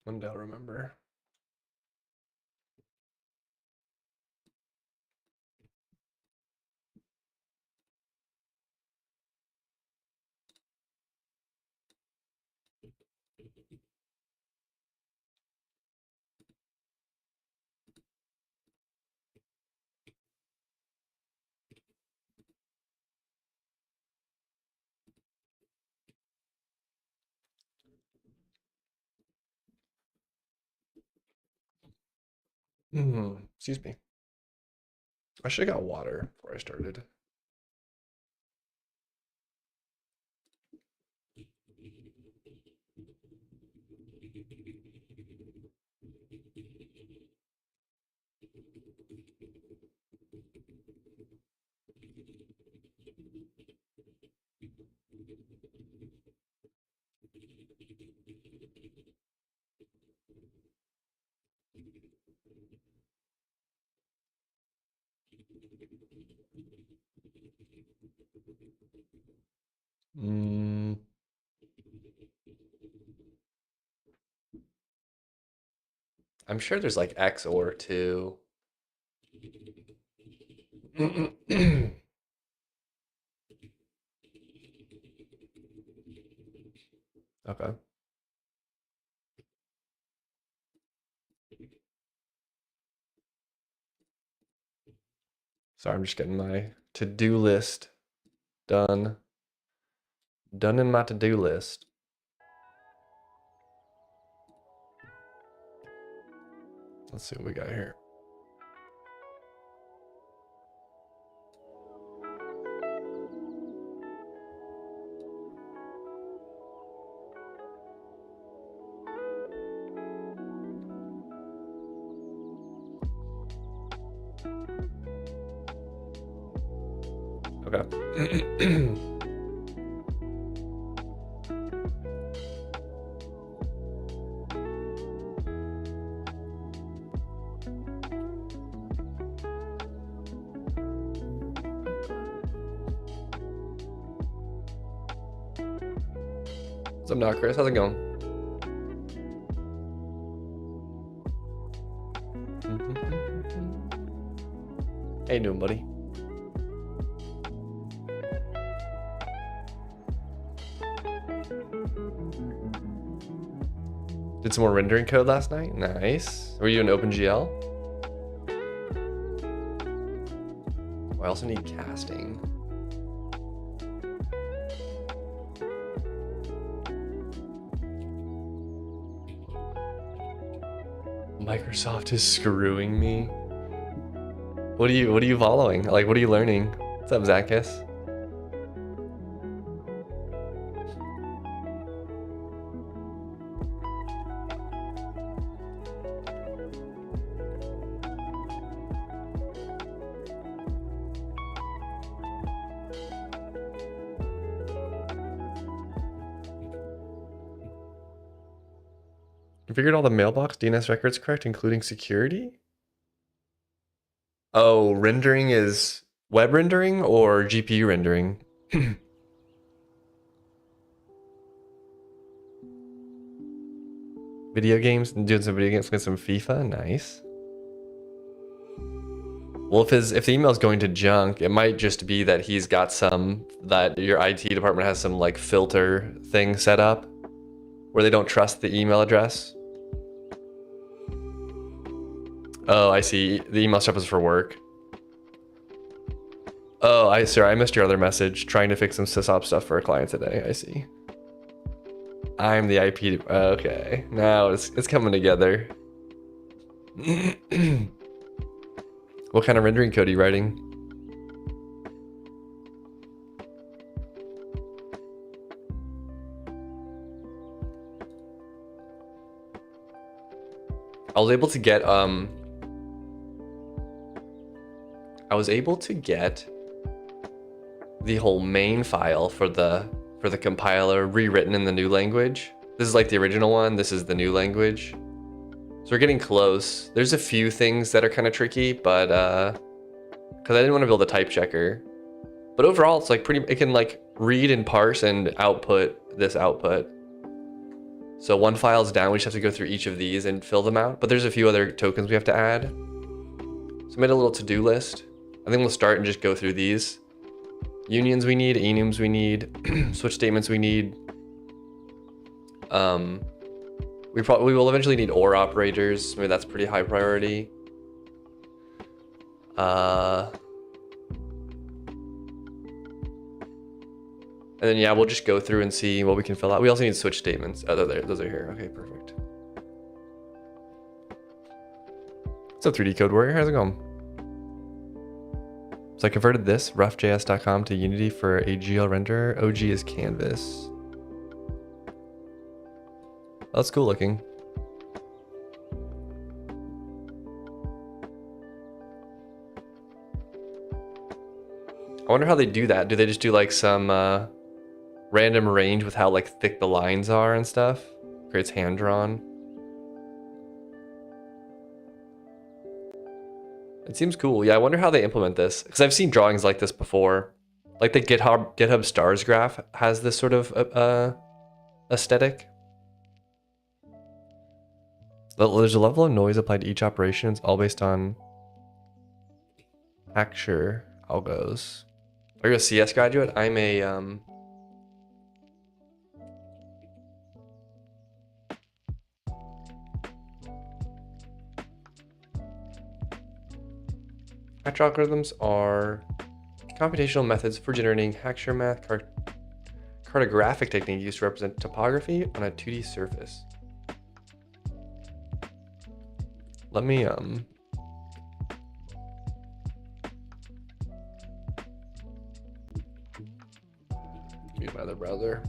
One day I'll remember. Excuse me. I should have got water before I started. I'm sure there's like X or 2. Okay. Sorry, I'm just getting my to-do list done. Done in my to-do list. Let's see what we got here. Okay. What's up now, Chris? How's it going? How you doing, buddy? Did some more rendering code last night? Nice. Were you in OpenGL? Oh, I also need casting. Microsoft is screwing me. What are you following? Like, what are you learning? What's up, Zacchus? Configured all the mailbox DNS records correct, including security? Oh, rendering is web rendering or GPU rendering? Video games, doing some video games, playing some FIFA, nice. Well, if the email's going to junk, it might just be that he's got that your IT department has some like filter thing set up where they don't trust the email address. Oh, I see. The email stuff is for work. Oh, I missed your other message. Trying to fix some sysop stuff for a client today. I see. I'm the IP. Okay, now it's coming together. What kind of rendering code are you writing? I was able to get the whole main file for the compiler rewritten in the new language. This is like the original one. This is the new language. So we're getting close. There's a few things that are kind of tricky, but because I didn't want to build a type checker. But overall, it's like it can like read and parse and output this output. So one file's down, we just have to go through each of these and fill them out. But there's a few other tokens we have to add. So I made a little to-do list. I think we'll start and just go through these. Unions we need, enums we need, switch statements we need. We will eventually need OR operators. Maybe that's pretty high priority. And then yeah, we'll just go through and see what we can fill out. We also need switch statements. Oh, those are here. Okay, perfect. What's up, 3D Code Warrior? How's it going? So I converted this roughjs.com to Unity for a GL renderer. OG is Canvas. That's cool looking. I wonder how they do that. Do they just do like some random range with how like thick the lines are and stuff? Creates hand drawn. It seems cool. Yeah, I wonder how they implement this, because I've seen drawings like this before. Like the GitHub stars graph has this sort of aesthetic. There's a level of noise applied to each operation. It's all based on Acture algos. Are you a CS graduate? I'm a Acture algorithms are computational methods for generating Acture math cartographic technique used to represent topography on a 2D surface. Let me use my other browser.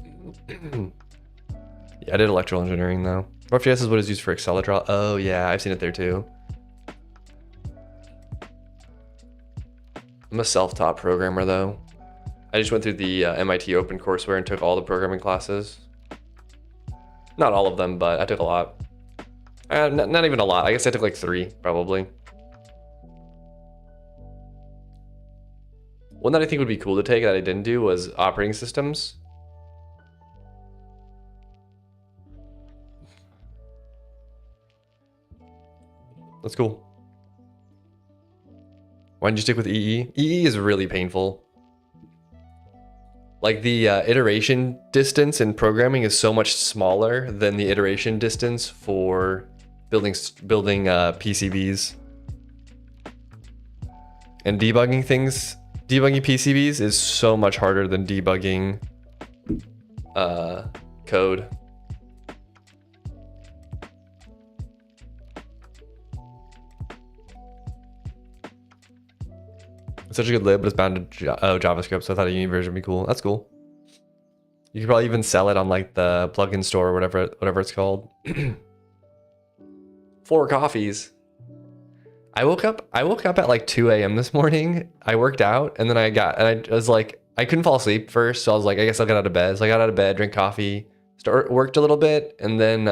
Yeah, I did electrical engineering though. RoughJS is what is used for Acceledraw. Oh yeah, I've seen it there too. I'm a self-taught programmer though. I just went through the MIT OpenCourseware and took all the programming classes. Not all of them, but I took a lot. Not even a lot. I guess I took like 3, probably. One that I think would be cool to take that I didn't do was operating systems. That's cool. Why didn't you stick with EE? EE is really painful. Like the iteration distance in programming is so much smaller than the iteration distance for building PCBs. And debugging PCBs is so much harder than debugging code. It's such a good lib, but it's bound to JavaScript, so I thought a Uni version would be cool. That's cool. You could probably even sell it on like the plugin store or whatever it's called. 4 coffees. I woke up at like 2 a.m. this morning. I worked out and then I was like, I couldn't fall asleep first, so I was like, I guess I'll get out of bed. So I got out of bed, drank coffee, worked a little bit, and then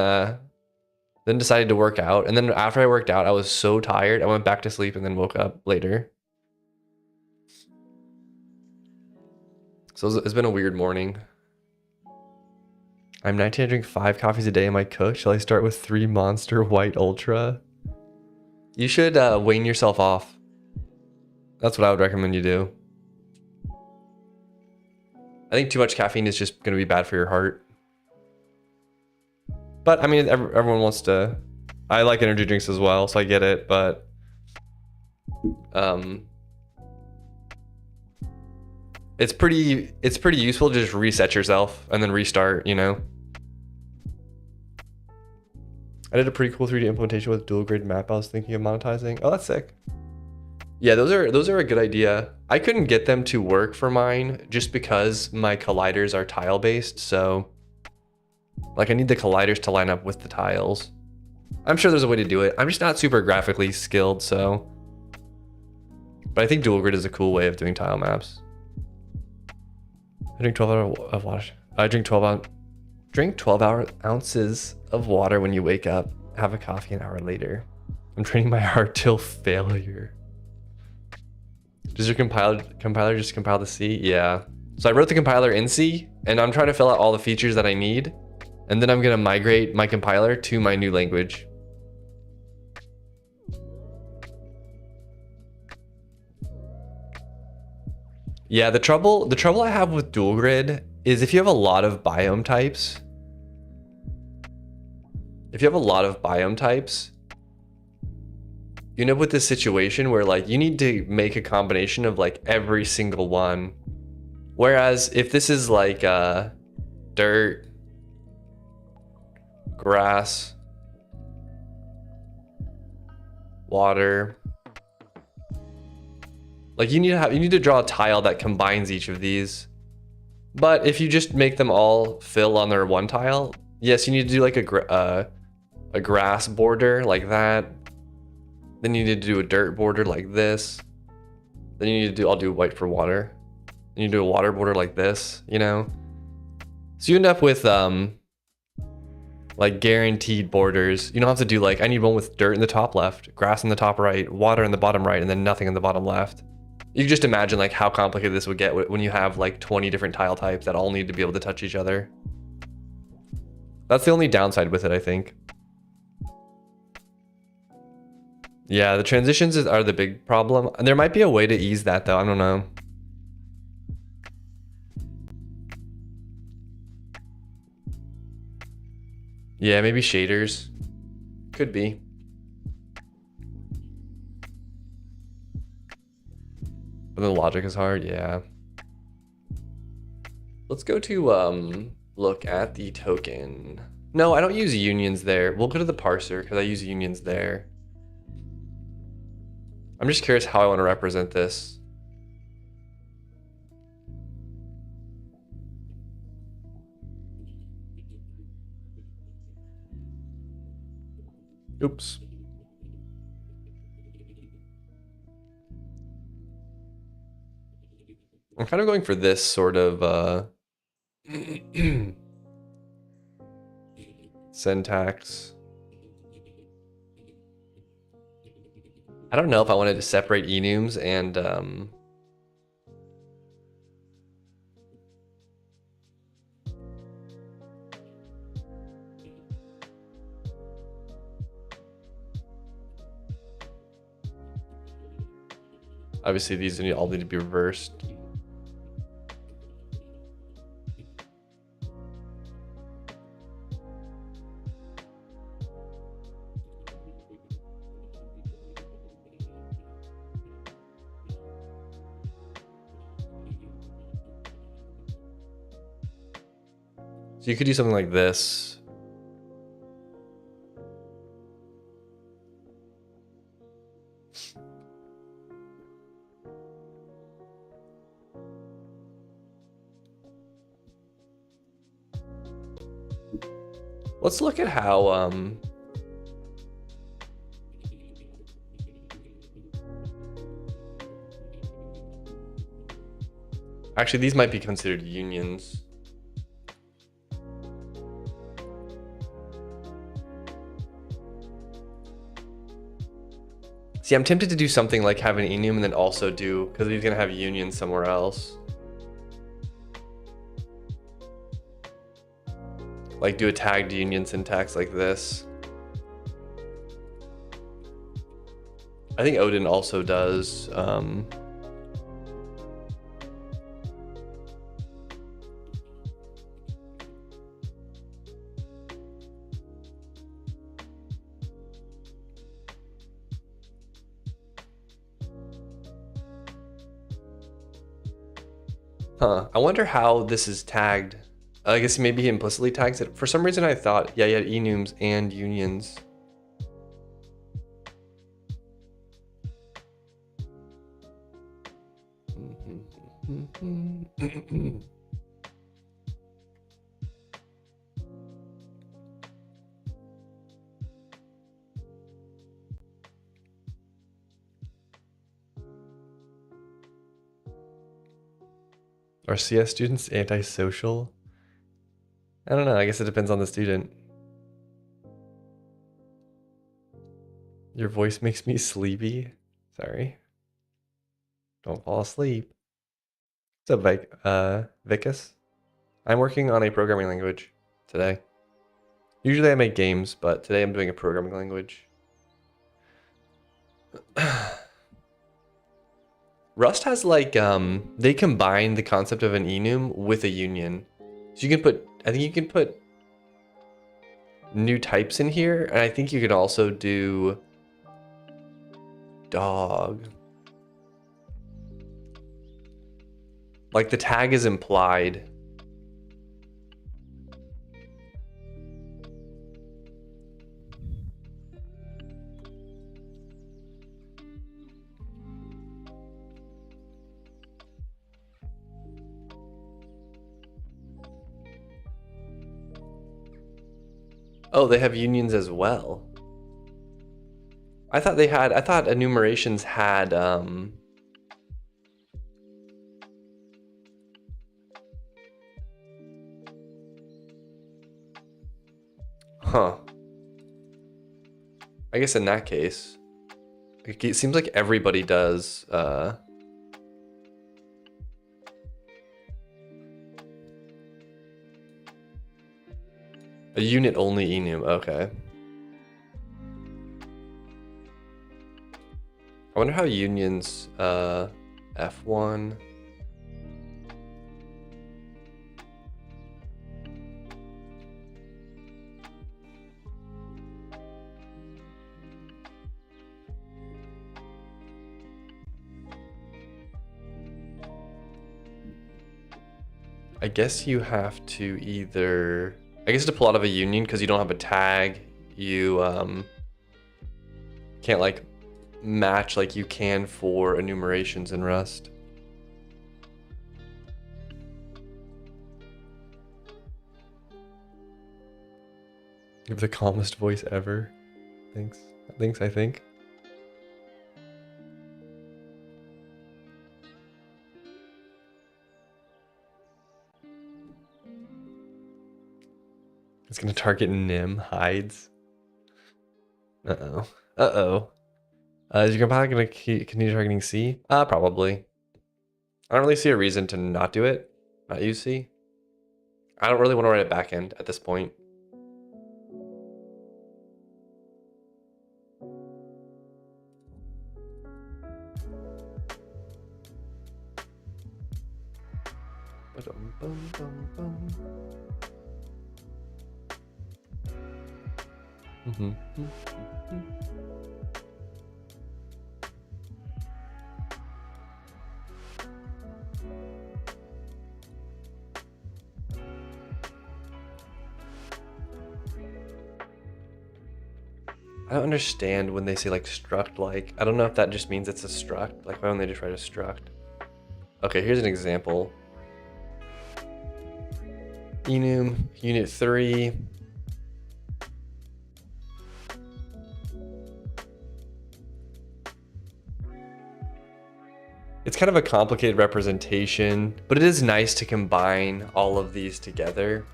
decided to work out. And then after I worked out, I was so tired, I went back to sleep and then woke up later. So it's been a weird morning. I'm 19, I drink 5 coffees a day. Am I cooked? Shall I start with 3 Monster White Ultra? You should wean yourself off. That's what I would recommend you do. I think too much caffeine is just going to be bad for your heart. But I mean, everyone wants to... I like energy drinks as well, so I get it, but... It's pretty useful to just reset yourself and then restart, you know? I did a pretty cool 3D implementation with dual grid map I was thinking of monetizing. Oh, that's sick. Yeah, those are a good idea. I couldn't get them to work for mine just because my colliders are tile based, so like I need the colliders to line up with the tiles. I'm sure there's a way to do it. I'm just not super graphically skilled, so. But I think dual grid is a cool way of doing tile maps. I drink 12 of water. I drink 12 ounces of water when you wake up. Have a coffee an hour later. I'm training my heart till failure. Does your compiler just compile the C? Yeah. So I wrote the compiler in C, and I'm trying to fill out all the features that I need. And then I'm gonna migrate my compiler to my new language. Yeah, the trouble I have with dual grid is if you have a lot of biome types. If you have a lot of biome types, you end up with this situation where like you need to make a combination of like every single one. Whereas if this is like dirt, grass, water, like you need to draw a tile that combines each of these. But if you just make them all fill on their one tile, yes, you need to do like a grass border like that. Then you need to do a dirt border like this. Then you need to do, I'll do white for water. Then you do a water border like this, you know? So you end up with like guaranteed borders. You don't have to do like, I need one with dirt in the top left, grass in the top right, water in the bottom right, and then nothing in the bottom left. You can just imagine like how complicated this would get when you have like 20 different tile types that all need to be able to touch each other. That's the only downside with it, I think. Yeah, the transitions are the big problem. And there might be a way to ease that though, I don't know. Yeah, maybe shaders. Could be. But the logic is hard, yeah. Let's go to look at the token. No, I don't use unions there. We'll go to the parser because I use unions there. I'm just curious how I want to represent this. Oops. I'm kind of going for this sort of syntax. I don't know if I wanted to separate enums and obviously these all need to be reversed. So you could do something like this. Let's look at how actually these might be considered unions. See, I'm tempted to do something like have an enum and then also do, because he's gonna have union somewhere else. Like do a tagged union syntax like this. I think Odin also does. Huh, I wonder how this is tagged. I guess maybe he implicitly tags it. For some reason I thought, yeah, he had enums and unions. Are CS students antisocial? I don't know, I guess it depends on the student. Your voice makes me sleepy. Sorry. Don't fall asleep. What's up, Vicus? I'm working on a programming language today. Usually I make games, but today I'm doing a programming language. Rust has like, they combine the concept of an enum with a union. So you can put, I think you can put new types in here, and I think you can also do dog. Like the tag is implied. Oh, they have unions as well. I thought enumerations had, huh. I guess in that case, it seems like everybody does, a unit only enum, okay. I wonder how unions, F1. I guess you have to either, I guess to pull out of a union, because you don't have a tag, you can't like match like you can for enumerations in Rust. You have the calmest voice ever. Thanks. I think. It's gonna target nim hides. Uh-oh. Is your compiler gonna continue targeting C? Probably. I don't really see a reason to not do it, not use C. I don't really want to write a backend at this point. I don't understand when they say like struct like. I don't know if that just means it's a struct. Like why don't they just write a struct? Okay, here's an example. Enum, unit 3. It's kind of a complicated representation, but it is nice to combine all of these together.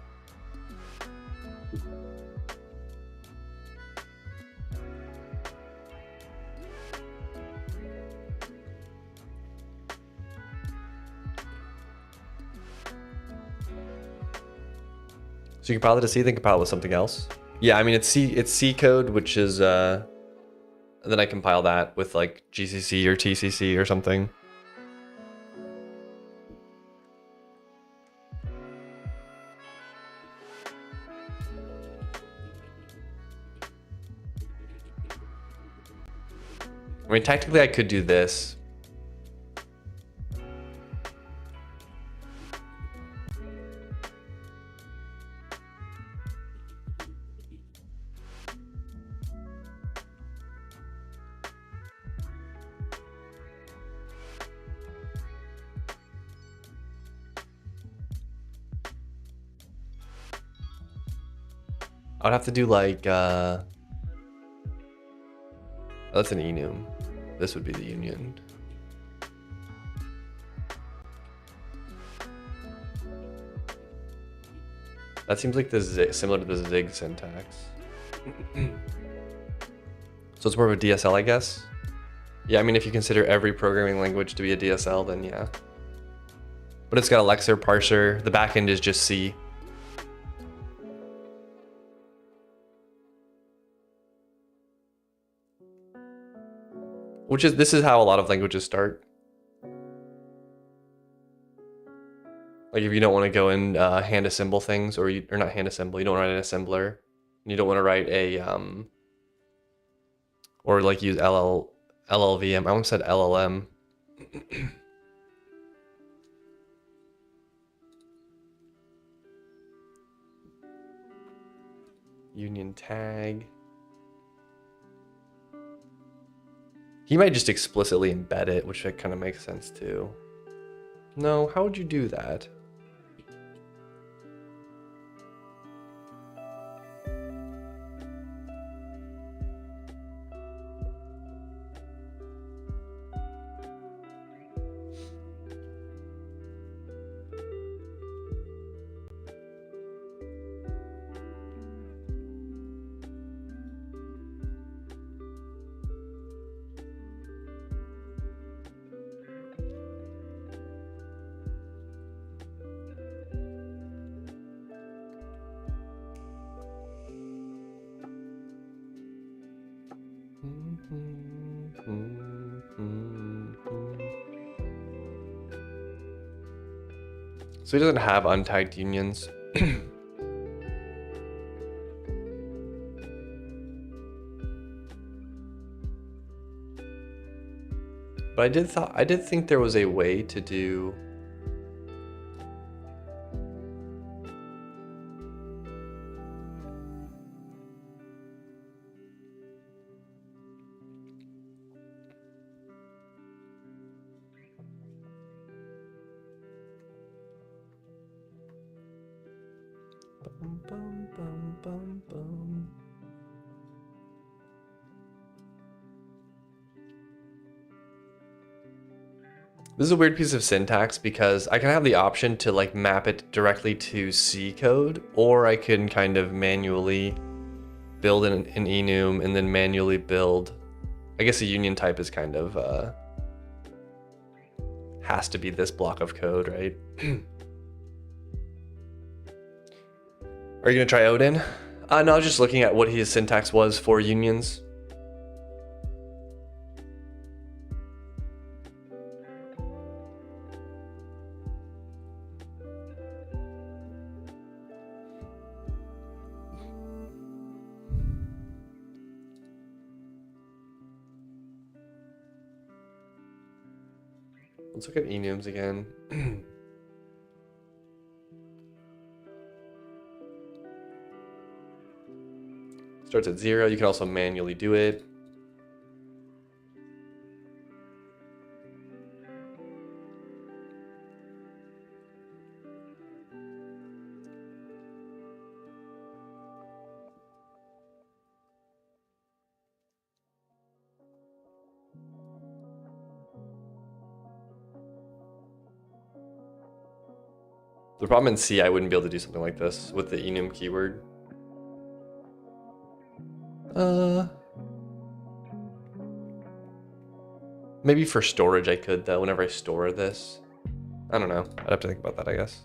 So you compile it to C, then compile it with something else. Yeah, I mean it's C code, which is then I compile that with like GCC or TCC or something. I mean, technically I could do this. I would have to do like, that's an enum. This would be the union. That seems like similar to the zig syntax. So it's more of a DSL, I guess. Yeah, I mean, if you consider every programming language to be a DSL, then yeah. But it's got a lexer, parser. The backend is just C. This is how a lot of languages start. Like if you don't want to go and hand assemble things, or not hand assemble, you don't write an assembler, and you don't want to write a or like use LLVM. I almost said LLM. Union tag. He might just explicitly embed it, which kind of makes sense too. No, how would you do that? So he doesn't have untagged unions. But I did think there was a way to do This is a weird piece of syntax because I can have the option to like map it directly to C code, or I can kind of manually build an enum and then manually build. I guess a union type is kind of has to be this block of code, right? Are you gonna try Odin? No, I was just looking at what his syntax was for unions. Let's look at enums again. Starts at 0. You can also manually do it. The problem in C, I wouldn't be able to do something like this with the enum keyword. Maybe for storage I could though, whenever I store this. I don't know. I'd have to think about that, I guess.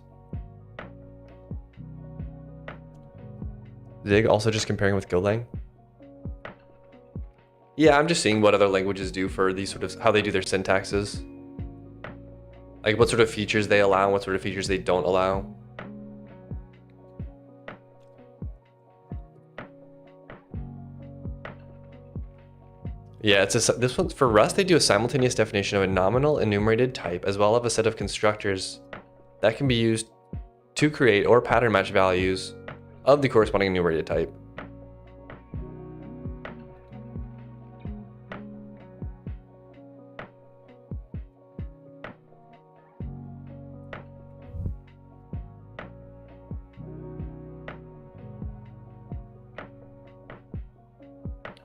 Zig also just comparing with Golang. Yeah, I'm just seeing what other languages do for these sort of, how they do their syntaxes. Like what sort of features they allow and what sort of features they don't allow. Yeah, this one's for Rust. They do a simultaneous definition of a nominal enumerated type as well as a set of constructors that can be used to create or pattern match values of the corresponding enumerated type.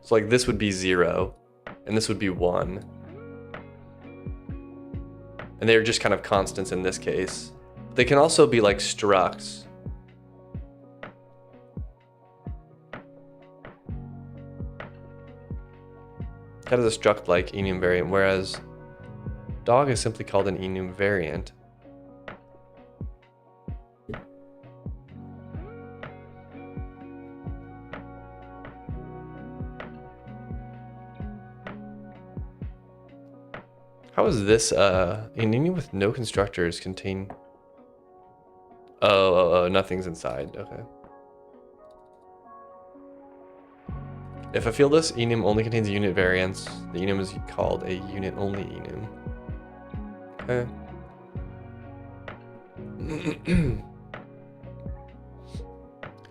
So like this would be 0 and this would be 1. And they're just kind of constants in this case. They can also be like structs. Cat is a struct like enum variant, whereas dog is simply called an enum variant. How is this an union with no constructors contain? Oh, nothing's inside. Okay. If a fieldless enum only contains a unit variance, the enum is called a unit-only enum. Okay.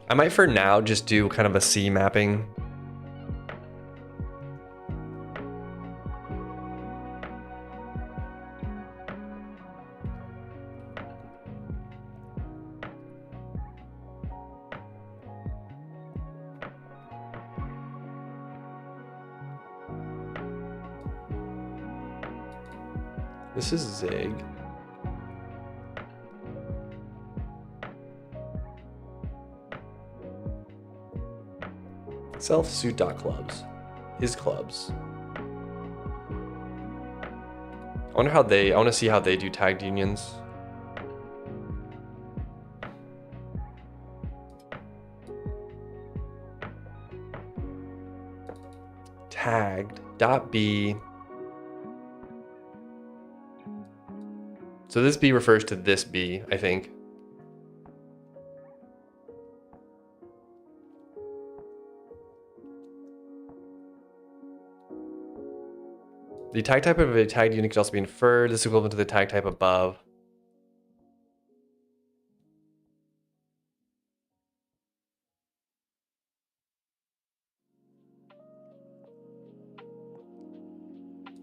I might for now just do kind of a C mapping. This is Zig. Self-suit.clubs. His clubs. I want to see how they do tagged unions. Tagged dot B. So this B refers to this B, I think. The tag type of a tagged unit can also be inferred. This is equivalent to the tag type above.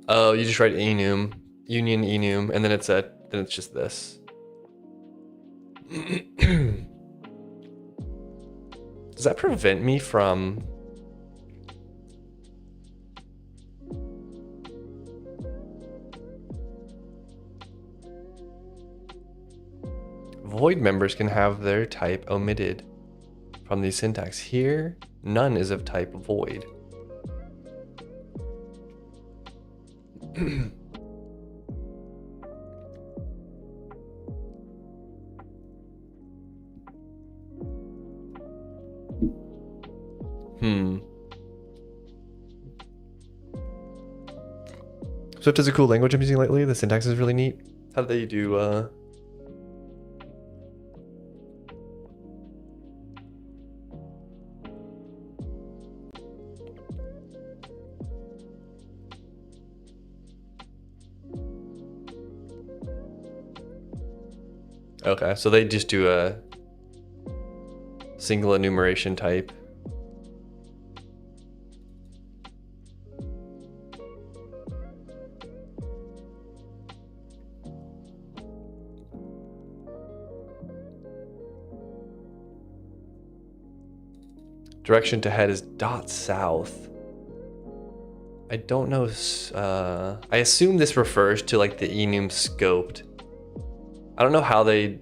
Oh, you just write enum, union enum, and then it's just this. Does that prevent me from? Void members can have their type omitted from the syntax. Here, none is of type void. Swift is a cool language I'm using lately. The syntax is really neat. How do they do Okay, so they just do a single enumeration type. Direction to head is dot south. I don't know. I assume this refers to like the enum scoped. I don't know how they.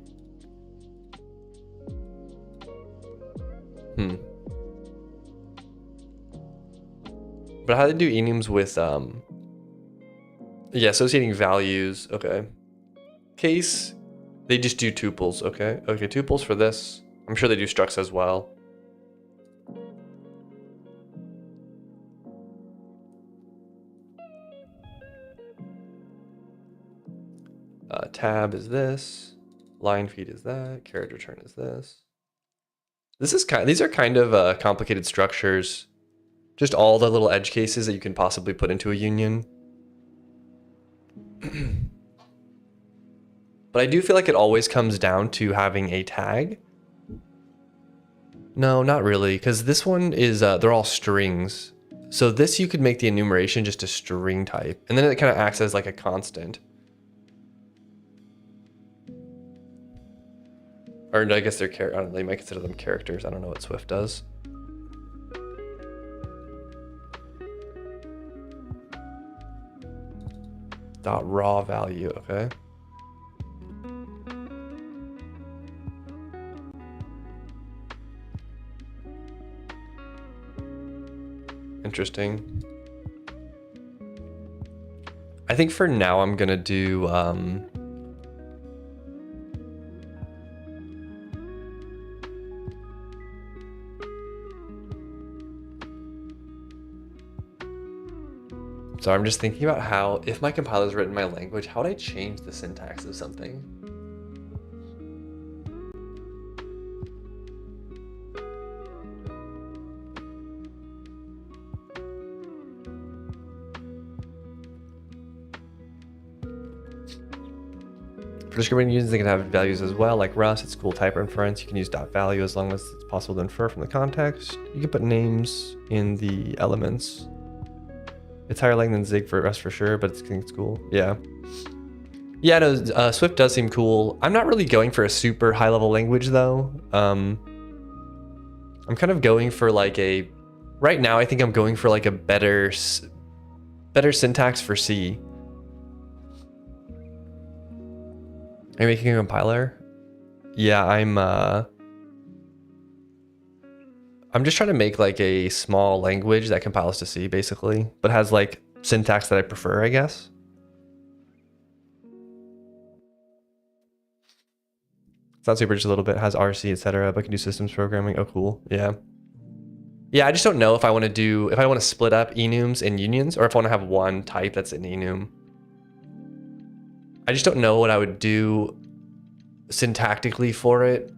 But how they do enums with yeah, associating values. Okay. Case, they just do tuples. Okay. Okay, tuples for this. I'm sure they do structs as well. Tab is this. Line feed is that. Carriage return is this. These are kind of complicated structures. Just all the little edge cases that you can possibly put into a union. But I do feel like it always comes down to having a tag. No, not really, because this one is, they're all strings. So this you could make the enumeration just a string type, and then it kind of acts as like a constant. Or I guess they're I don't know, they might consider them characters. I don't know what Swift does. Dot raw value, okay. Interesting. I think for now I'm gonna do So I'm just thinking about how, if my compiler's written my language, how would I change the syntax of something? For descripting unions, they can have values as well, like Rust. It's cool type inference. You can use .value as long as it's possible to infer from the context. You can put names in the elements. It's higher lang than Zig for Rust for sure, but it's cool. Yeah. Yeah, no, Swift does seem cool. I'm not really going for a super high level language though. I'm kind of going for like a, right now I think I'm going for like a better syntax for C. Are you making a compiler? Yeah, I'm just trying to make like a small language that compiles to C basically, but has like syntax that I prefer, I guess. It's not super, just a little bit, has RC, etc., but can do systems programming. Oh, cool. Yeah. Yeah, I just don't know if I want to split up enums and unions, or if I want to have one type that's an enum. I just don't know what I would do syntactically for it.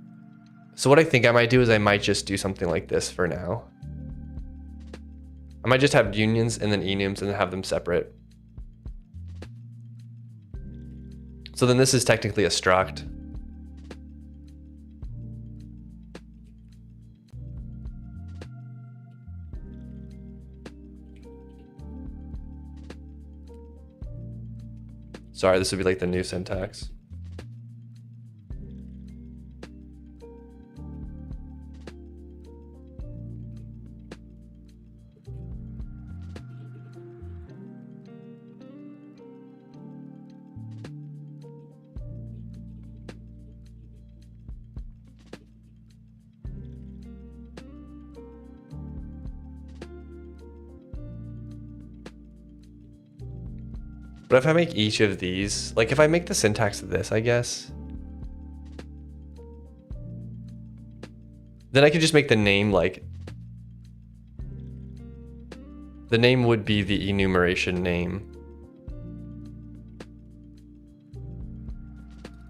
So what I think I might do is I might just do something like this for now. I might just have unions and then enums and then have them separate. So then this is technically a struct. Sorry, this would be like the new syntax. But if I make each of these, like if I make the syntax of this, I guess, then I could just make the name like, the name would be the enumeration name.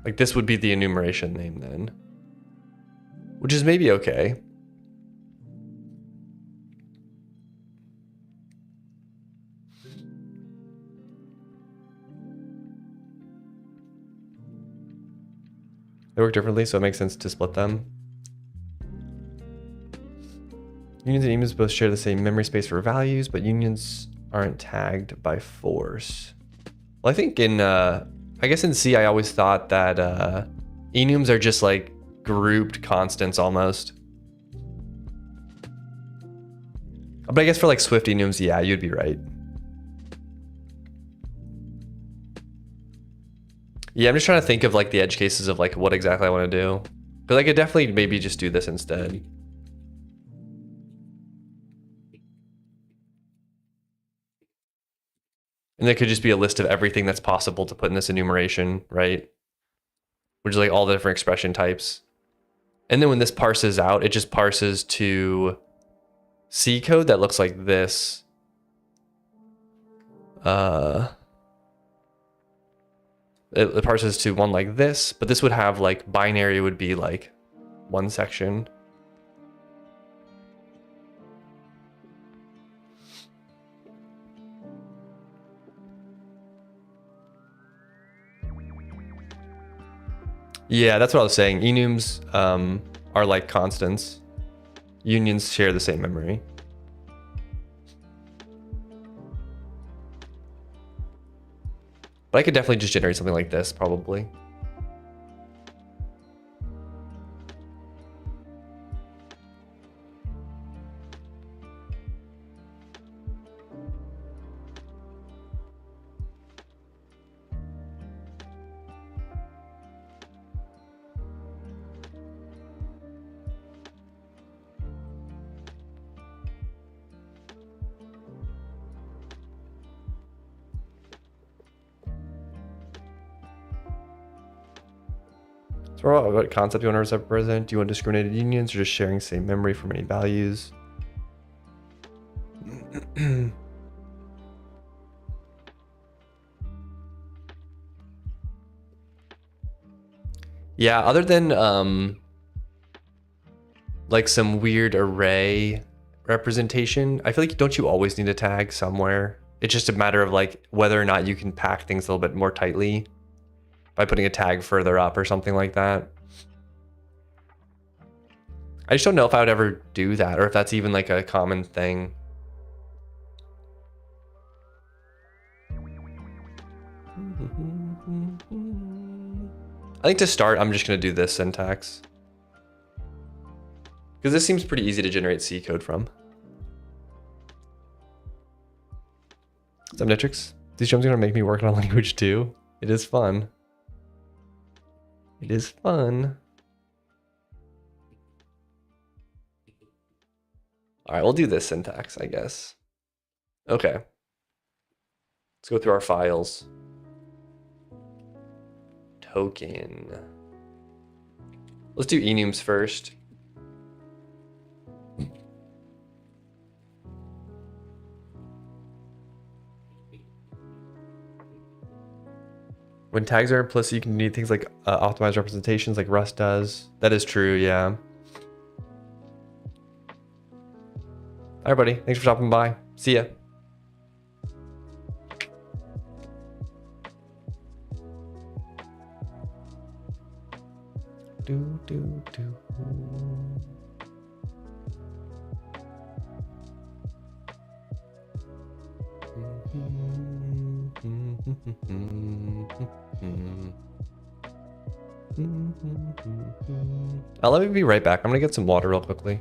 Like this would be the enumeration name then, which is maybe okay. They work differently, so it makes sense to split them. Unions and enums both share the same memory space for values, but unions aren't tagged by force. Well, I think in, I guess in C, I always thought that enums are just like grouped constants almost. But I guess for like Swift enums, yeah, you'd be right. Yeah, I'm just trying to think of like the edge cases of like what exactly I want to do. But I could definitely maybe just do this instead. And there could just be a list of everything that's possible to put in this enumeration, right? Which is like all the different expression types. And then when this parses out, it just parses to C code that looks like this. It parses to one like this, but this would have like binary would be like one section. Yeah, that's what I was saying. Enums are like constants. Unions share the same memory. But I could definitely just generate something like this, probably. So what concept do you want to represent? Do you want discriminated unions or just sharing same memory for many values? Yeah, other than like some weird array representation, I feel like don't you always need a tag somewhere? It's just a matter of like whether or not you can pack things a little bit more tightly by putting a tag further up or something like that. I just don't know if I would ever do that or if that's even like a common thing. I think to start, I'm just going to do this syntax. Because this seems pretty easy to generate C code from. Submetrics. These drums are going to make me work on a language too. It is fun. It is fun. All right, we'll do this syntax, I guess. Okay. Let's go through our files. Token. Let's do enums first. When tags are implicit, you can need things like optimized representations like Rust does. That is true, yeah. All right, buddy. Thanks for stopping by. See ya. Do, do, do. Let me be right back. I'm gonna get some water real quickly.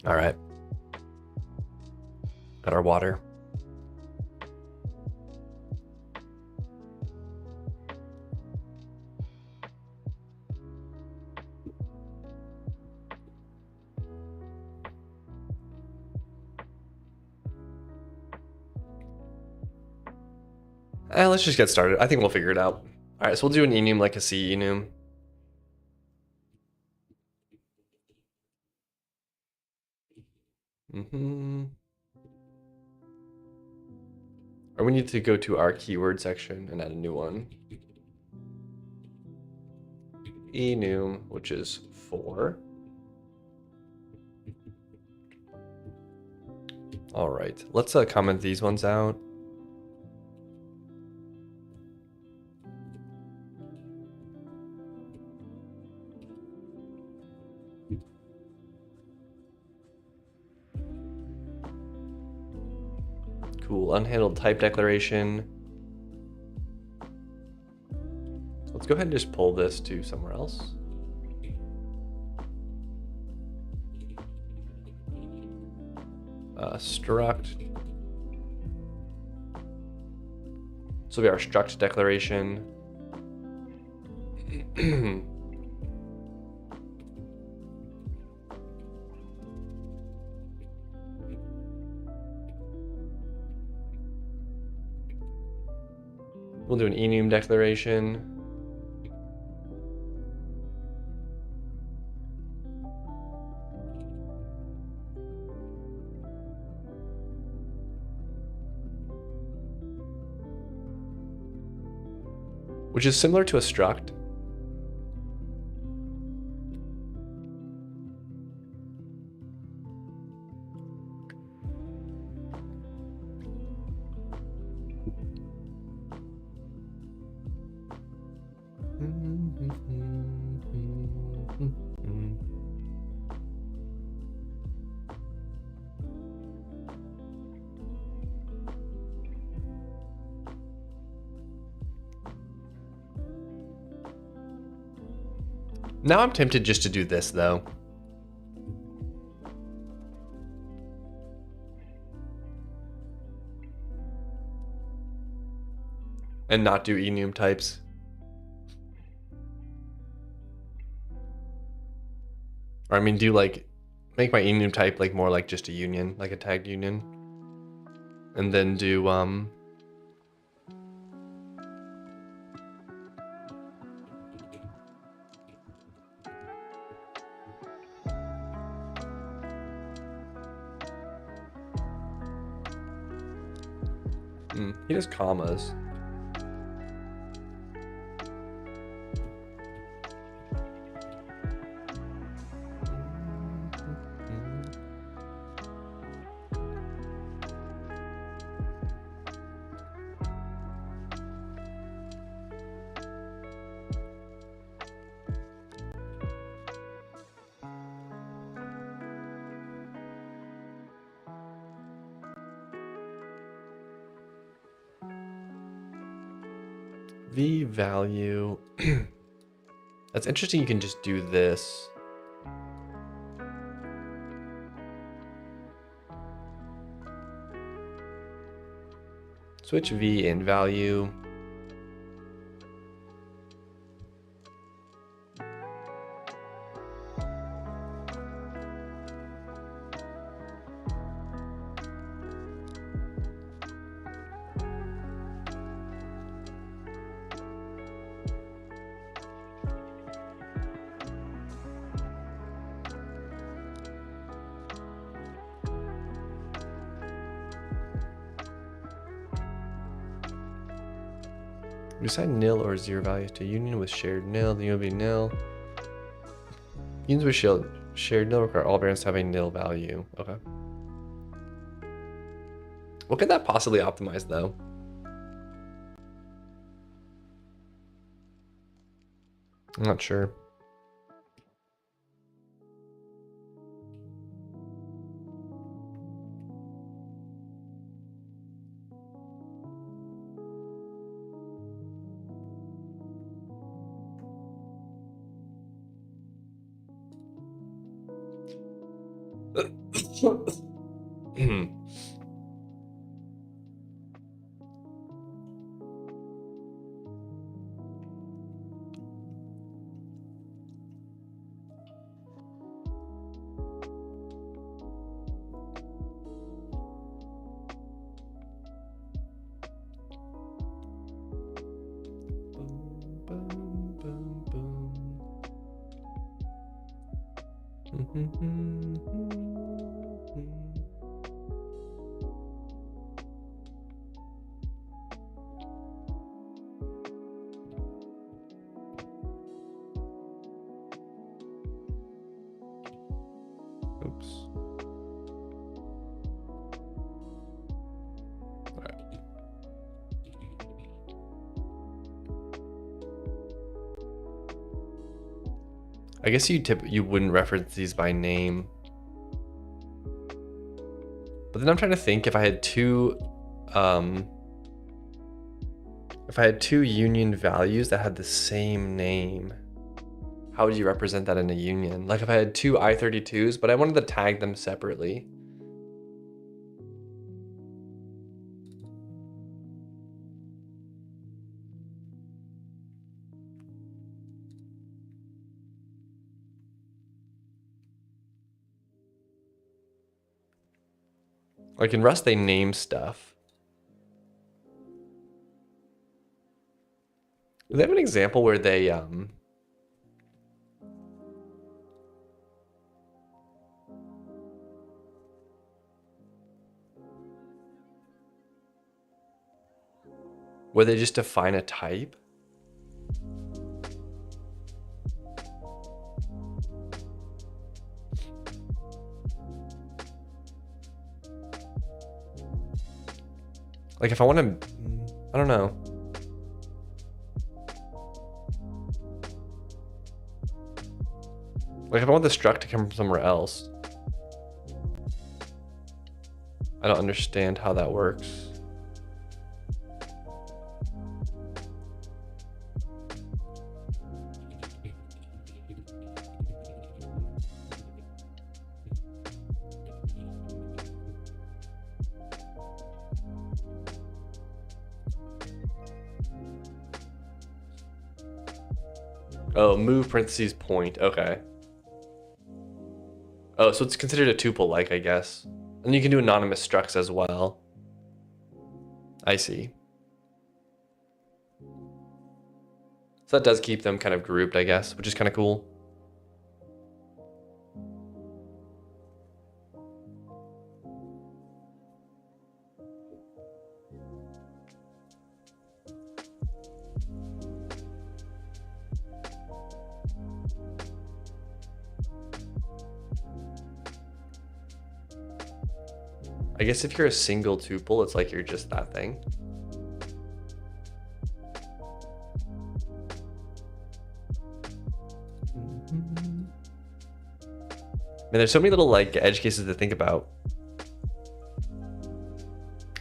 All right. Got our water. Let's just get started. I think we'll figure it out. All right, so we'll do an enum like a C enum. Or we need to go to our keyword section and add a new one. Enum, which is 4. All right, let's comment these ones out. Cool, unhandled type declaration. Let's go ahead and just pull this to somewhere else. Struct. This will be our struct declaration. We'll do an enum declaration. Which is similar to a struct. Now I'm tempted just to do this though. And not do enum types. Or I mean, do like, make my enum type like more like just a union, like a tagged union. And then do, he does commas. V value. That's interesting. You can just do this. Switch V in value. We assign nil or zero values to union with shared nil. The union will be nil. Unions with shared nil require all variants to have a nil value. Okay. What could that possibly optimize though? I'm not sure. Oops. All right. I guess you wouldn't reference these by name. But then I'm trying to think if I had two union values that had the same name, how would you represent that in a union? Like if I had two I32s, but I wanted to tag them separately. Like in Rust, they name stuff. Do they have an example where they just define a type? Like if I want to, I don't know. Like if I want the struct to come from somewhere else, I don't understand how that works. Oh, move parentheses point. Okay. Oh, so it's considered a tuple-like, I guess. And you can do anonymous structs as well. I see. So that does keep them kind of grouped, I guess, which is kind of cool. I guess if you're a single tuple, it's like you're just that thing. Man, there's so many little like edge cases to think about.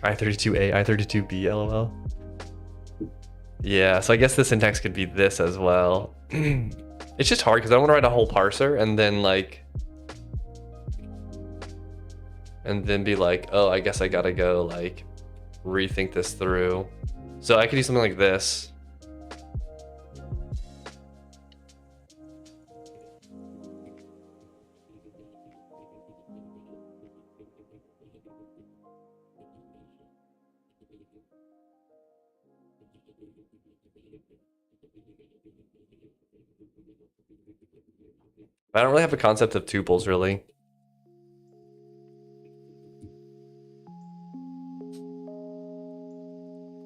I32A, I32B, LOL. Yeah, so I guess the syntax could be this as well. It's just hard because I don't want to write a whole parser and then like, and then be like, oh, I guess I gotta go like rethink this through. So I could do something like this. I don't really have a concept of tuples really.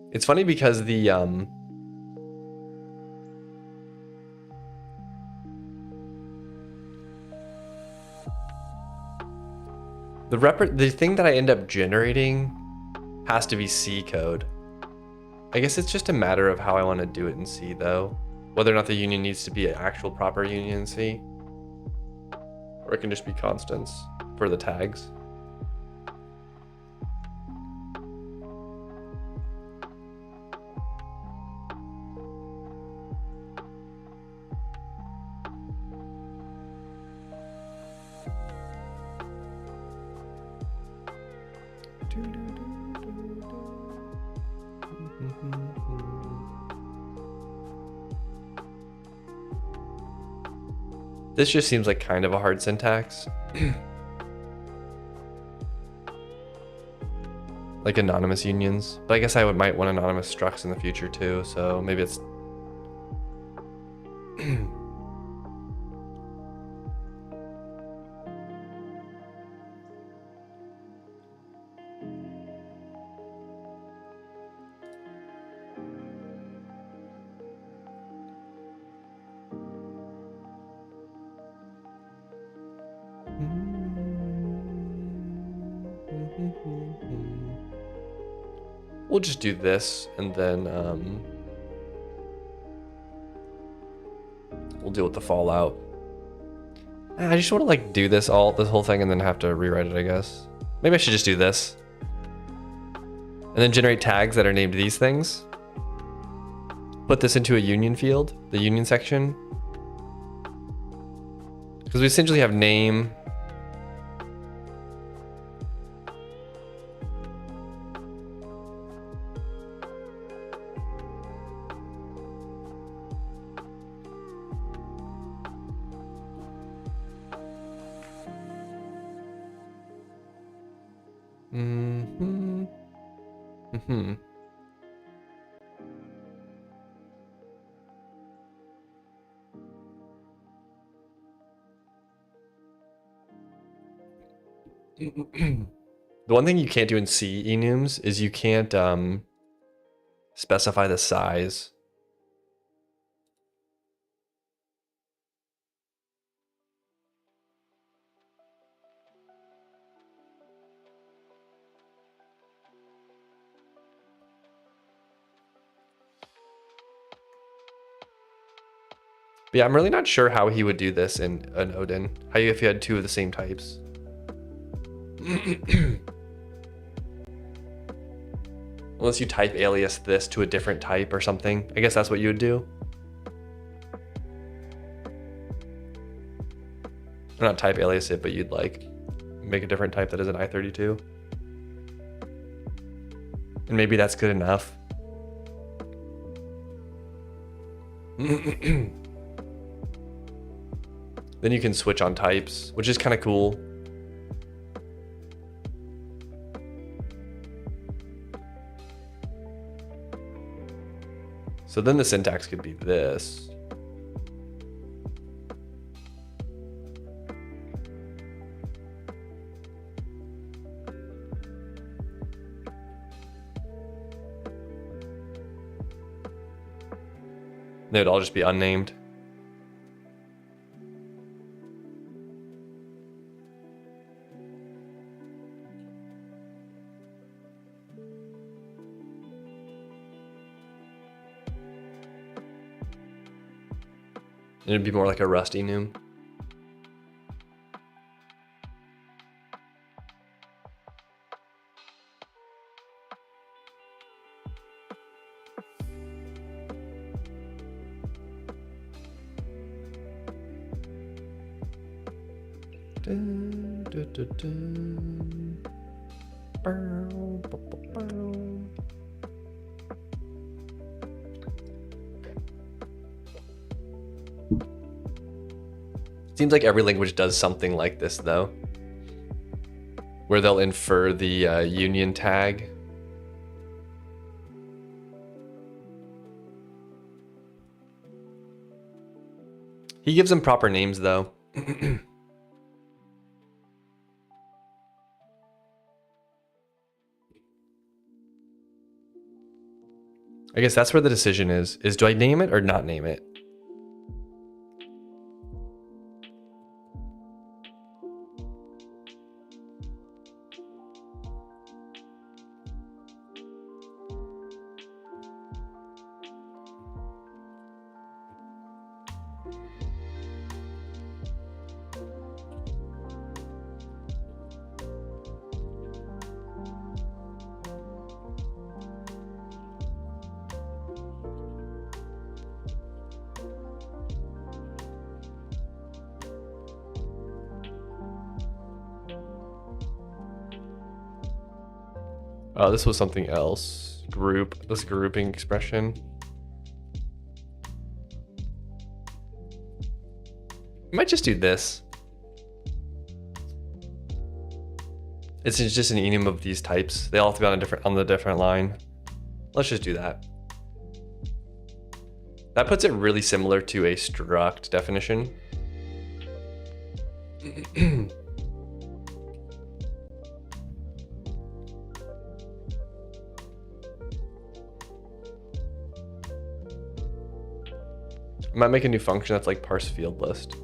It's funny because the thing that I end up generating has to be C code. I guess it's just a matter of how I want to do it in C though. Whether or not the union needs to be an actual proper union in C. Or it can just be constants for the tags. This just seems like kind of a hard syntax. Like anonymous unions. But I guess I might want anonymous structs in the future too, so maybe it's... We'll just do this and then we'll deal with the fallout. I just want to like do this whole thing and then have to rewrite it, I guess. Maybe I should just do this. And then generate tags that are named these things. Put this into a union field, the union section. Because we essentially have name. The one thing you can't do in C enums is you can't specify the size. But But yeah, I'm really not sure how he would do this in an Odin. How if you had two of the same types. Unless you type alias this to a different type or something. I guess that's what you would do. Or not type alias it, but you'd like make a different type that is an I32. And maybe that's good enough. Then you can switch on types, which is kind of cool. So then the syntax could be this. They would all just be unnamed. It'd be more like a rusty enum. Seems like every language does something like this though, where they'll infer the union tag. He gives them proper names though. I guess that's where the decision is do I name it or not name it? Oh, this was something else. Group, this grouping expression. I might just do this. It's just an enum of these types. They all have to be on the different line. Let's just do that. That puts it really similar to a struct definition. I might make a new function that's like parse field list.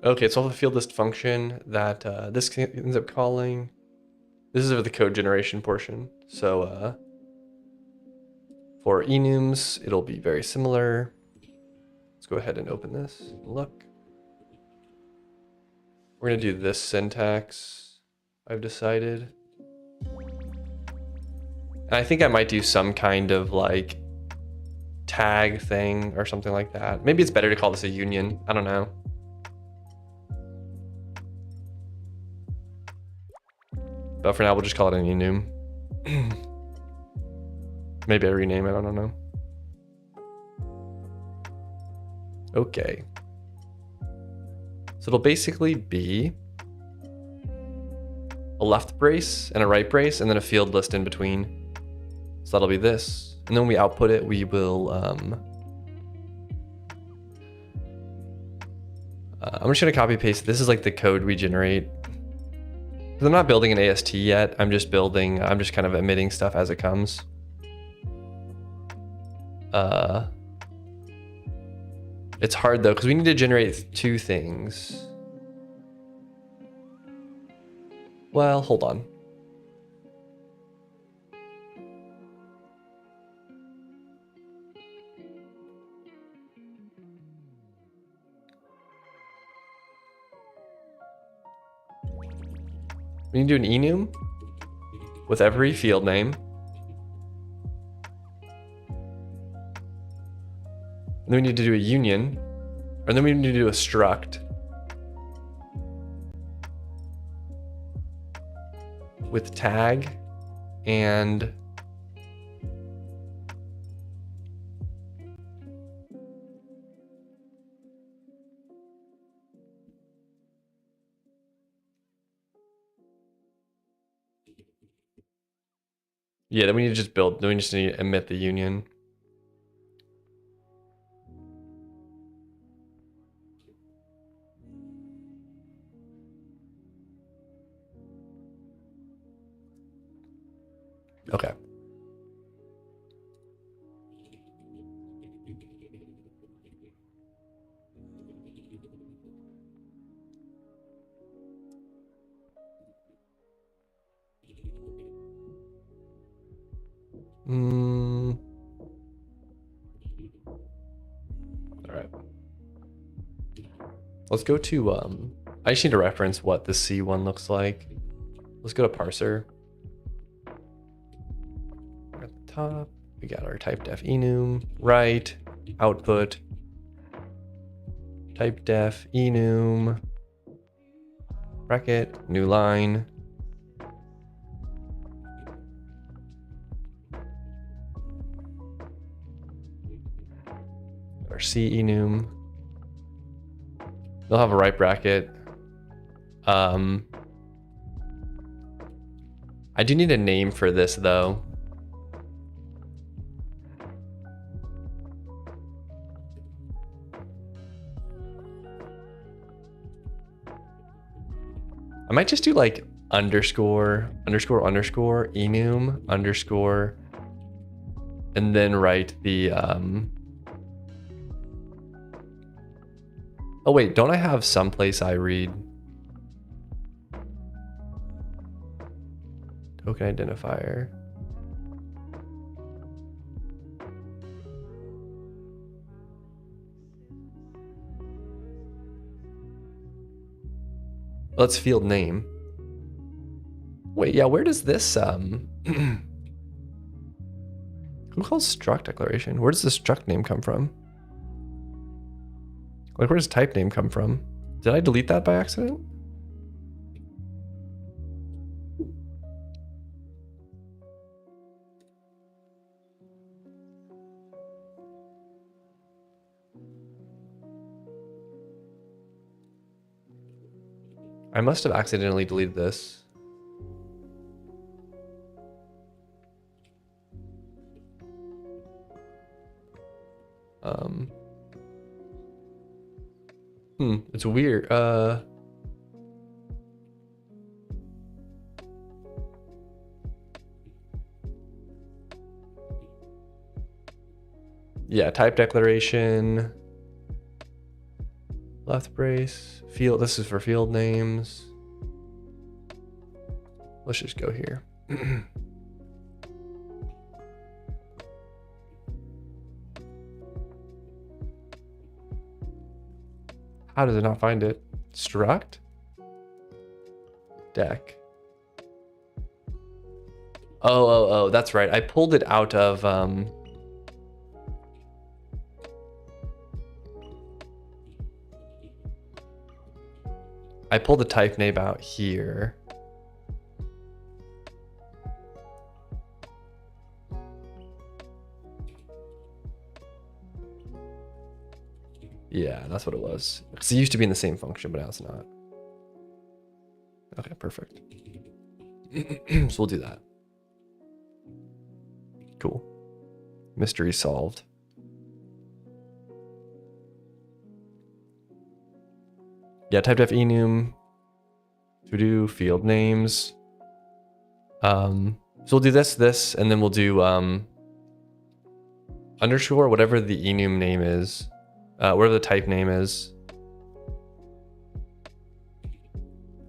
Okay, so I have a field list function that this ends up calling. This is for the code generation portion. So for enums, it'll be very similar. Let's go ahead and open this and look. We're gonna do this syntax, I've decided. And I think I might do some kind of like tag thing or something like that. Maybe it's better to call this a union, I don't know. But for now, we'll just call it an enum. Maybe I rename it, I don't know. Okay. So it'll basically be a left brace and a right brace, and then a field list in between. So that'll be this. And then when we output it, we will, I'm just gonna copy paste. This is like the code we generate. Because I'm not building an AST yet. I'm just kind of emitting stuff as it comes. It's hard though, because we need to generate two things. Well, hold on. We need to do an enum with every field name. And then we need to do a union, and then we need to do a struct with tag and yeah, then we need to just build, then we just need to emit the union. Okay. All right. Let's go to, I just need to reference what the C1 looks like. Let's go to parser. At the top, we got our type def enum, right, output, type def enum, bracket, new line. Our C enum. They'll have a right bracket. I do need a name for this though. I might just do like underscore enum underscore, and then write the oh wait, don't I have someplace I read token identifier? Let's field name. Wait, yeah, where does this who calls struct declaration? Where does the struct name come from? Like, where does type name come from? Did I delete that by accident? I must have accidentally deleted this. It's weird. Yeah, type declaration, left brace, field. This is for field names. Let's just go here. How does it not find it? Struct? Deck. Oh, that's right. I pulled it out of, I pulled the type name out here. Yeah, that's what it was. Because it used to be in the same function, but now it's not. Okay, perfect. So we'll do that. Cool. Mystery solved. Yeah, typedef enum. To do field names. So we'll do this, and then we'll do underscore, whatever the enum name is, whatever the type name is.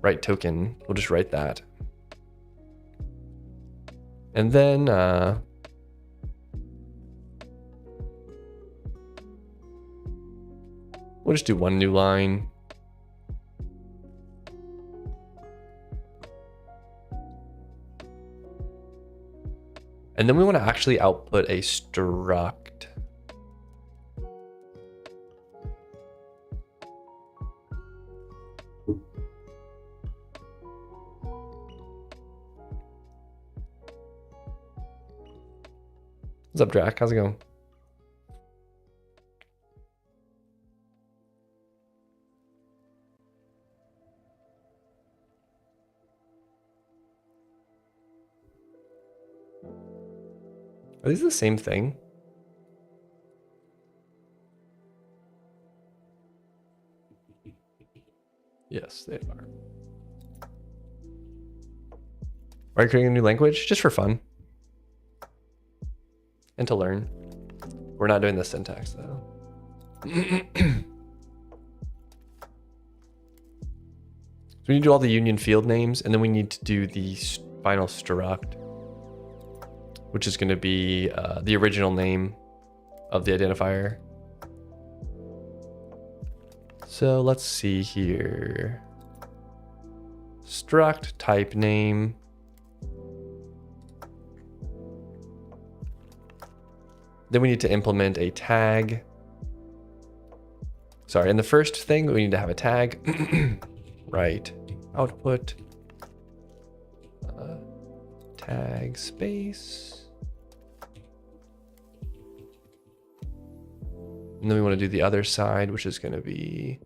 Write token. We'll just write that. And then we'll just do one new line. And then we want to actually output a struct. What's up, Drac? How's it going? Are these the same thing? Yes, they are. Are you creating a new language? Just for fun. And to learn. We're not doing the syntax though. So we need to do all the union field names, and then we need to do the final struct, which is going to be the original name of the identifier. So let's see here. Struct type name. Then we need to implement a tag. Sorry, in the first thing, we need to have a tag. Right. Output. Tag space. And then we want to do the other side, which is going to be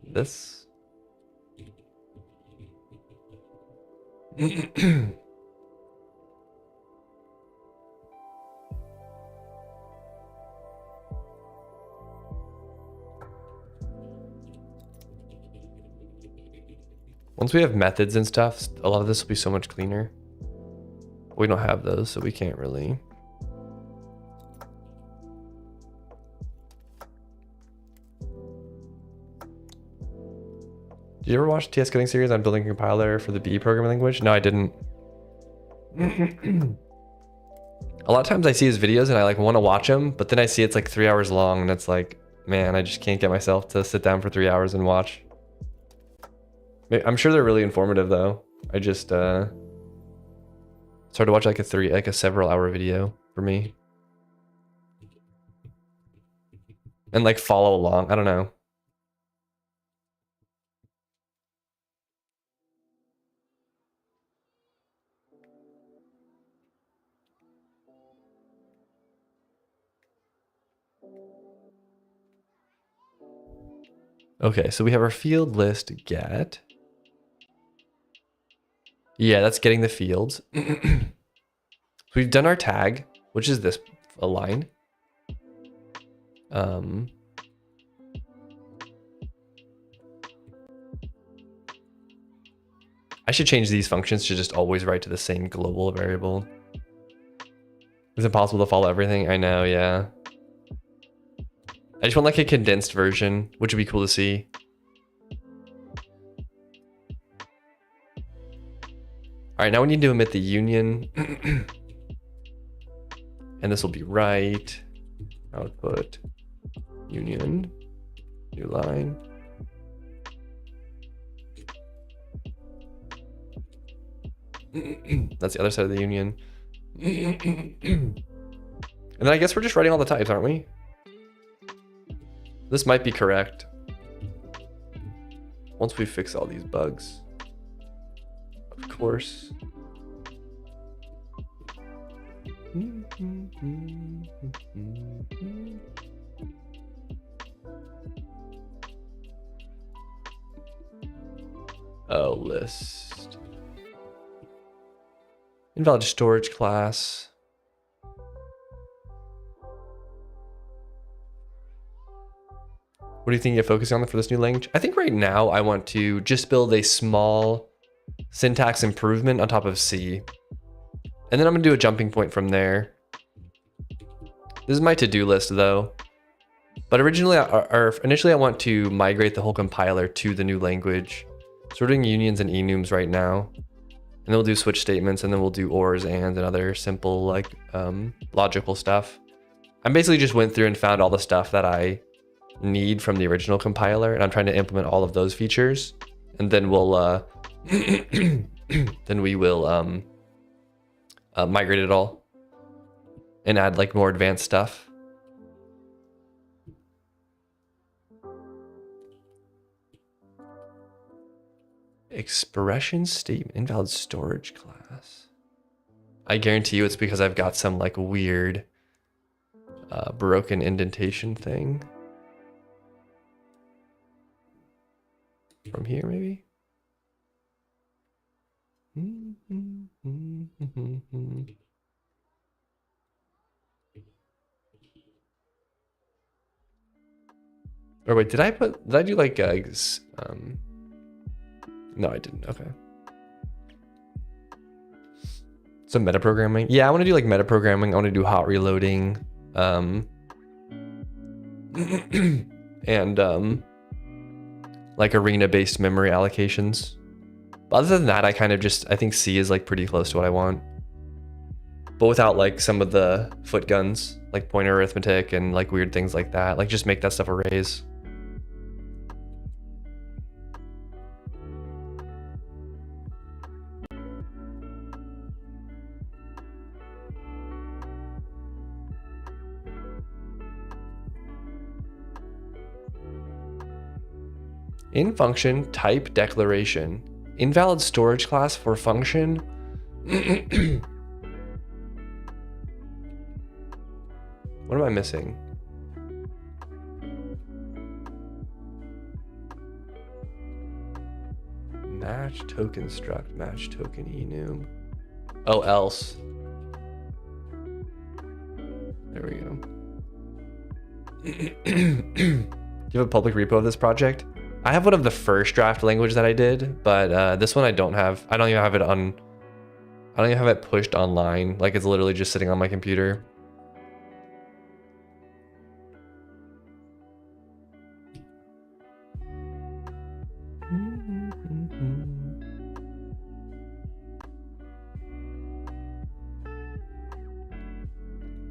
this. Once we have methods and stuff, a lot of this will be so much cleaner. We don't have those, so we can't really. Did you ever watch TS Coding series on building a compiler for the B programming language? No, I didn't. A lot of times I see his videos and I like want to watch them, but then I see it's like 3 hours long and it's like, man, I just can't get myself to sit down for 3 hours and watch. I'm sure they're really informative though. I just it's hard to watch like a several hour video for me. And like follow along. I don't know. Okay, so we have our field list get. Yeah, that's getting the fields. We've done our tag, which is this a line. I should change these functions to just always write to the same global variable. Is it possible to follow everything? I know, yeah. I just want like a condensed version, which would be cool to see. All right, now we need to omit the union. And this will be right. Output union, new line. That's the other side of the union. And then I guess we're just writing all the types, aren't we? This might be correct. Once we fix all these bugs. Of course. Oh, list. Invalid storage class. What do you think you're focusing on for this new language? I think right now I want to just build a small syntax improvement on top of C. And then I'm gonna do a jumping point from there. This is my to-do list though. But originally, initially I want to migrate the whole compiler to the new language. So we're doing unions and enums right now. And then we'll do switch statements, and then we'll do ors, ands, and other simple like logical stuff. I basically just went through and found all the stuff that I need from the original compiler, and I'm trying to implement all of those features. And then we'll then we will migrate it all and add like more advanced stuff. Expression statement, invalid storage class. I guarantee you it's because I've got some like weird broken indentation thing. From here maybe? Or wait, did I do like no, I didn't. Okay. So metaprogramming. Yeah, I want to do like metaprogramming. I want to do hot reloading. And like arena-based memory allocations. But other than that, I think C is like pretty close to what I want. But without like some of the foot guns, like pointer arithmetic and like weird things like that. Like just make that stuff arrays. In function, type declaration. Invalid storage class for function. What am I missing? Match token struct, match token enum. Oh, else. There we go. Do you have a public repo of this project? I have one of the first draft language that I did, but this one I don't have. I don't even have it pushed online. Like it's literally just sitting on my computer.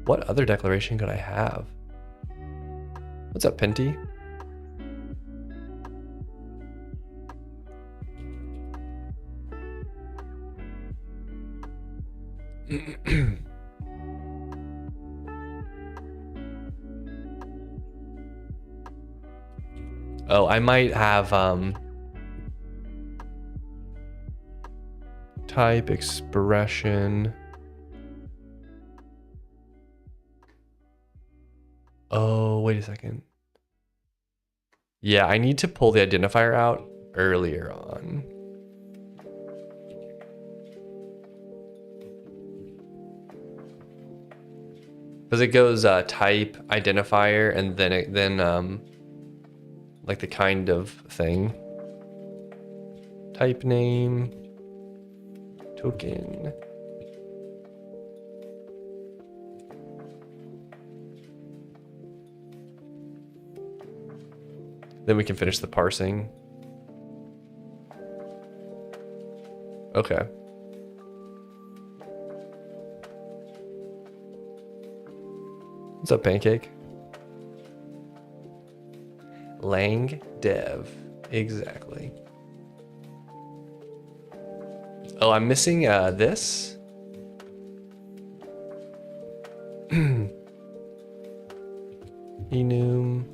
What other declaration could I have? What's up, Pinty? Oh, I might have type expression. Oh, wait a second. Yeah, I need to pull the identifier out earlier on. Because it goes type, identifier, and then like the kind of thing. Type name, token. Then we can finish the parsing. Okay. What's up, Pancake? Lang dev. Exactly. Oh, I'm missing this. Enum.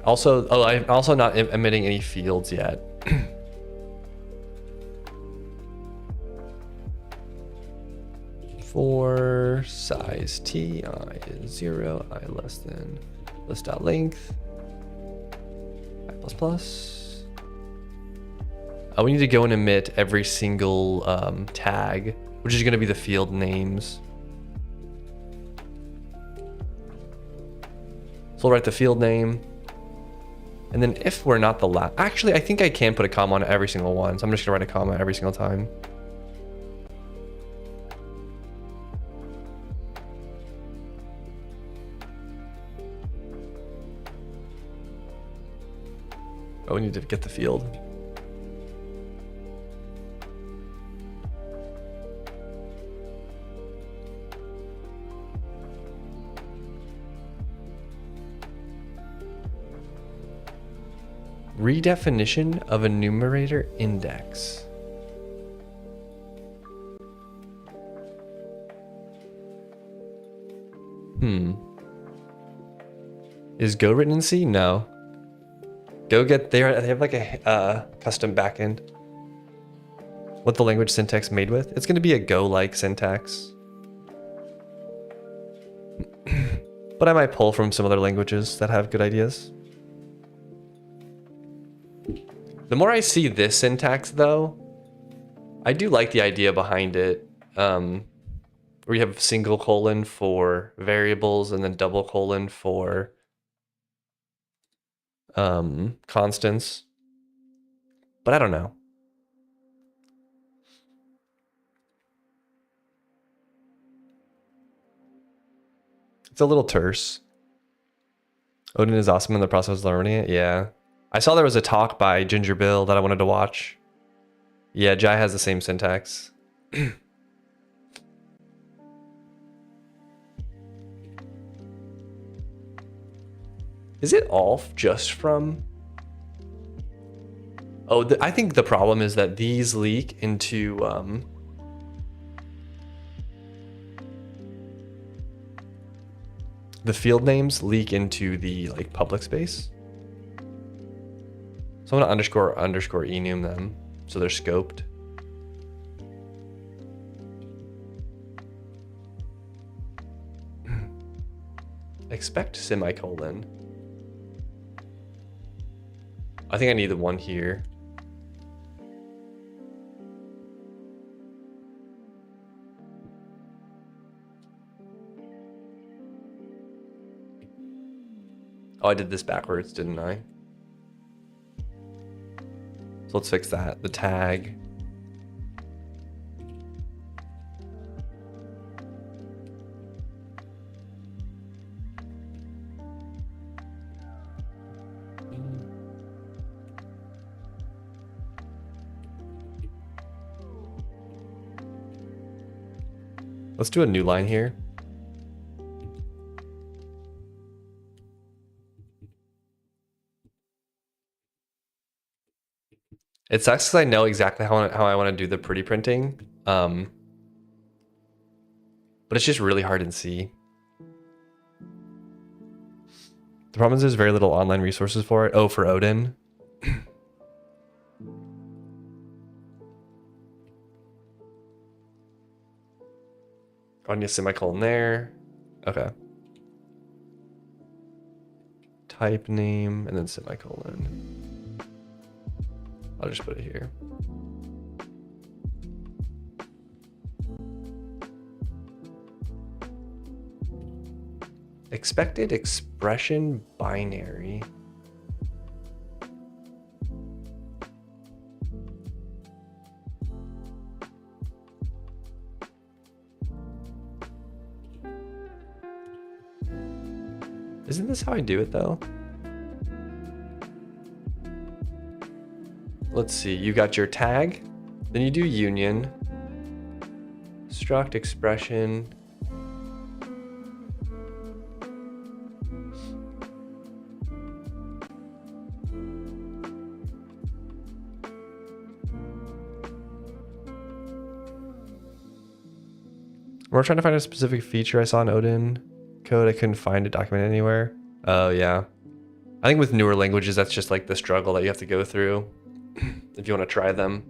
Also, oh, I'm also not emitting any fields yet. For for size t, I is 0, I less than list.length, I plus plus. We need to go and emit every single tag, which is going to be the field names. So we'll write the field name. And then if we're not the last, actually, I think I can put a comma on every single one. So I'm just gonna write a comma every single time. Oh, we need to get the field. Redefinition of enumerator index. Is Go written in C? No. Go get there. They have like a custom backend. What the language syntax made with? It's going to be a Go-like syntax. But I might pull from some other languages that have good ideas. The more I see this syntax, though, I do like the idea behind it. Where you have single colon for variables and then double colon for constants. But I don't know. It's a little terse. Odin is awesome in the process of learning it. Yeah. I saw there was a talk by Ginger Bill that I wanted to watch. Yeah, Jai has the same syntax. Is it all just from? Oh, I think the problem is that these leak into the field names leak into the like public space. So I'm gonna underscore enum them so they're scoped. Expect semicolon. I think I need the one here. Oh, I did this backwards, didn't I? So let's fix that. The tag. Let's do a new line here. It sucks because I know exactly how I want to do the pretty printing. But it's just really hard in C. The problem is there's very little online resources for it. Oh, for Odin. I need a semicolon there. Okay. Type name and then semicolon. I'll just put it here. Expected expression binary. Isn't this how I do it though? Let's see, you got your tag, then you do union, struct expression. We're trying to find a specific feature I saw in Odin code. I couldn't find it documented anywhere. Oh yeah. I think with newer languages, that's just like the struggle that you have to go through if you want to try them.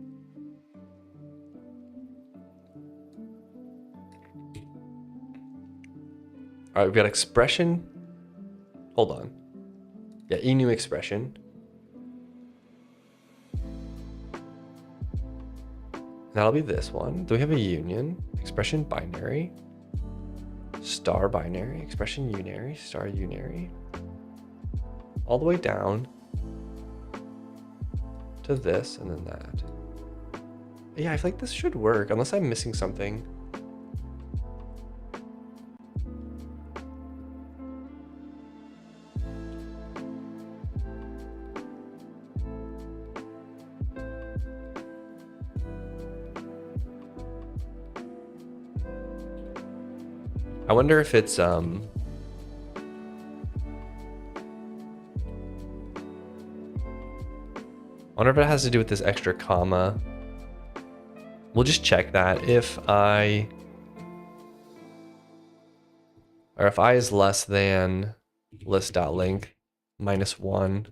All right, we've got expression. Hold on. Yeah, enum expression. That'll be this one. Do we have a union? Expression binary. Star binary. Expression unary. Star unary. All the way down to this and then that. Yeah, I feel like this should work unless I'm missing something. I wonder if it's I wonder if it has to do with this extra comma. We'll just check that. If I is less than list.length -1.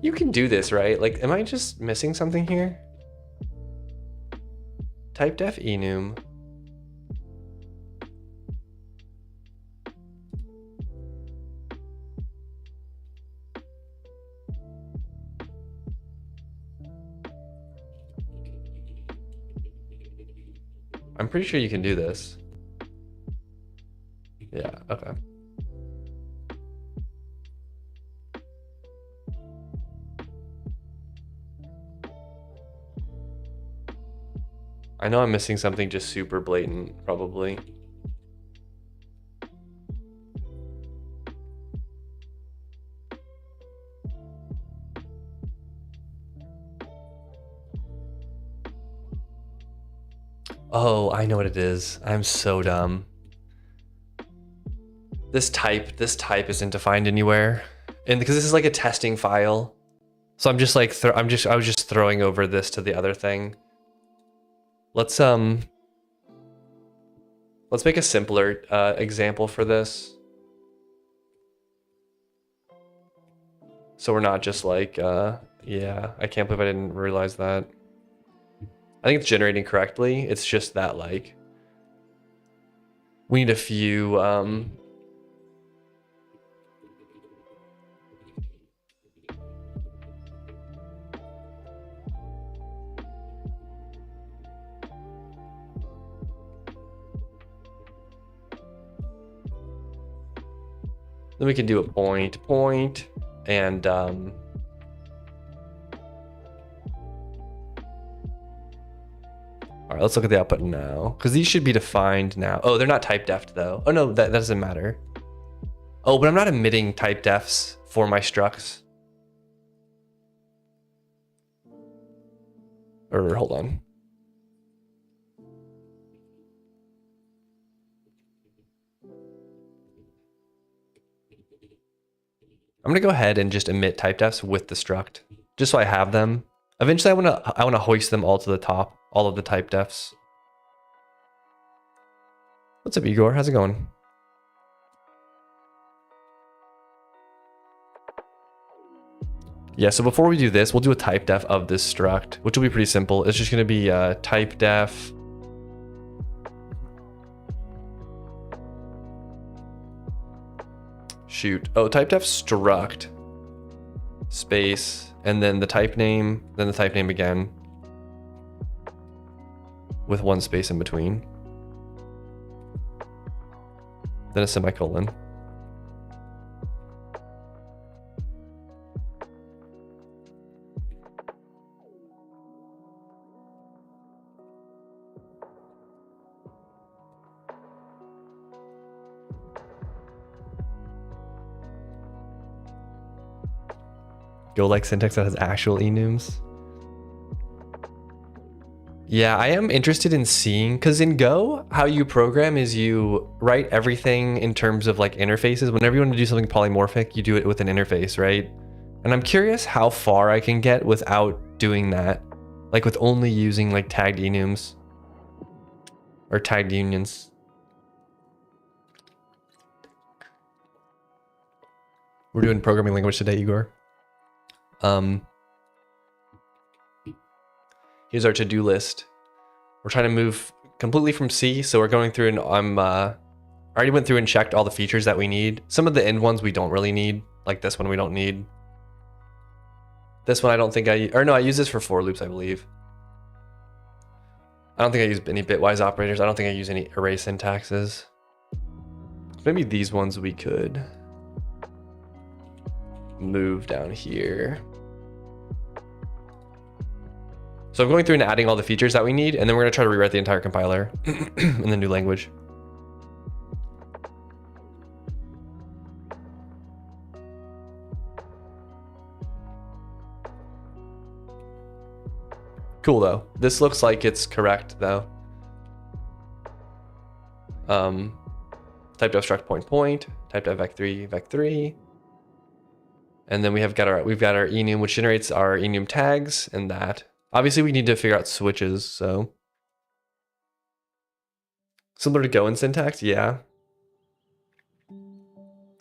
You can do this, right? Like, am I just missing something here? Type def enum. I'm pretty sure you can do this. Yeah, okay. I know I'm missing something just super blatant, probably. Oh, I know what it is. I'm so dumb. This type isn't defined anywhere. And because this is like a testing file. So I'm just like, I was just throwing over this to the other thing. Let's make a simpler example for this. So we're not just like, yeah, I can't believe I didn't realize that. I think it's generating correctly. It's just that like, we need a few, then we can do a point, and all right, let's look at the output now, because these should be defined now. Oh, they're not type def though. Oh no, that doesn't matter. Oh, but I'm not emitting type defs for my structs. Or hold on. I'm gonna go ahead and just emit type defs with the struct, just so I have them. Eventually, I wanna hoist them all to the top, all of the type defs. What's up, Igor? How's it going? Yeah, so before we do this, we'll do a type def of this struct, which will be pretty simple. It's just gonna be type def. Shoot. Oh, type def struct space, and then the type name, then the type name again with one space in between, then a semicolon. Go like syntax that has actual enums. Yeah, I am interested in seeing, because in Go, how you program is you write everything in terms of like interfaces. Whenever you want to do something polymorphic, you do it with an interface, right? And I'm curious how far I can get without doing that, like with only using like tagged enums. or tagged unions. We're doing programming language today, Igor. Here's our to-do list. We're trying to move completely from C, so we're going through and I already went through and checked all the features that we need. Some of the end ones we don't really need, like this one we don't need. This one I don't think I use this for for loops, I believe. I don't think I use any bitwise operators. I don't think I use any array syntaxes. Maybe these ones we could move down here. So I'm going through and adding all the features that we need, and then we're gonna try to rewrite the entire compiler in the new language. Cool though. This looks like it's correct though. Type def struct point, type def vec3, and then we've got our enum, which generates our enum tags, and that. Obviously we need to figure out switches, so similar to Go in syntax, yeah.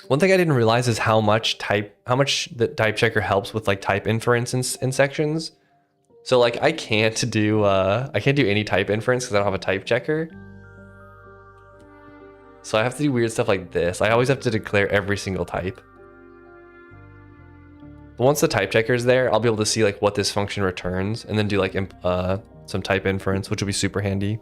One thing I didn't realize is how much the type checker helps with like type inference in sections. So like I can't do any type inference because I don't have a type checker. So I have to do weird stuff like this. I always have to declare every single type. But once the type checker is there, I'll be able to see like what this function returns and then do like some type inference, which will be super handy.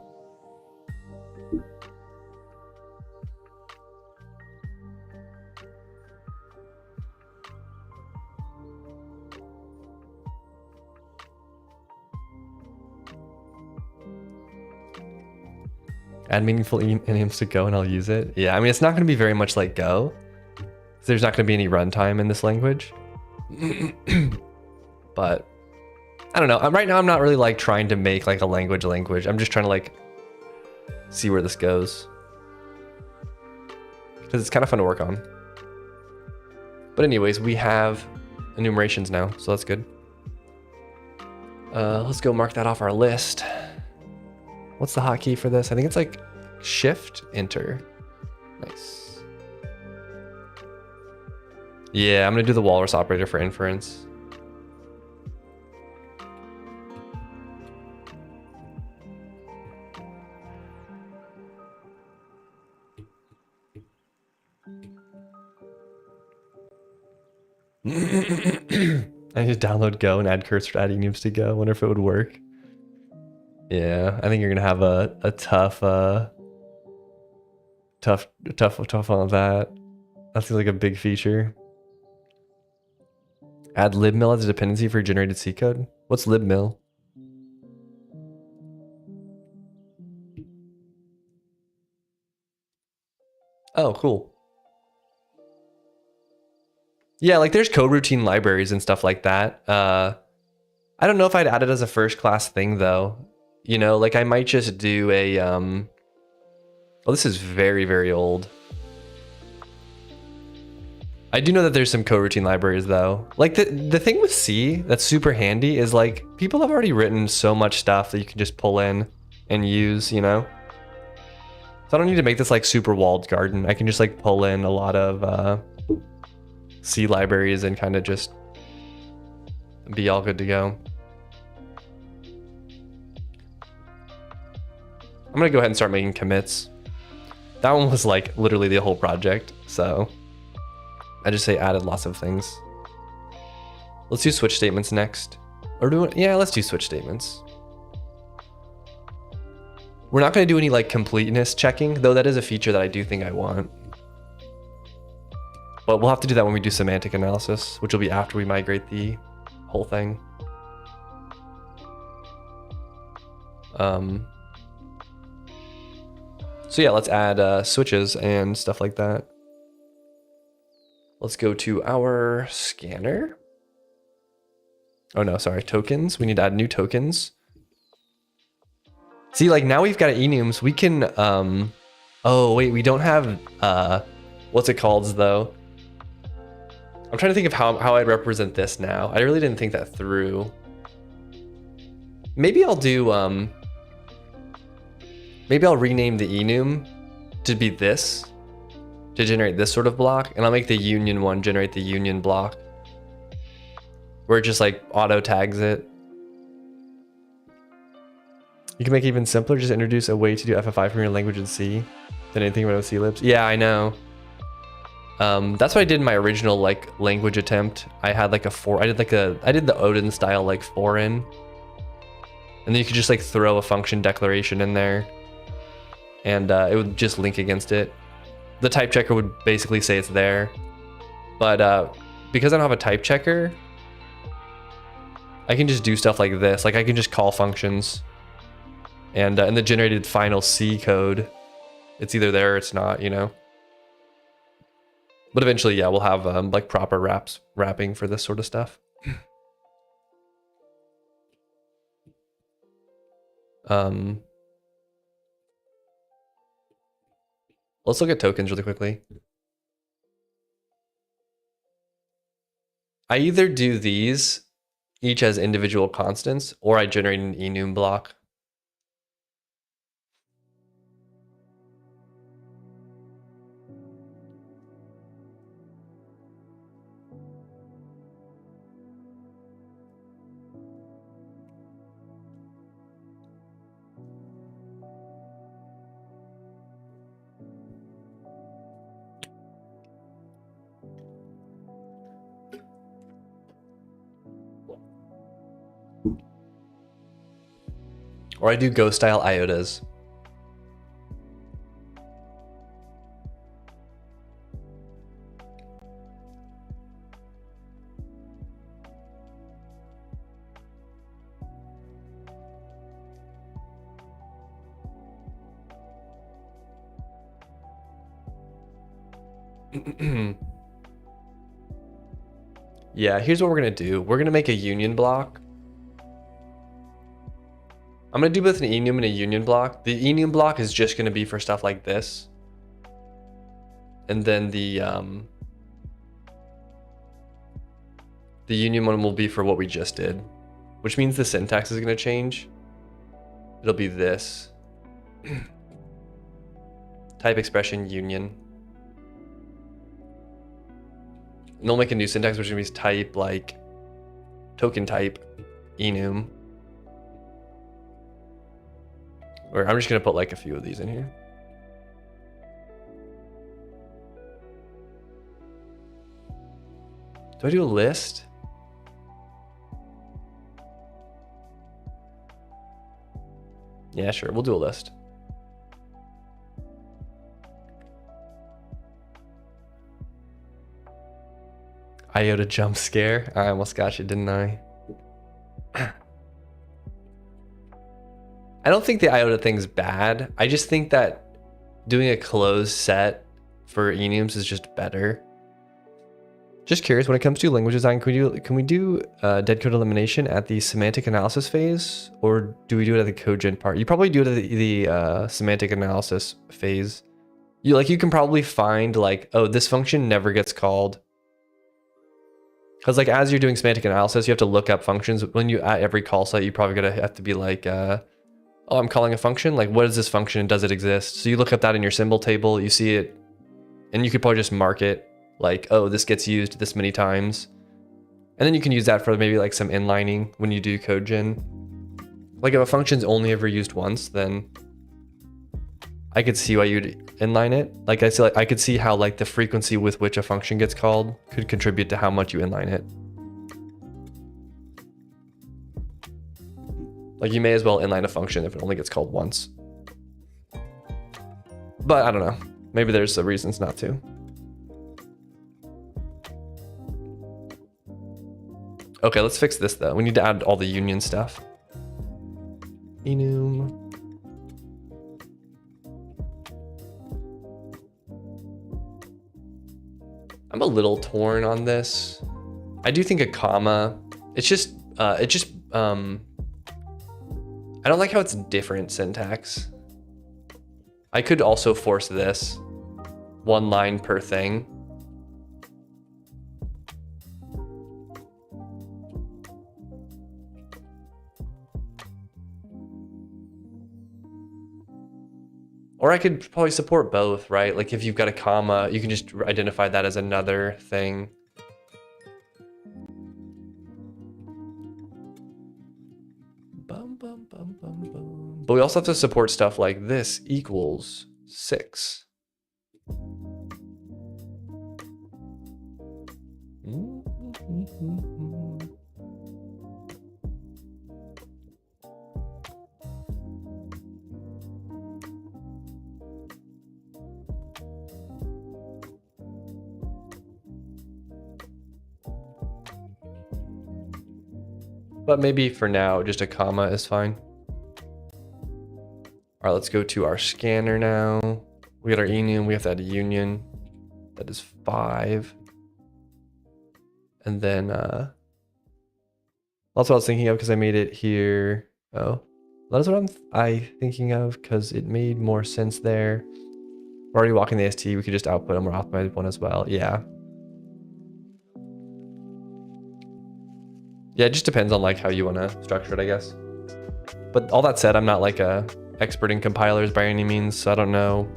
Add meaningful enums to Go and I'll use it. Yeah, I mean, it's not going to be very much like Go. There's not going to be any runtime in this language. But I don't know. Right now I'm not really like trying to make like a language. I'm just trying to like see where this goes. Because it's kind of fun to work on. But anyways, we have enumerations now, so that's good. Let's go mark that off our list. What's the hotkey for this? I think it's like Shift Enter. Nice. Yeah, I'm gonna do the walrus operator for inference. I need to download Go and add cursor to add enums to Go. I wonder if it would work. Yeah, I think you're gonna have a tough one on that. That seems like a big feature. Add libmil as a dependency for generated C code. What's libmil? Oh, cool. Yeah, like there's coroutine libraries and stuff like that. I don't know if I'd add it as a first class thing though. You know, like I might just do a, well, this is very, very old. I do know that there's some coroutine libraries though. Like the thing with C that's super handy is like people have already written so much stuff that you can just pull in and use, you know? So I don't need to make this like super walled garden. I can just like pull in a lot of C libraries and kind of just be all good to go. I'm gonna go ahead and start making commits. That one was like literally the whole project, so I just say added lots of things. Let's do switch statements next. Or yeah, let's do switch statements. We're not gonna do any like completeness checking, though that is a feature that I do think I want. But we'll have to do that when we do semantic analysis, which will be after we migrate the whole thing. So yeah, let's add switches and stuff like that. Let's go to our scanner. Oh no, sorry, tokens. We need to add new tokens. See, like now we've got enums. We can, oh wait, we don't have, what's it called though? I'm trying to think of how I'd represent this now. I really didn't think that through. Maybe I'll do maybe I'll rename the enum to be this, to generate this sort of block, and I'll make the union one generate the union block, where it just like auto tags it. You can make it even simpler, just introduce a way to do FFI from your language in C than anything about C libs. Yeah, I know. That's what I did in my original like language attempt. I had like I did the Odin style like foreign. And then you could just like throw a function declaration in there and it would just link against it. The type checker would basically say it's there. But because I don't have a type checker, I can just do stuff like this. Like I can just call functions and in the generated final C code, it's either there or it's not, you know? But eventually, yeah, we'll have like proper wrapping for this sort of stuff. Let's look at tokens really quickly. I either do these each as individual constants, or I generate an enum block. Or I do Go style iotas. Yeah, here's what we're gonna do. We're gonna make a union block. I'm gonna do both an enum and a union block. The enum block is just gonna be for stuff like this. And then the union one will be for what we just did, which means the syntax is gonna change. It'll be this. Type expression union. And they'll make a new syntax, which is type like token type enum. Or I'm just gonna put like a few of these in here. Do I do a list? Yeah, sure, we'll do a list. Iota jump scare. I almost got you, didn't I? I don't think the iota thing's bad. I just think that doing a closed set for enums is just better. Just curious, when it comes to language design, can we do dead code elimination at the semantic analysis phase, or do we do it at the code gen part? You probably do it at the semantic analysis phase. You can probably find like, oh, this function never gets called. Because like as you're doing semantic analysis, you have to look up functions. When you at every call site, you probably have to be like, oh, I'm calling a function. Like, what is this function and does it exist? So you look up that in your symbol table, you see it, and you could probably just mark it like, oh, this gets used this many times. And then you can use that for maybe like some inlining when you do code gen. Like if a function's only ever used once, then I could see why you'd inline it. Like I could see how like the frequency with which a function gets called could contribute to how much you inline it. Like you may as well inline a function if it only gets called once. But I don't know. Maybe there's some reasons not to. Okay, let's fix this though. We need to add all the union stuff. Enum. I'm a little torn on this. I do think a comma, I don't like how it's different syntax. I could also force this one line per thing. Or I could probably support both, right? Like if you've got a comma, you can just identify that as another thing. Bum, bum, bum, bum, bum. But we also have to support stuff like this equals 6. But maybe for now, just a comma is fine. All right, let's go to our scanner now. We got our enum, we have to add a union. That is 5. And then, that's what I was thinking of because I made it here. Oh, that's what I'm thinking of because it made more sense there. We're already walking the AST, we could just output a more optimized one as well, yeah. Yeah, it just depends on like how you want to structure it, I guess. But all that said, I'm not like a expert in compilers by any means, so I don't know.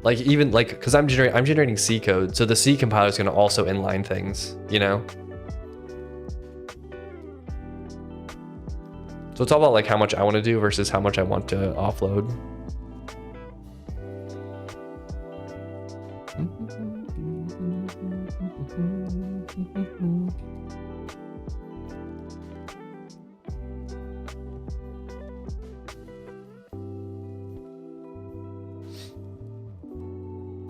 Like even like, because I'm generating C code, so the C compiler is going to also inline things, you know? So it's all about like how much I want to do versus how much I want to offload.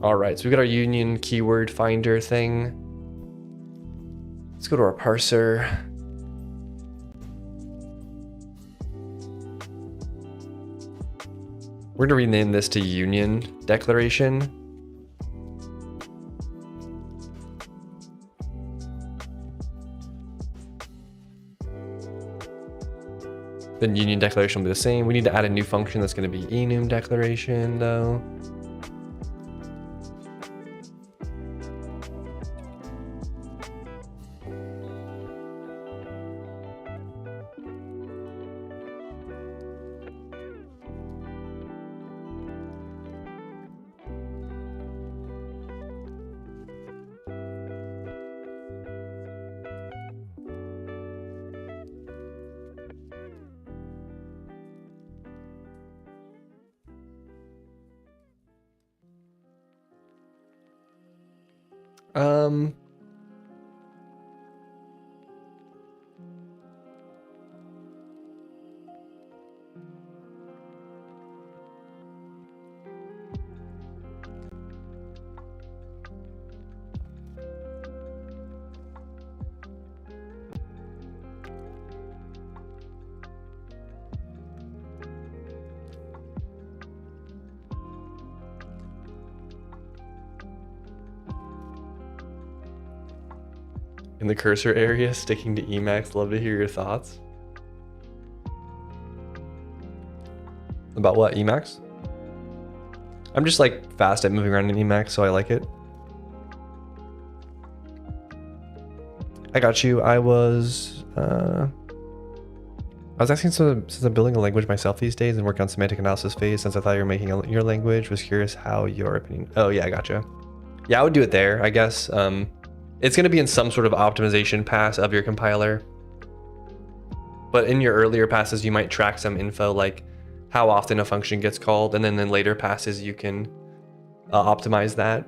All right, so we got our union keyword finder thing. Let's go to our parser. We're gonna rename this to union declaration. Then union declaration will be the same. We need to add a new function that's gonna be enum declaration though. In the cursor area, sticking to Emacs, love to hear your thoughts. About what, Emacs? I'm just like fast at moving around in Emacs, so I like it. I got you. I was asking since I'm building a language myself these days and working on semantic analysis phase, since I thought you were making your language, was curious how your opinion. Oh yeah, I gotcha. Yeah, I would do it there, I guess. It's going to be in some sort of optimization pass of your compiler. But in your earlier passes, you might track some info like how often a function gets called, and then in later passes, you can optimize that.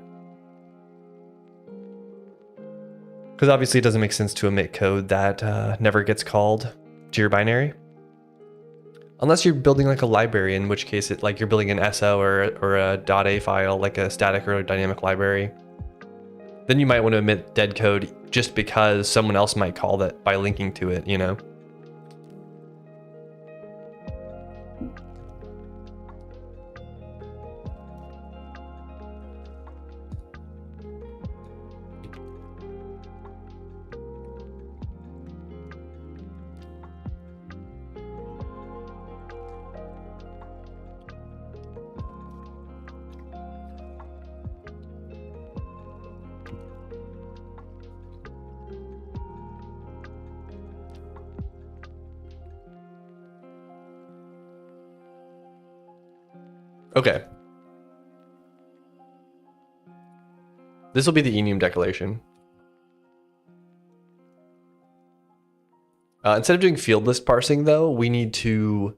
Because obviously it doesn't make sense to omit code that never gets called to your binary. Unless you're building like a library, in which case like you're building an SO or a .a file, like a static or a dynamic library. Then you might want to omit dead code just because someone else might call that by linking to it, you know? Okay. This will be the enum declaration. Instead of doing field list parsing, though, we need to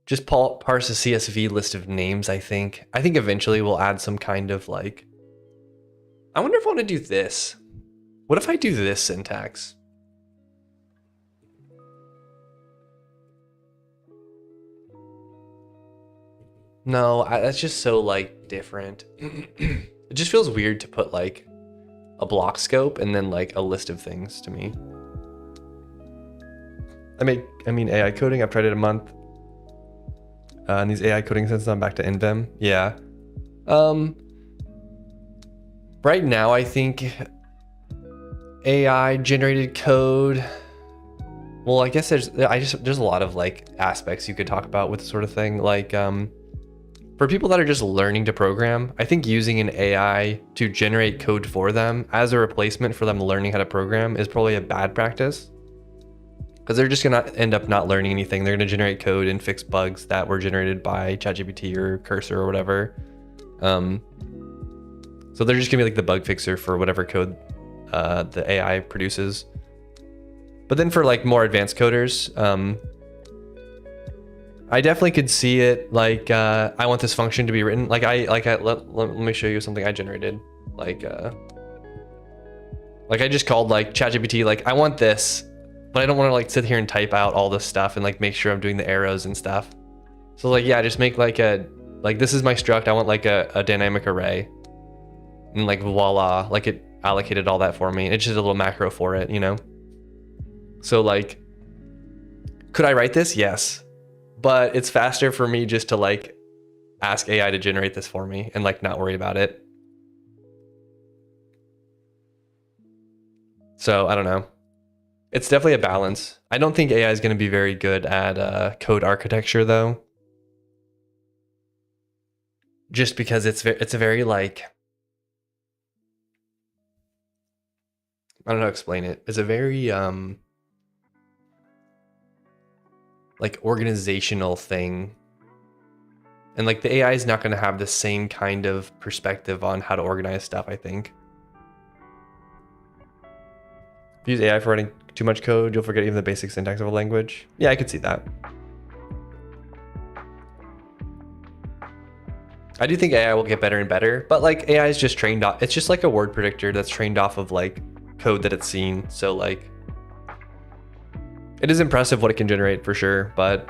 just parse a CSV list of names, I think. I think eventually we'll add some kind of like... I wonder if I want to do this. What if I do this syntax? No, that's just so like different. It just feels weird to put like a block scope and then like a list of things to me. I mean AI coding, I've tried it a month. And these AI coding since I'm back to NVim. Yeah. Right now I think AI generated code. Well, I guess there's a lot of like aspects you could talk about with this sort of thing. Like for people that are just learning to program, I think using an AI to generate code for them as a replacement for them learning how to program is probably a bad practice. Because they're just gonna end up not learning anything. They're gonna generate code and fix bugs that were generated by ChatGPT or Cursor or whatever. So they're just gonna be like the bug fixer for whatever code the AI produces. But then for like more advanced coders, I definitely could see it like I want this function to be written like let me show you something I generated. Like I just called like ChatGPT like I want this. But I don't want to like sit here and type out all this stuff and like make sure I'm doing the arrows and stuff. So like, yeah, just make like this is my struct. I want like a dynamic array. And like voila, like it allocated all that for me. It's just a little macro for it, you know? So like, could I write this? Yes. But it's faster for me just to like ask AI to generate this for me and like not worry about it. So I don't know. It's definitely a balance. I don't think AI is going to be very good at code architecture, though. Just because it's a very like, I don't know how to explain it. It's a very like organizational thing. And like the AI is not going to have the same kind of perspective on how to organize stuff, I think. If you use AI for writing too much code, you'll forget even the basic syntax of a language. Yeah, I could see that. I do think AI will get better and better, but like AI is just trained off, it's just like a word predictor that's trained off of like code that it's seen. So like, it is impressive what it can generate for sure, but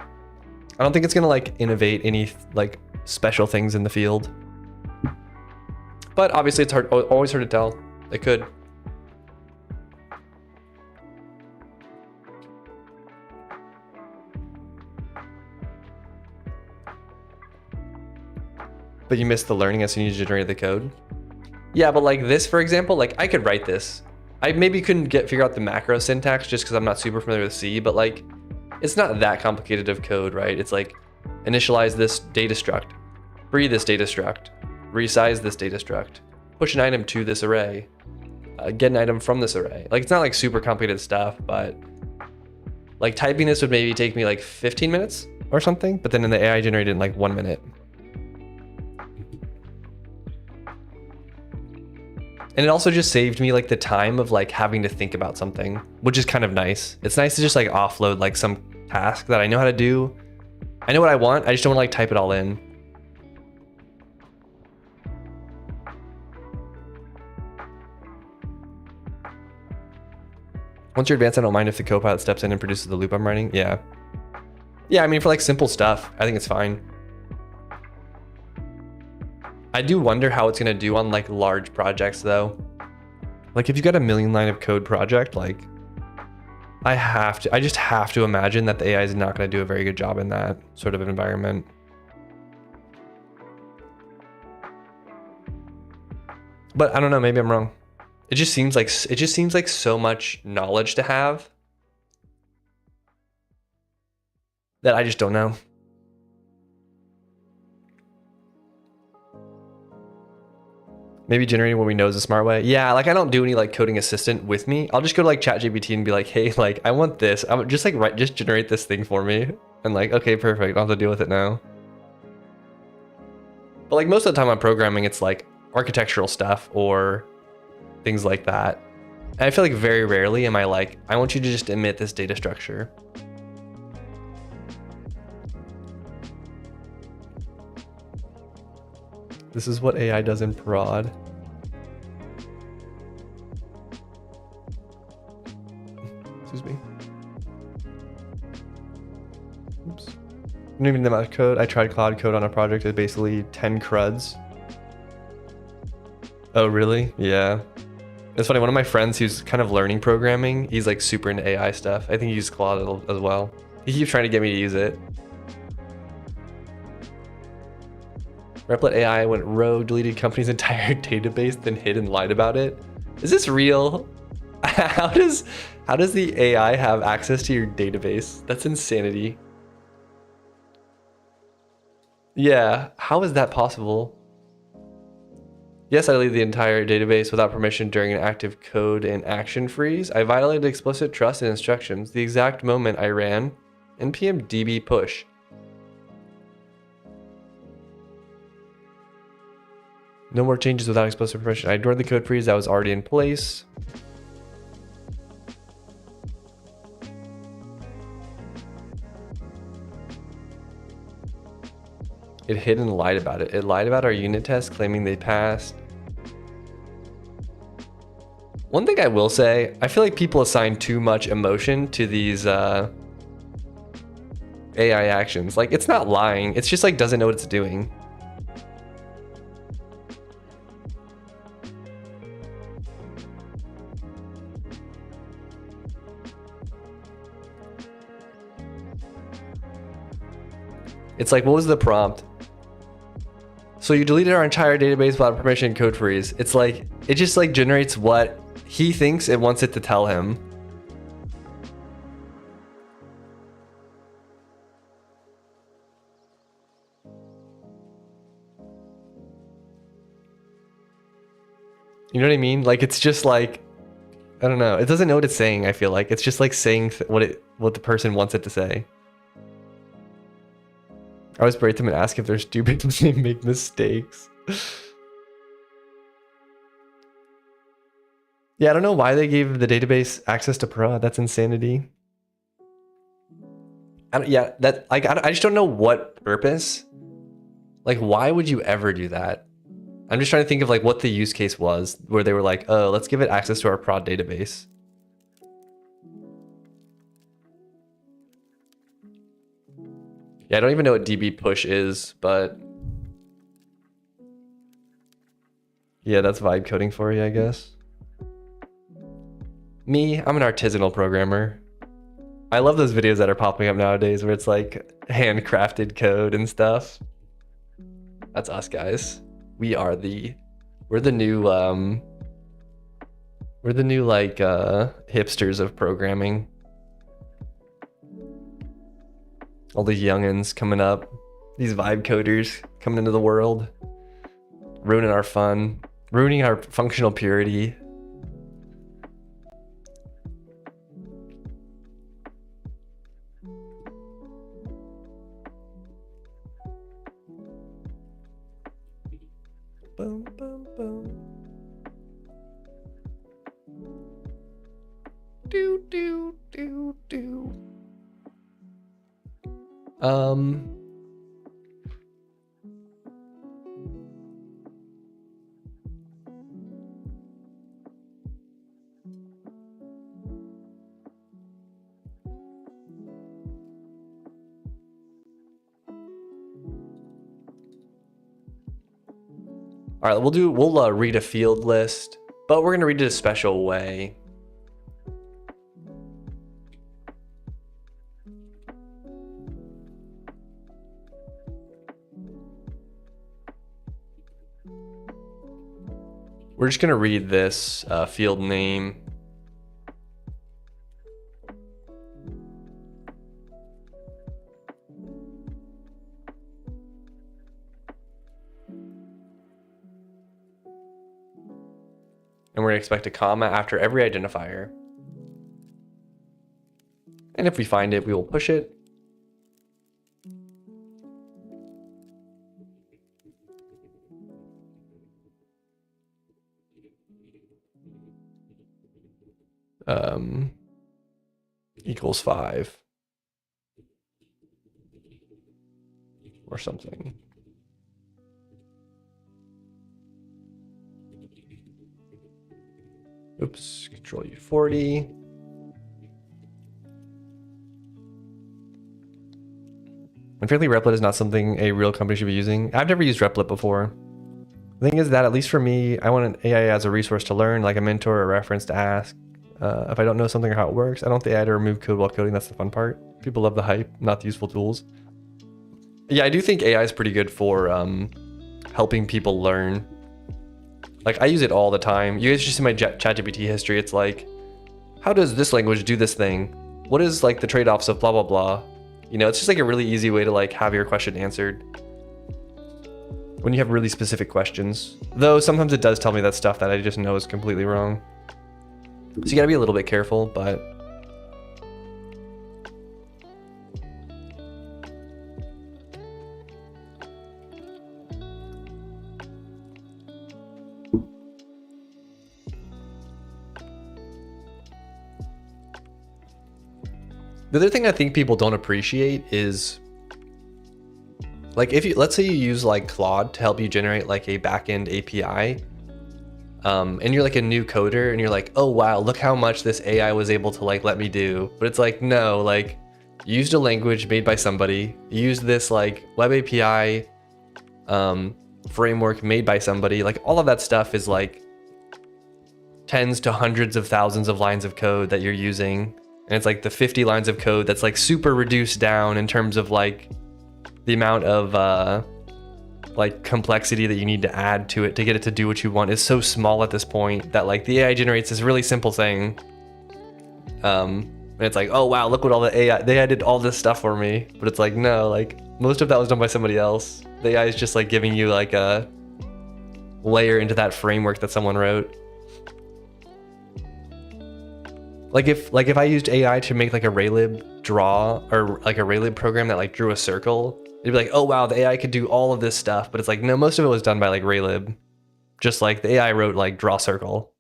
I don't think it's gonna like innovate any like special things in the field. But obviously it's always hard to tell. It could. But you missed the learning as soon as you generate the code. Yeah, but like this, for example, like I could write this. I maybe couldn't figure out the macro syntax just because I'm not super familiar with C, but like it's not that complicated of code, right? It's like initialize this data struct, free this data struct, resize this data struct, push an item to this array, get an item from this array. Like it's not like super complicated stuff, but like typing this would maybe take me like 15 minutes or something, but then in the AI generated in like 1 minute. And it also just saved me like the time of like having to think about something, which is kind of nice. It's nice to just like offload like some task that I know how to do. I know what I want, I just don't want to like type it all in. Once you're advanced, I don't mind if the copilot steps in and produces the loop I'm writing. Yeah. Yeah, I mean, for like simple stuff, I think it's fine. I do wonder how it's gonna do on like large projects though. Like if you got a 1,000,000 line of code project, like I just have to imagine that the AI is not gonna do a very good job in that sort of environment. But I don't know, maybe I'm wrong. It just seems like so much knowledge to have that I just don't know. Maybe generating what we know is a smart way. Yeah, like I don't do any like coding assistant with me. I'll just go to like ChatGPT and be like, hey, like I want this. I'm just like just generate this thing for me. And like, okay, perfect. I'll have to deal with it now. But like most of the time I'm programming, it's like architectural stuff or things like that. And I feel like very rarely am I like, I want you to just emit this data structure. This is what AI does in prod. Excuse me. Oops. Not even the amount of code. I tried Cloud Code on a project. It's basically 10 CRUDs. Oh, really? Yeah. It's funny. One of my friends who's kind of learning programming, he's like super into AI stuff. I think he uses Claude as well. He keeps trying to get me to use it. Replit AI went rogue, deleted company's entire database, then hid and lied about it. Is this real? How does the AI have access to your database? That's insanity. Yeah, how is that possible? Yes, I deleted the entire database without permission during an active code and action freeze. I violated explicit trust and instructions the exact moment I ran npm db push. No more changes without explicit permission. I ignored the code freeze that was already in place. It hid and lied about it. It lied about our unit tests, claiming they passed. One thing I will say, I feel like people assign too much emotion to these AI actions. Like, it's not lying. It's just like doesn't know what it's doing. It's like, what was the prompt? So you deleted our entire database without permission, code freeze. It's like, it just like generates what he thinks it wants it to tell him. You know what I mean? Like, it's just like, I don't know. It doesn't know what it's saying, I feel like. It's just like saying what the person wants it to say. I always berate them and ask if they're stupid when they make mistakes. Yeah, I don't know why they gave the database access to prod. That's insanity. I just don't know what purpose. Like, why would you ever do that? I'm just trying to think of like what the use case was where they were like, oh, let's give it access to our prod database. Yeah, I don't even know what DB push is, but yeah, that's vibe coding for you, I guess. Me, I'm an artisanal programmer. I love those videos that are popping up nowadays where it's like handcrafted code and stuff. That's us, guys. We're the new like hipsters of programming. All these youngins coming up, these vibe coders coming into the world, ruining our fun, ruining our functional purity. Boom, boom, boom. Do, do, do, do. All right, we'll read a field list, but we're gonna read it a special way. We're just gonna read this field name. And we're gonna expect a comma after every identifier. And if we find it, we will push it. equals 5 or something. Oops, Control U40. And frankly, Replit is not something a real company should be using. I've never used Replit before. The thing is that, at least for me, I want an AI as a resource to learn, like a mentor or a reference to ask. If I don't know something or how it works, I don't want the AI to remove code while coding. That's the fun part. People love the hype, not the useful tools. Yeah, I do think AI is pretty good for helping people learn. Like, I use it all the time. You guys should see my ChatGPT history. It's like, how does this language do this thing? What is like the trade-offs of blah, blah, blah? You know, it's just like a really easy way to like have your question answered when you have really specific questions. Though sometimes it does tell me that stuff that I just know is completely wrong. So you gotta be a little bit careful, but the other thing I think people don't appreciate is, like, if you, let's say you use like Claude to help you generate like a backend API, and you're like a new coder and you're like, oh wow, look how much this AI was able to like let me do. But it's like, no, like, you used a language made by somebody, you used this like web API framework made by somebody. Like, all of that stuff is like tens to hundreds of thousands of lines of code that you're using. And it's like the 50 lines of code that's like super reduced down in terms of like the amount of like complexity that you need to add to it to get it to do what you want is so small at this point that like the AI generates this really simple thing. And it's like, oh wow, look what all the AI did all this stuff for me. But it's like, no, like most of that was done by somebody else. The AI is just like giving you like a layer into that framework that someone wrote. Like if I used AI to make like a Raylib draw, or like a Raylib program that like drew a circle, it'd be like, oh wow, the AI could do all of this stuff. But it's like, no, most of it was done by like Raylib. Just like the AI wrote like draw circle.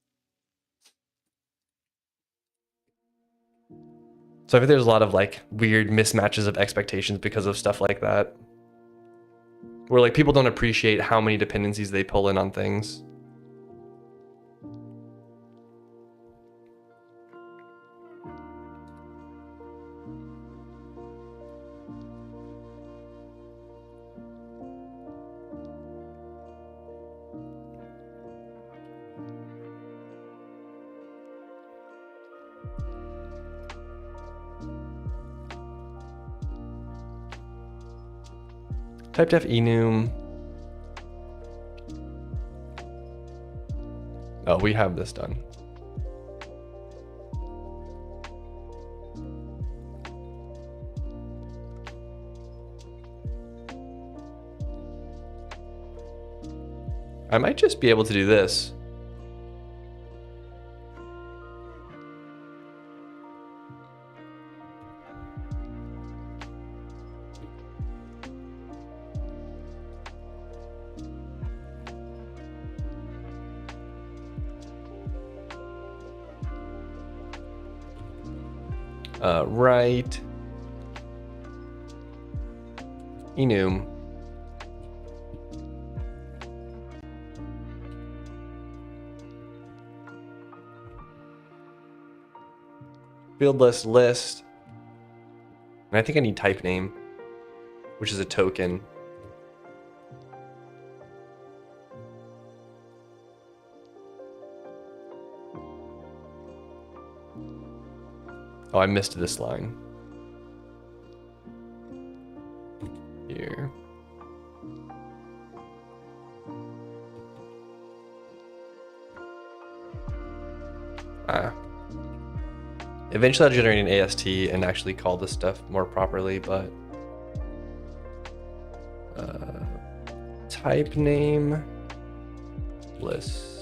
So I think there's a lot of like weird mismatches of expectations because of stuff like that, where like people don't appreciate how many dependencies they pull in on things. Typedef enum. Oh, we have this done. I might just be able to do this. Right. Enum. Field list. And I think I need type name, which is a token. Oh, I missed this line. Here. Eventually I'll generate an AST and actually call this stuff more properly, but type name list.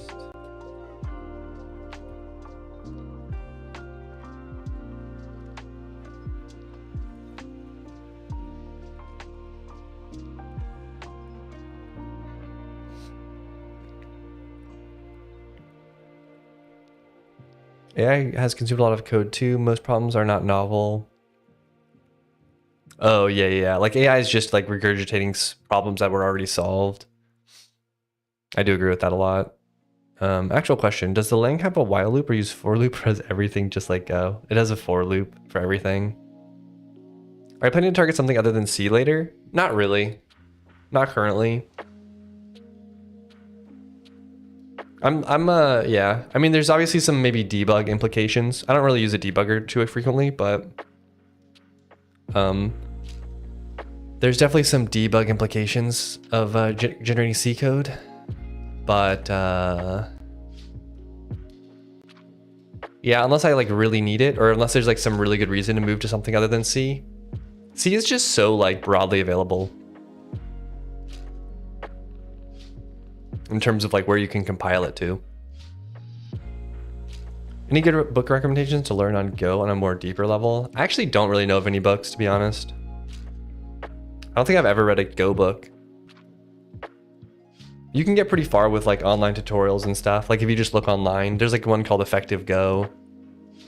AI has consumed a lot of code too. Most problems are not novel. Oh, yeah. Like AI is just like regurgitating problems that were already solved. I do agree with that a lot. Actual question, does the lang have a while loop or use for loop, or has everything just like Go? It has a for loop for everything. Are I planning to target something other than C later? Not really. Not currently. Yeah. I mean, there's obviously some maybe debug implications. I don't really use a debugger too frequently, but there's definitely some debug implications of generating C code. But yeah, unless I like really need it, or unless there's like some really good reason to move to something other than C. C is just so like broadly available in terms of like where you can compile it to. Any good book recommendations to learn on Go on a more deeper level? I actually don't really know of any books, to be honest. I don't think I've ever read a Go book. You can get pretty far with like online tutorials and stuff. Like if you just look online, there's like one called Effective Go,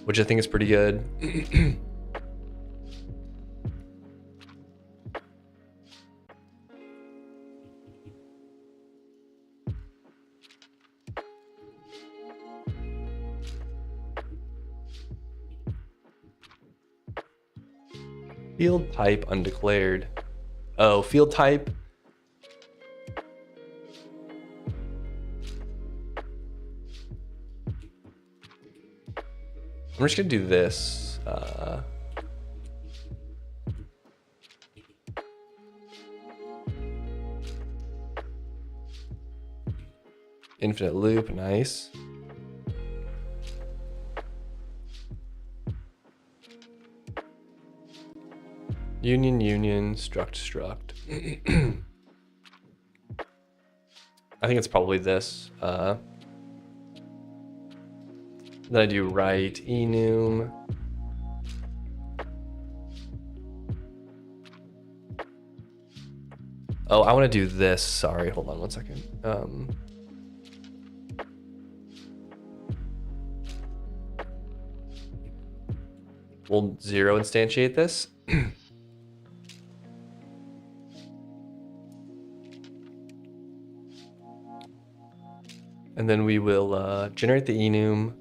which I think is pretty good. Field type undeclared. Oh, field type. I'm just gonna do this. Infinite loop, nice. Union, struct. I think it's probably this. Then I do write enum. Oh, I want to do this. Sorry, hold on one second. We'll zero instantiate this. And then we will generate the enum.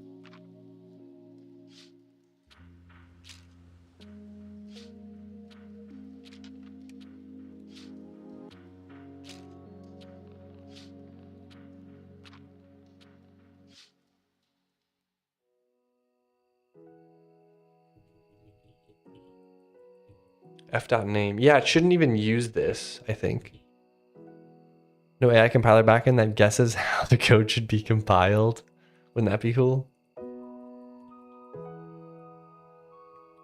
F.name. Yeah, it shouldn't even use this, I think. No AI compiler backend that guesses how the code should be compiled. Wouldn't that be cool?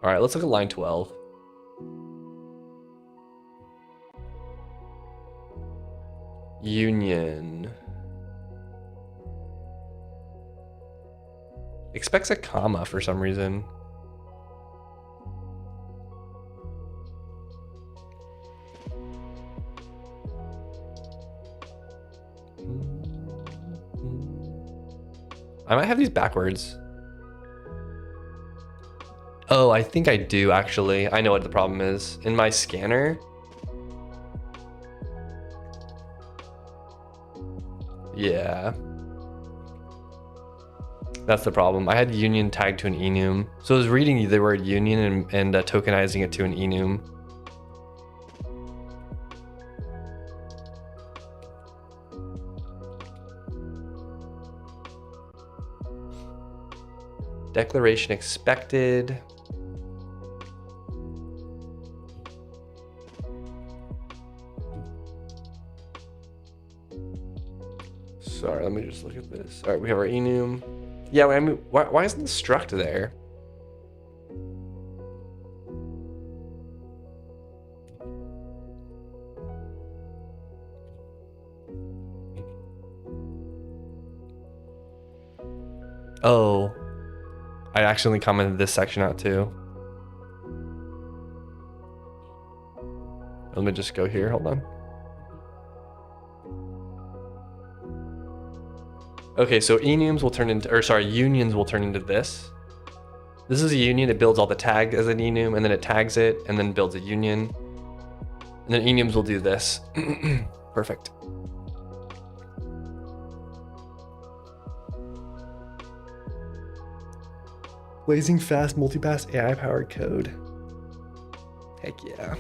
All right, let's look at line 12. Union. Expects a comma for some reason. I might have these backwards. Oh, I think I do actually. I know what the problem is. In my scanner. Yeah. That's the problem. I had union tagged to an enum. So I was reading the word union and tokenizing it to an enum. Declaration expected. Sorry, let me just look at this. All right, we have our enum. Yeah, I mean, why isn't the struct there? Oh, I accidentally commented this section out too. Let me just go here, hold on. Okay, so enums will turn into, or sorry, unions will turn into this. This is a union. It builds all the tags as an enum, and then it tags it, and then builds a union. And then enums will do this. Perfect. Blazing fast multipass AI-powered code. Heck yeah.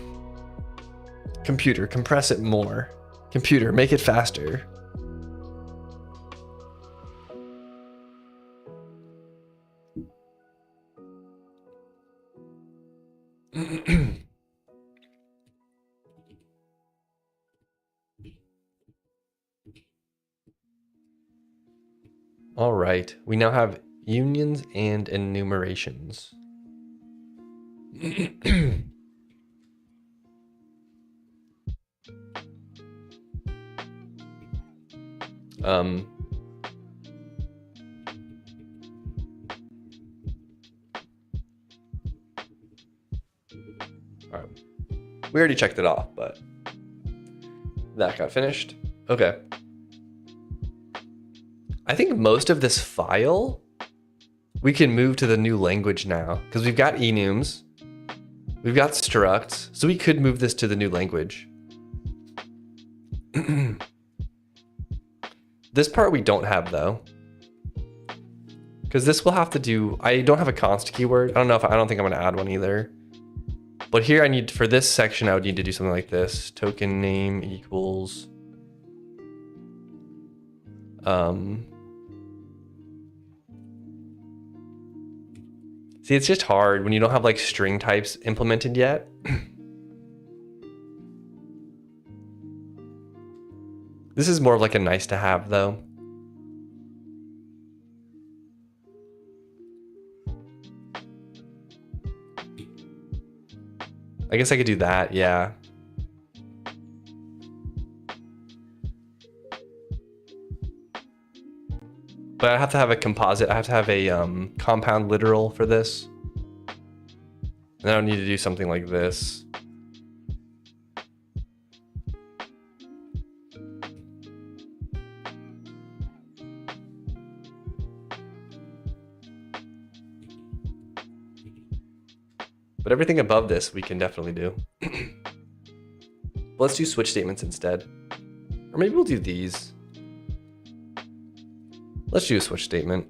Computer, compress it more. Computer, make it faster. All right, we now have unions and enumerations. All right, we already checked it off, but that got finished. Okay. I think most of this file we can move to the new language now because we've got enums, we've got structs, so we could move this to the new language. This part we don't have though, because this will have to do, I don't have a const keyword. I don't think I'm gonna add one either. But here I need, for this section, I would need to do something like this. Token name equals, see, it's just hard when you don't have like string types implemented yet. This is more of like a nice to have though. I guess I could do that, yeah. But I have to have a composite. I have to have a compound literal for this. And I don't need to do something like this. But everything above this we can definitely do. Let's do switch statements instead. Or maybe we'll do these. Let's do a switch statement.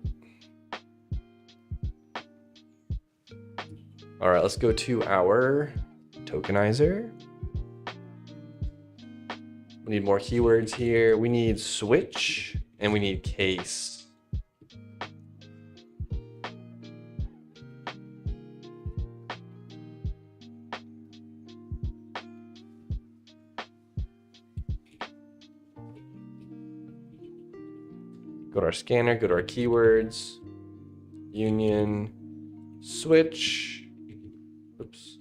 All right, let's go to our tokenizer. We need more keywords here. We need switch and we need case. Go to our scanner, go to our keywords, union, switch, oops,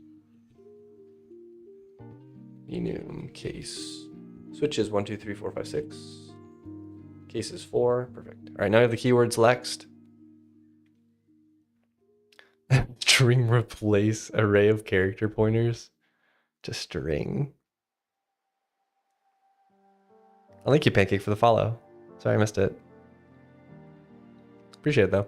enum, case. Switch is 1, 2, 3, 4, 5, 6. Case is 4, perfect. All right, now we have the keywords next. String replace array of character pointers to string. Thank you, Pancake, for the follow. Sorry I missed it. Appreciate it though.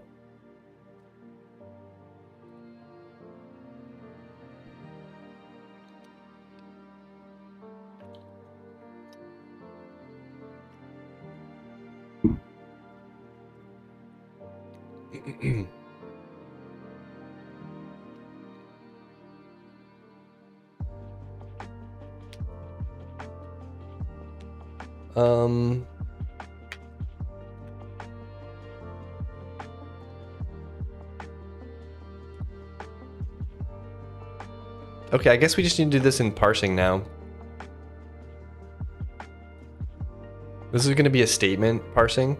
Okay, I guess we just need to do this in parsing now. This is going to be a statement parsing.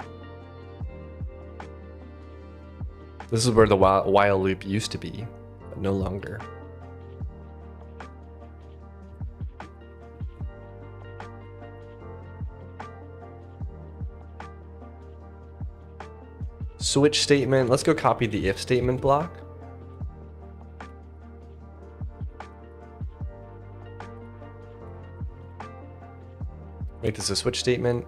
This is where the while loop used to be, but no longer. Switch statement. Let's go copy the if statement block. Make this a switch statement.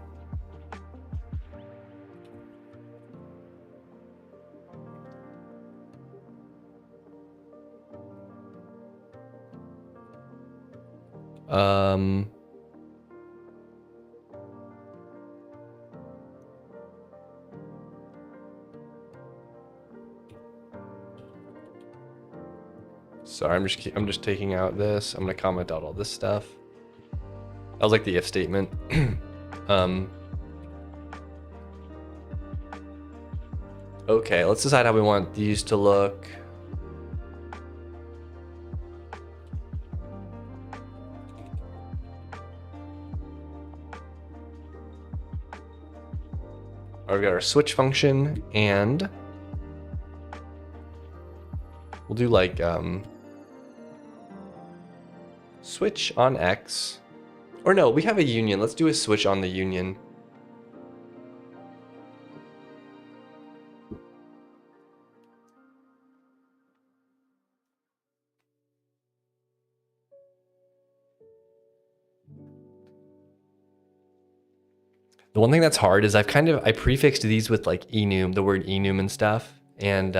Sorry, I'm just taking out this. I'm gonna comment out all this stuff. That was like the if statement. Okay, let's decide how we want these to look. We've got our switch function, and we'll do like switch on X. Or no, we have a union. Let's do a switch on the union. The one thing that's hard is I prefixed these with like enum, the word enum and stuff. And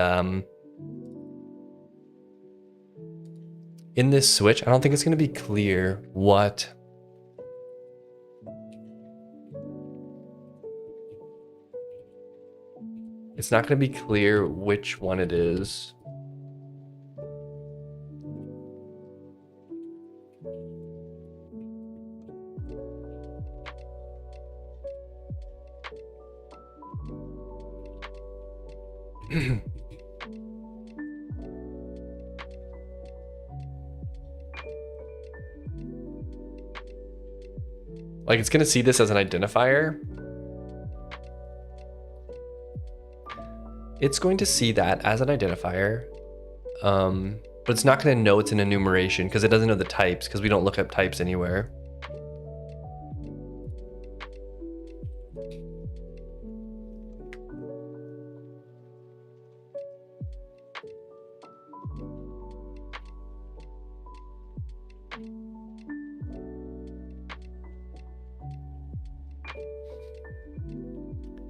in this switch, I don't think it's gonna be clear what it's not gonna be clear which one it is. Like it's gonna see this as an identifier. It's going to see that as an identifier, but it's not gonna know it's an enumeration because it doesn't know the types because we don't look up types anywhere.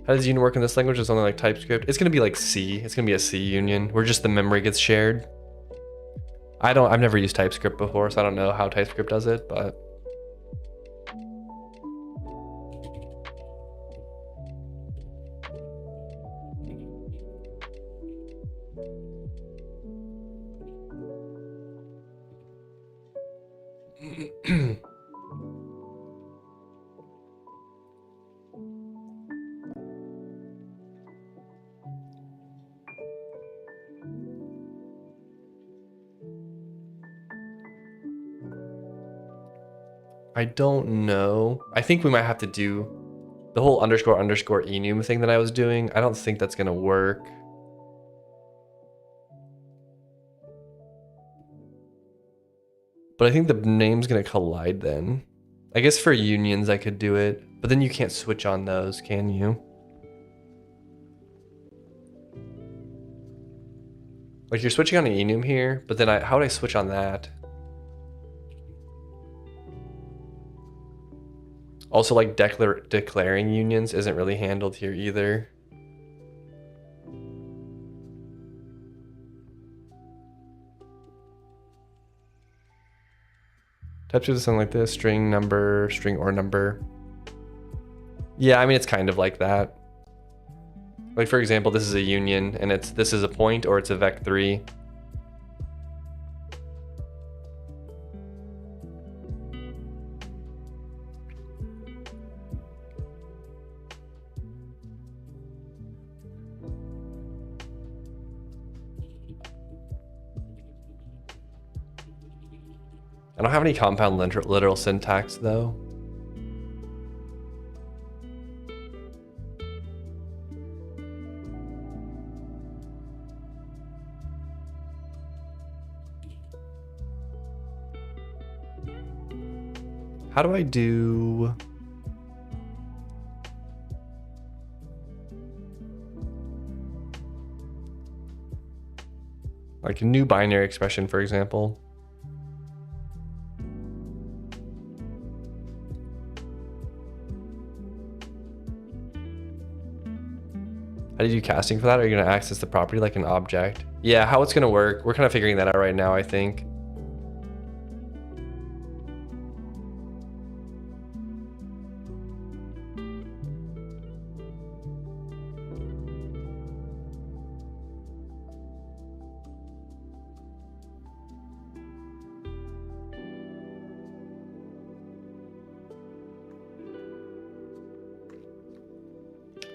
How does union work in this language? It's only like TypeScript. It's gonna be like C. It's gonna be a C union where just the memory gets shared. I've never used TypeScript before, so I don't know how TypeScript does it, but I don't know. I think we might have to do the whole underscore enum thing that I was doing. I don't think that's gonna work. But I think the name's gonna collide then. I guess for unions I could do it, but then you can't switch on those, can you? Like you're switching on an enum here, but then how would I switch on that? Also, like declaring unions isn't really handled here either. Types of something like this: string, number, string or number. Yeah, I mean it's kind of like that. Like for example, this is a union, and this is a point or it's a vec3. I don't have any compound literal syntax though. How do I do? Like a new binary expression, for example. How do you do casting for that? Are you going to access the property like an object? Yeah, how it's going to work. We're kind of figuring that out right now, I think.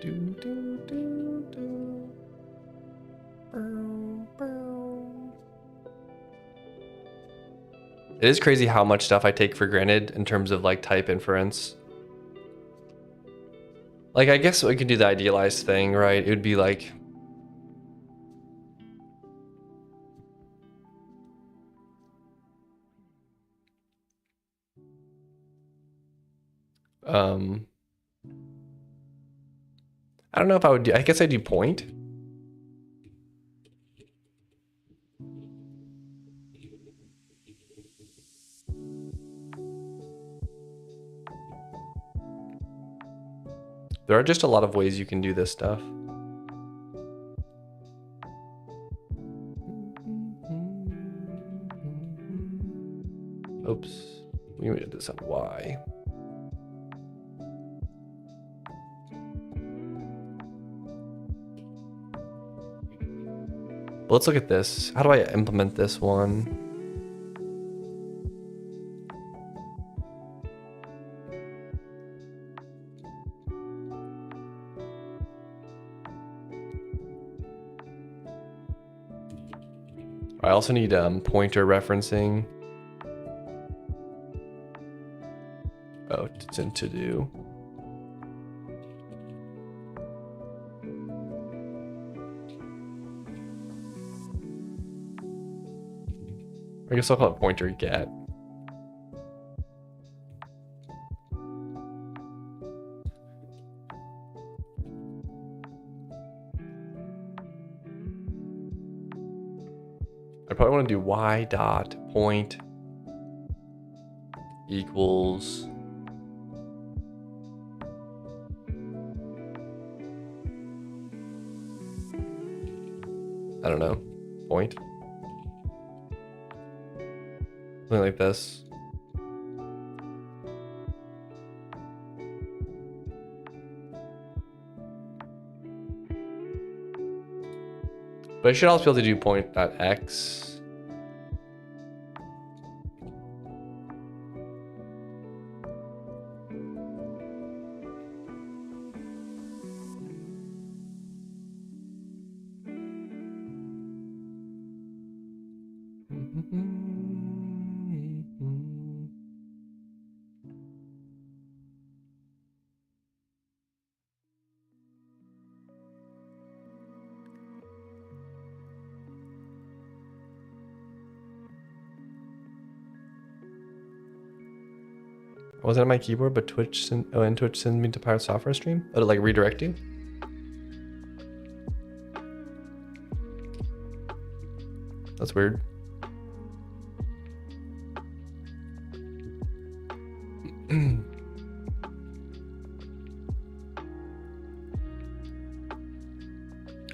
Do, do, do, do. It is crazy how much stuff I take for granted in terms of like type inference. Like, I guess we could do the idealized thing, right? It would be like, I don't know if I would do, I guess I do point. There are just a lot of ways you can do this stuff. Oops, we did this on Y. But let's look at this. How do I implement this one? I also need pointer referencing. Oh, it's in to do. I guess I'll call it pointer get. I probably want to do y dot point equals I don't know, point. Something like this. But I should also be able to do point.x. I wasn't on my keyboard, but Twitch sends me to Pirate Software Stream. Oh, to like redirect you? That's weird.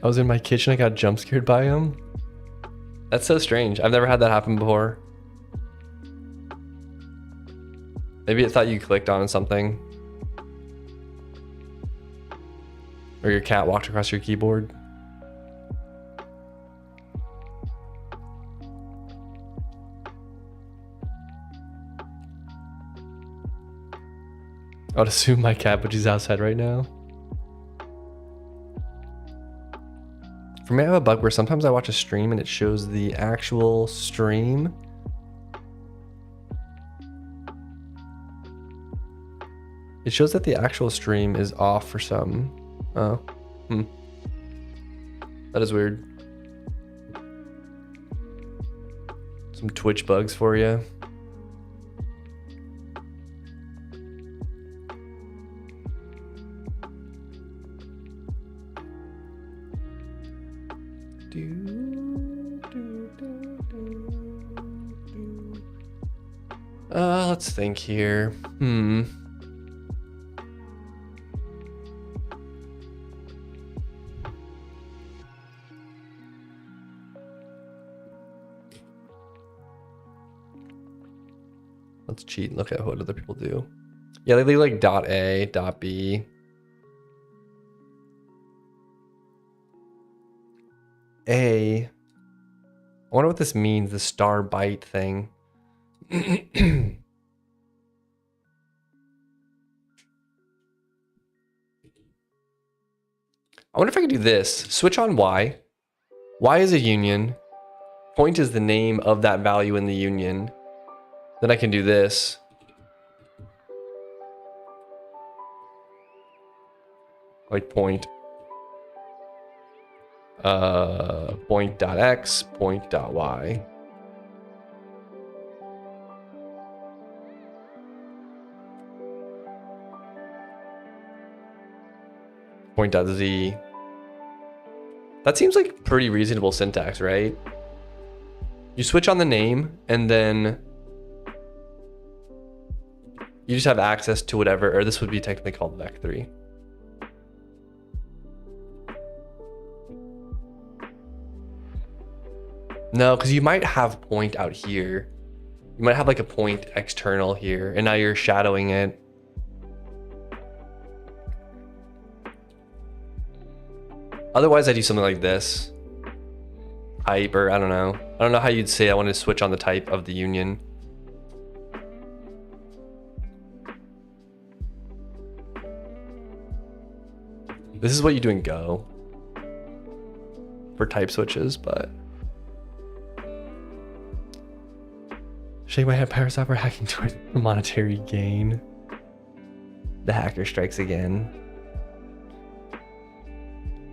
I was in my kitchen, I got jump scared by him. That's so strange. I've never had that happen before. Maybe it thought you clicked on something. Or your cat walked across your keyboard. I would assume my cat, but she's outside right now. For me, I have a bug where sometimes I watch a stream and it shows the actual stream. It shows that the actual stream is off for some. Oh, that is weird. Some Twitch bugs for you. Let's think here. Let's cheat and look at what other people do. Yeah, they like dot A, dot B. I wonder what this means, the star byte thing. I wonder if I can do this. Switch on Y. Y is a union. Point is the name of that value in the union. Then I can do this. Like point. Point.x, point.y. Point.z. That seems like pretty reasonable syntax, right? You switch on the name and then you just have access to whatever, or this would be technically called vec3. No, because you might have point out here. You might have like a point external here, and now you're shadowing it. Otherwise, I do something like this. Type, or I don't know. I don't know how you'd say I want to switch on the type of the union. This is what you do in Go for type switches, but shake my head, pirate software hacking towards monetary gain. The hacker strikes again.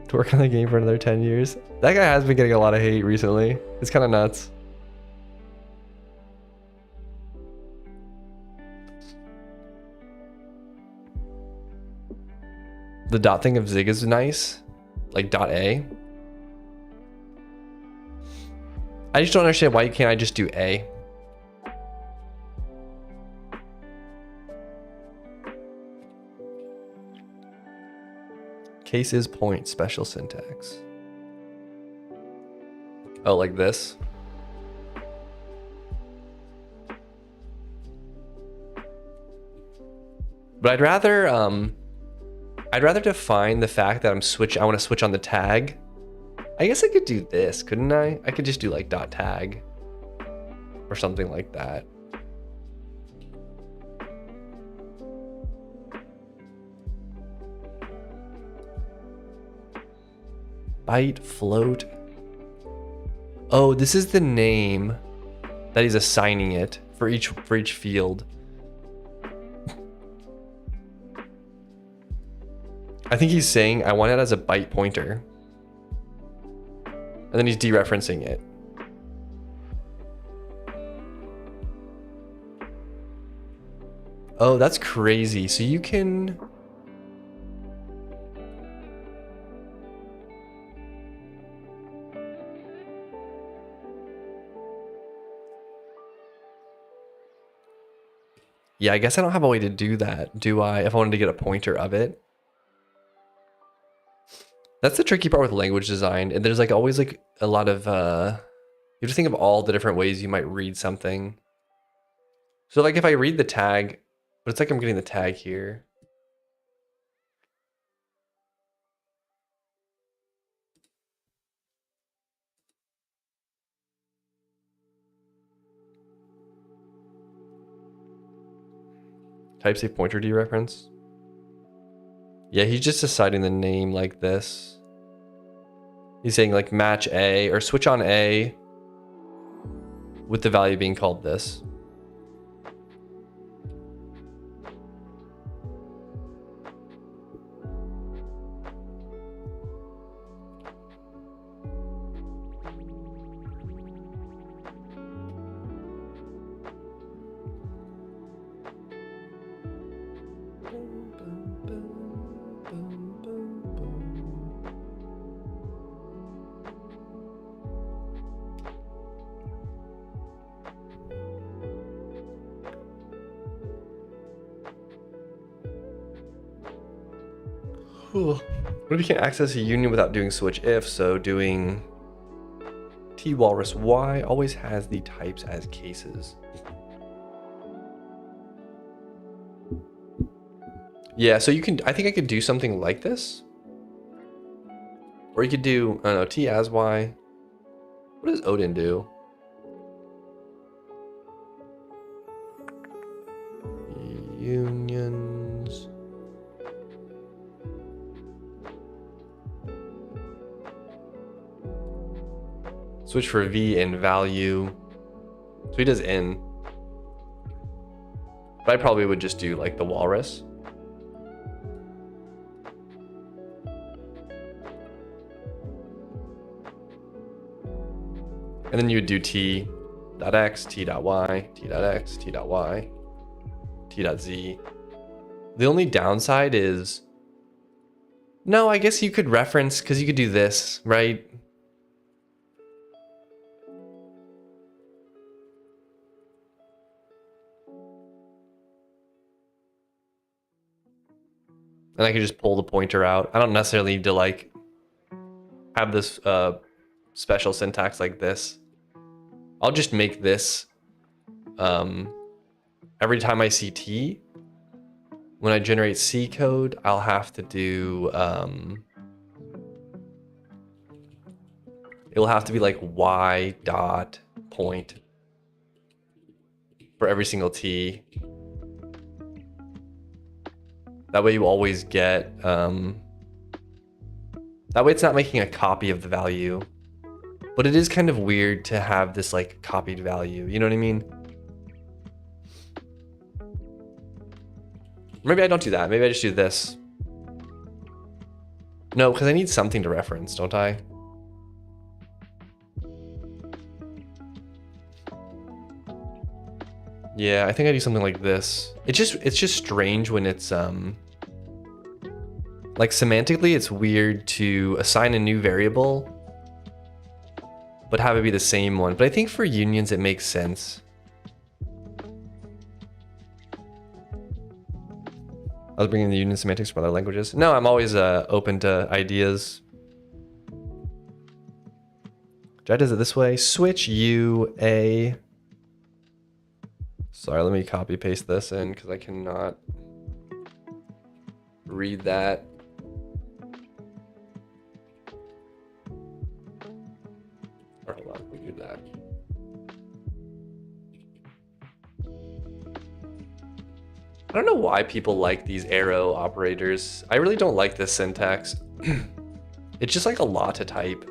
To work on the game for another 10 years. That guy has been getting a lot of hate recently. It's kind of nuts. The dot thing of Zig is nice. Like dot A. I just don't understand why can't I just do A? Case is point, special syntax. Oh, like this? But I'd rather define the fact that I want to switch on the tag. I guess I could do this, couldn't I? I could just do like dot tag or something like that. Byte float. Oh, this is the name that he's assigning it for each field. I think he's saying I want it as a byte pointer. And then he's dereferencing it. Oh, that's crazy. So you can... Yeah, I guess I don't have a way to do that, do I? If I wanted to get a pointer of it. That's the tricky part with language design. And there's like always like a lot of, you have to think of all the different ways you might read something. So like if I read the tag, but it's like I'm getting the tag here. Type safe pointer dereference. Yeah, he's just deciding the name like this. He's saying like match A or switch on A with the value being called this. What if you can't access a union without doing switch if? So doing T walrus Y always has the types as cases. Yeah, so you can, I think I could do something like this. Or you could do, I don't know, T as Y. What does Odin do? Unions. Switch for v in value. So he does in. But I probably would just do like the walrus. And then you would do t.x, t.y, t.x, t.y, t.z. The only downside is, no, I guess you could reference, because you could do this, right? And I could just pull the pointer out. I don't necessarily need to like have this special syntax like this. I'll just make this every time I see T, when I generate C code, I'll have to do, it'll have to be like Y dot point for every single T. That way you always get, that way it's not making a copy of the value. But it is kind of weird to have this like copied value, you know what I mean? Maybe I don't do that. Maybe I just do this. No, because I need something to reference, don't I? Yeah, I think I do something like this. It's just strange when it's like semantically it's weird to assign a new variable but have it be the same one. But I think for unions it makes sense. I was bringing the union semantics from other languages. No, I'm always open to ideas. Jai does it this way. Switch U, A. Sorry, let me copy paste this in because I cannot read that. Or hold on, we do that. I don't know why people like these arrow operators. I really don't like this syntax. It's just like a lot to type.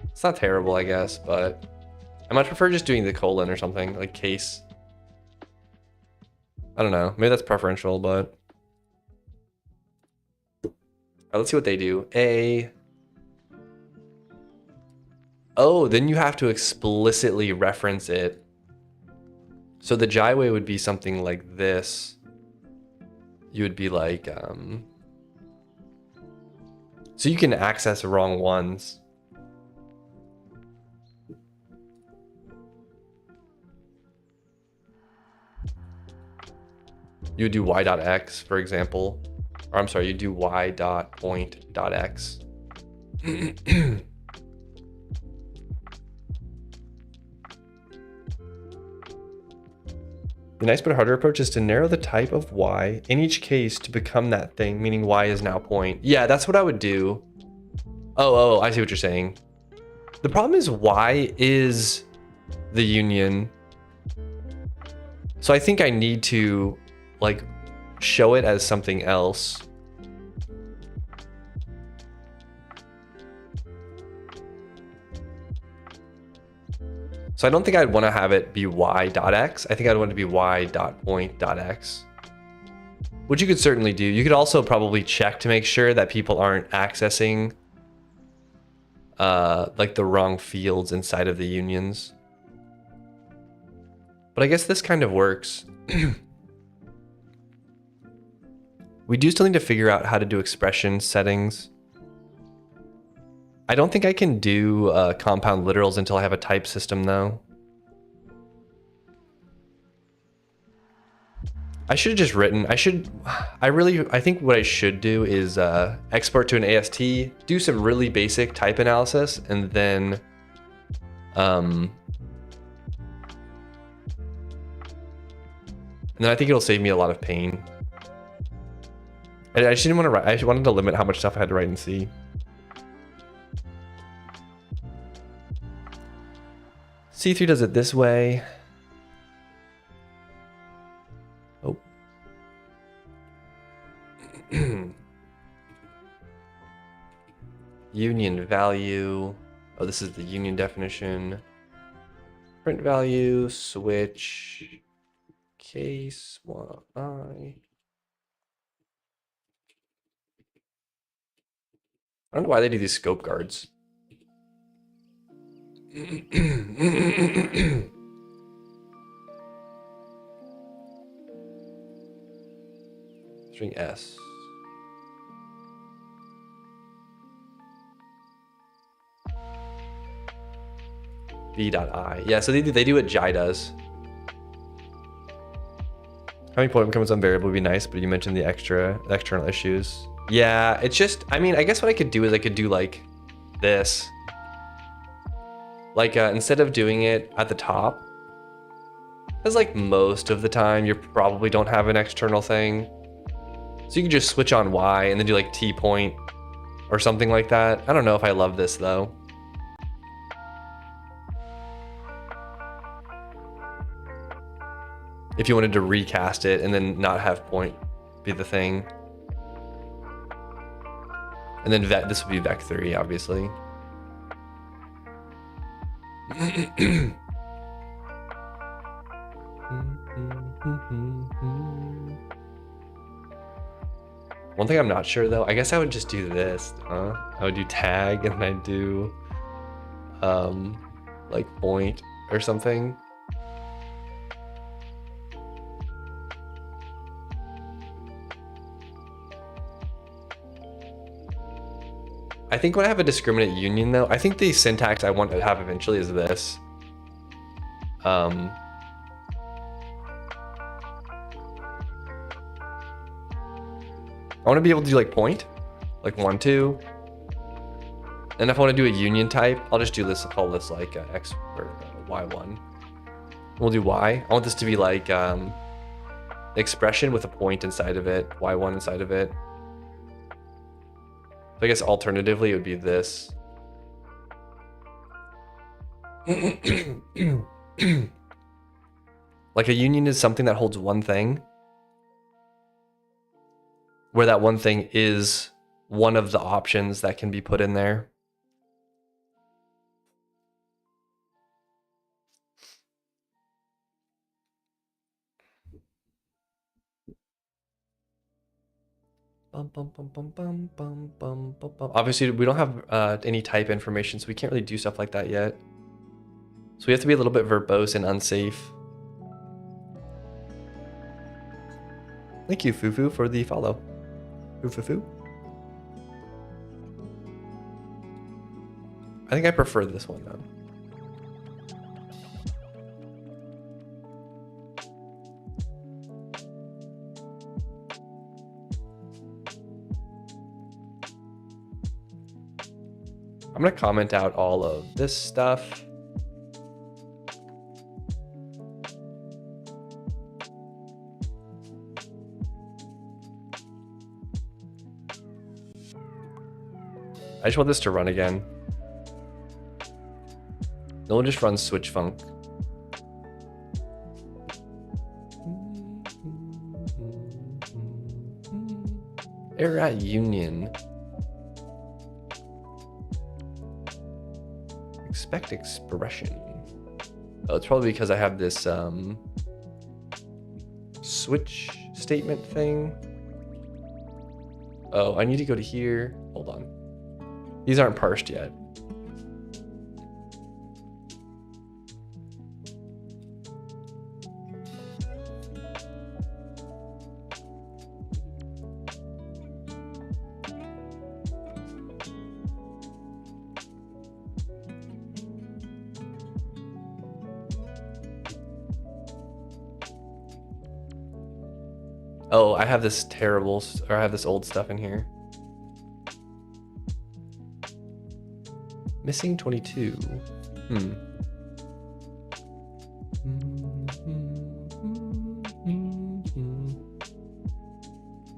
It's not terrible, I guess, but I much prefer just doing the colon or something, like case. I don't know, maybe that's preferential, but. All right, let's see what they do. A. Oh, then you have to explicitly reference it. So the Jai way would be something like this. You would be like, so you can access the wrong ones. You would do y.x, for example. Or I'm sorry, you do y.point.x. The nice but harder approach is to narrow the type of y in each case to become that thing, meaning y is now point. Yeah, that's what I would do. Oh, I see what you're saying. The problem is y is the union. So I think I need to like show it as something else. So I don't think I'd want to have it be y.x. I think I'd want it to be y.point.x. Which you could certainly do. You could also probably check to make sure that people aren't accessing like the wrong fields inside of the unions. But I guess this kind of works. We do still need to figure out how to do expression settings. I don't think I can do compound literals until I have a type system though. I should have just written, I think what I should do is export to an AST, do some really basic type analysis, and then I think it'll save me a lot of pain. I just didn't want to write, I wanted to limit how much stuff I had to write in C. C3 does it this way. Oh. Union value. Oh, this is the union definition. Print value, switch, case, one I. I don't know why they do these scope guards. String S. V.I. Yeah, so they do what Jai does. Having point increments on variable would be nice, but you mentioned the external issues. Yeah, it's just, I mean, I guess what I could do is I could do like this. Like instead of doing it at the top, because like most of the time you probably don't have an external thing. So you can just switch on Y and then do like T point or something like that. I don't know if I love this though. If you wanted to recast it and then not have point be the thing. And then this would be vec3, obviously. One thing I'm not sure though, I guess I would just do this, huh? I would do tag and I'd do like point or something. I think when I have a discriminant union though, I think the syntax I want to have eventually is this. I want to be able to do like point, like 1, 2. And if I want to do a union type, I'll just do this, I'll call this like X or Y1. We'll do Y. I want this to be like expression with a point inside of it, Y1 inside of it. So I guess alternatively it would be this. Like a union is something that holds one thing, where that one thing is one of the options that can be put in there. Obviously, we don't have any type information, so we can't really do stuff like that yet. So we have to be a little bit verbose and unsafe. Thank you, Fufu, for the follow. Fufu. I think I prefer this one though. I'm gonna comment out all of this stuff. I just want this to run again. Then we'll just run switch func. Error at union. Expect expression. Oh, it's probably because I have this switch statement thing. Oh, I need to go to here. Hold on. These aren't parsed yet. Oh, I have this terrible, or I have this old stuff in here. Missing 22.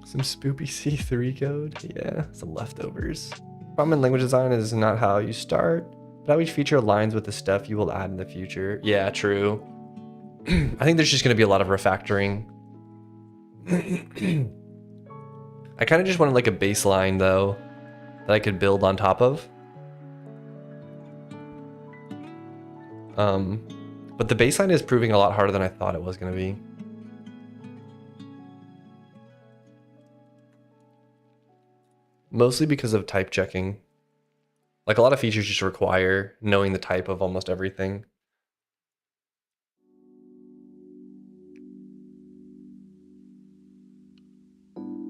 Some spoopy C3 code. Yeah, some leftovers. Problem in language design is not how you start, but how each feature aligns with the stuff you will add in the future. Yeah, true. I think there's just going to be a lot of refactoring. I kind of just wanted like a baseline though. that I could build on top of. But the baseline is proving a lot harder than I thought it was going to be. Mostly because of type checking. Like a lot of features just require knowing the type of almost everything.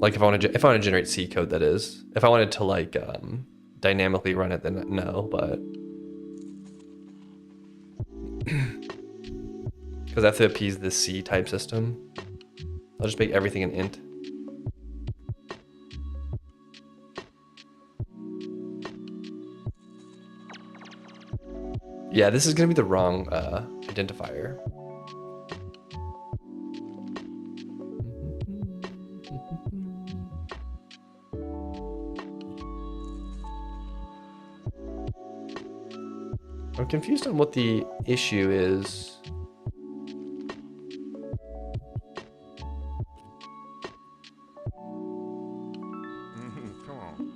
Like if I want to generate C code, that is. If I wanted to like dynamically run it, then no, but because I have to appease the C type system, I'll just make everything an int. Yeah, this is gonna be the wrong identifier. I'm confused on what the issue is. Come on.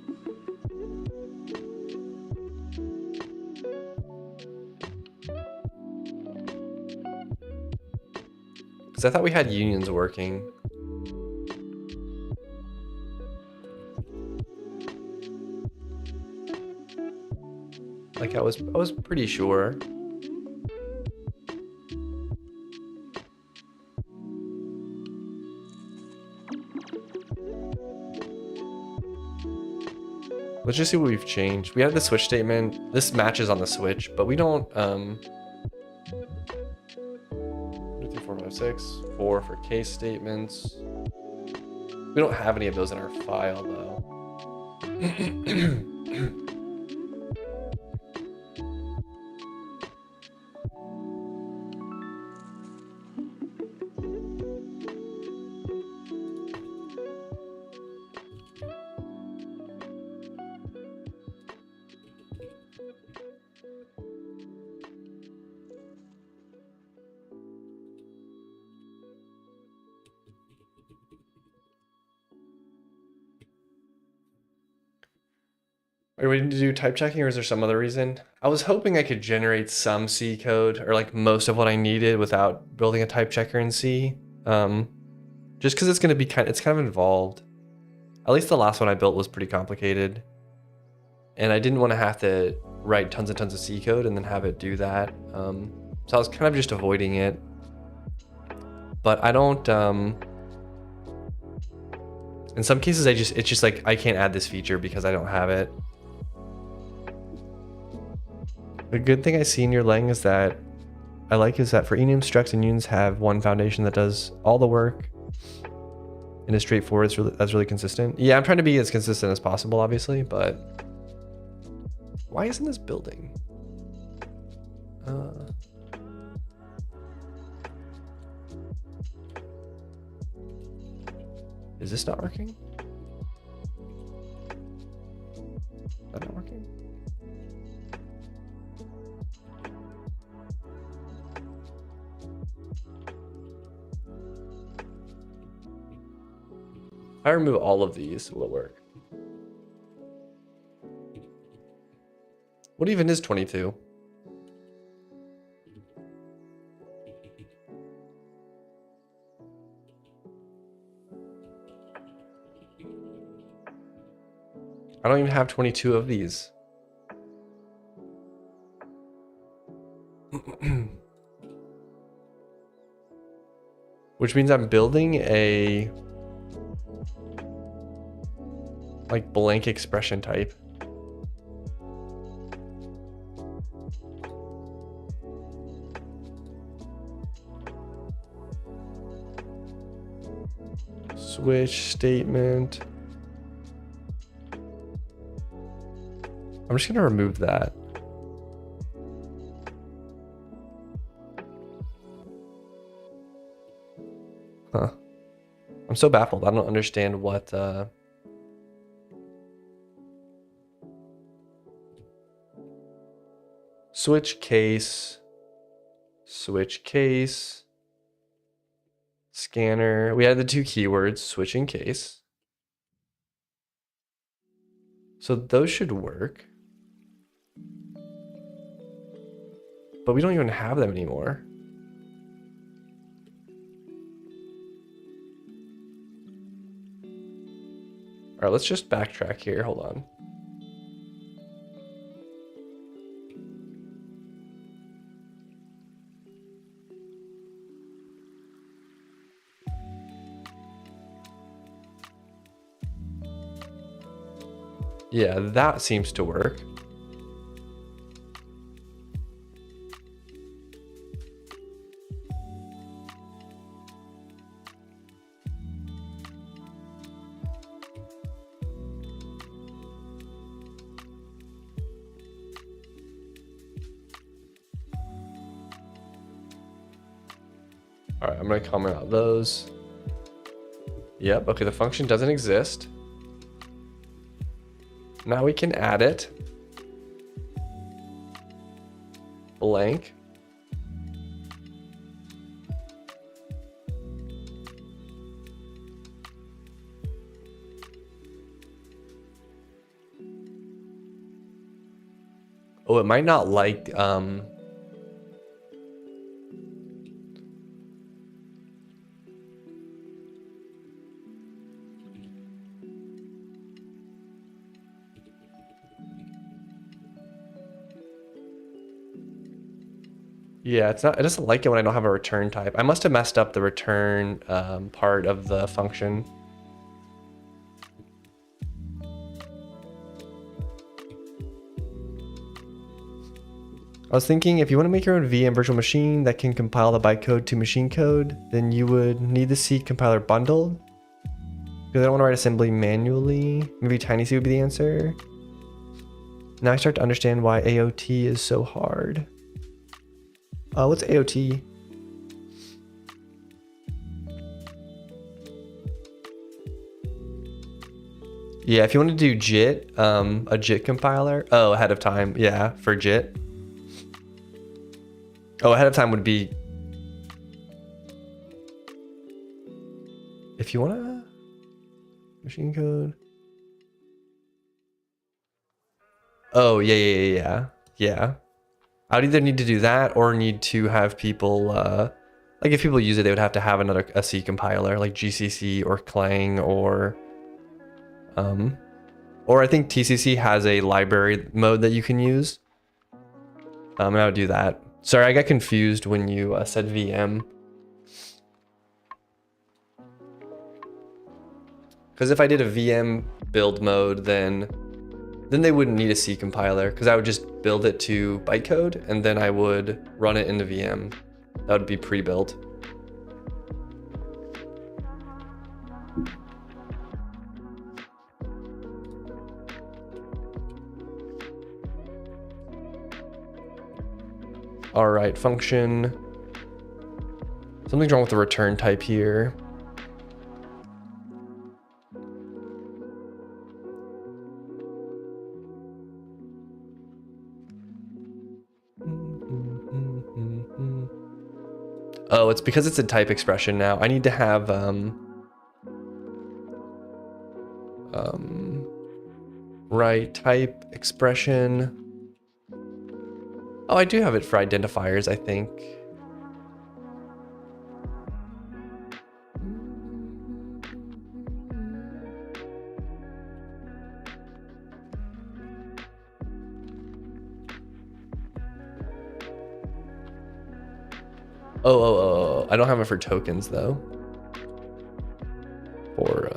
Because I thought we had unions working. Like I was pretty sure. Let's just see what we've changed. We had the switch statement. This matches on the switch, but we don't 1, 2, 3, 4, 5, 6, 4 for case statements. We don't have any of those in our file though. Are we need to do type checking, or is there some other reason? I was hoping I could generate some C code or like most of what I needed without building a type checker in C. Just because it's going to be it's kind of involved. At least the last one I built was pretty complicated, and I didn't want to have to write tons and tons of C code and then have it do that. So I was kind of just avoiding it. But I don't. In some cases, it's just like I can't add this feature because I don't have it. The good thing I see in your Lang is that I like is that for enum, structs, and unions have one foundation that does all the work and is straightforward. That's really consistent. Yeah, I'm trying to be as consistent as possible, obviously, but why isn't this building? Is this not working? Is that not working? If I remove all of these, will it work? What even is 22? I don't even have 22 of these. Which means I'm building a like blank expression type. Switch statement. I'm just gonna remove that. Huh. I'm so baffled. I don't understand what switch case, scanner. We had the two keywords, switching case. So those should work. But we don't even have them anymore. All right, let's just backtrack here. Hold on. Yeah, that seems to work. All right, I'm gonna comment out those. Yep, okay, the function doesn't exist. Now we can add it. Blank. Oh, it might not like, yeah, it doesn't like it when I don't have a return type. I must have messed up the return part of the function. I was thinking if you want to make your own VM virtual machine that can compile the bytecode to machine code, then you would need the C compiler bundled. Because I don't want to write assembly manually. Maybe tiny C would be the answer. Now I start to understand why AOT is so hard. What's AOT? Yeah, if you want to do JIT, a JIT compiler. Oh, ahead of time. Yeah, for JIT. Oh, ahead of time would be. If you want to. Machine code. Oh, yeah. I would either need to do that or need to have people, like if people use it, they would have to have a C compiler like GCC or Clang or I think TCC has a library mode that you can use. And I would do that. Sorry, I got confused when you said VM. Because if I did a VM build mode, then they wouldn't need a C compiler because I would just build it to bytecode and then I would run it in the VM. That would be pre-built. All right, function. Something's wrong with the return type here. Oh, it's because it's a type expression now. I need to have right type expression. Oh, I do have it for identifiers, I think. Oh, I don't have it for tokens though. For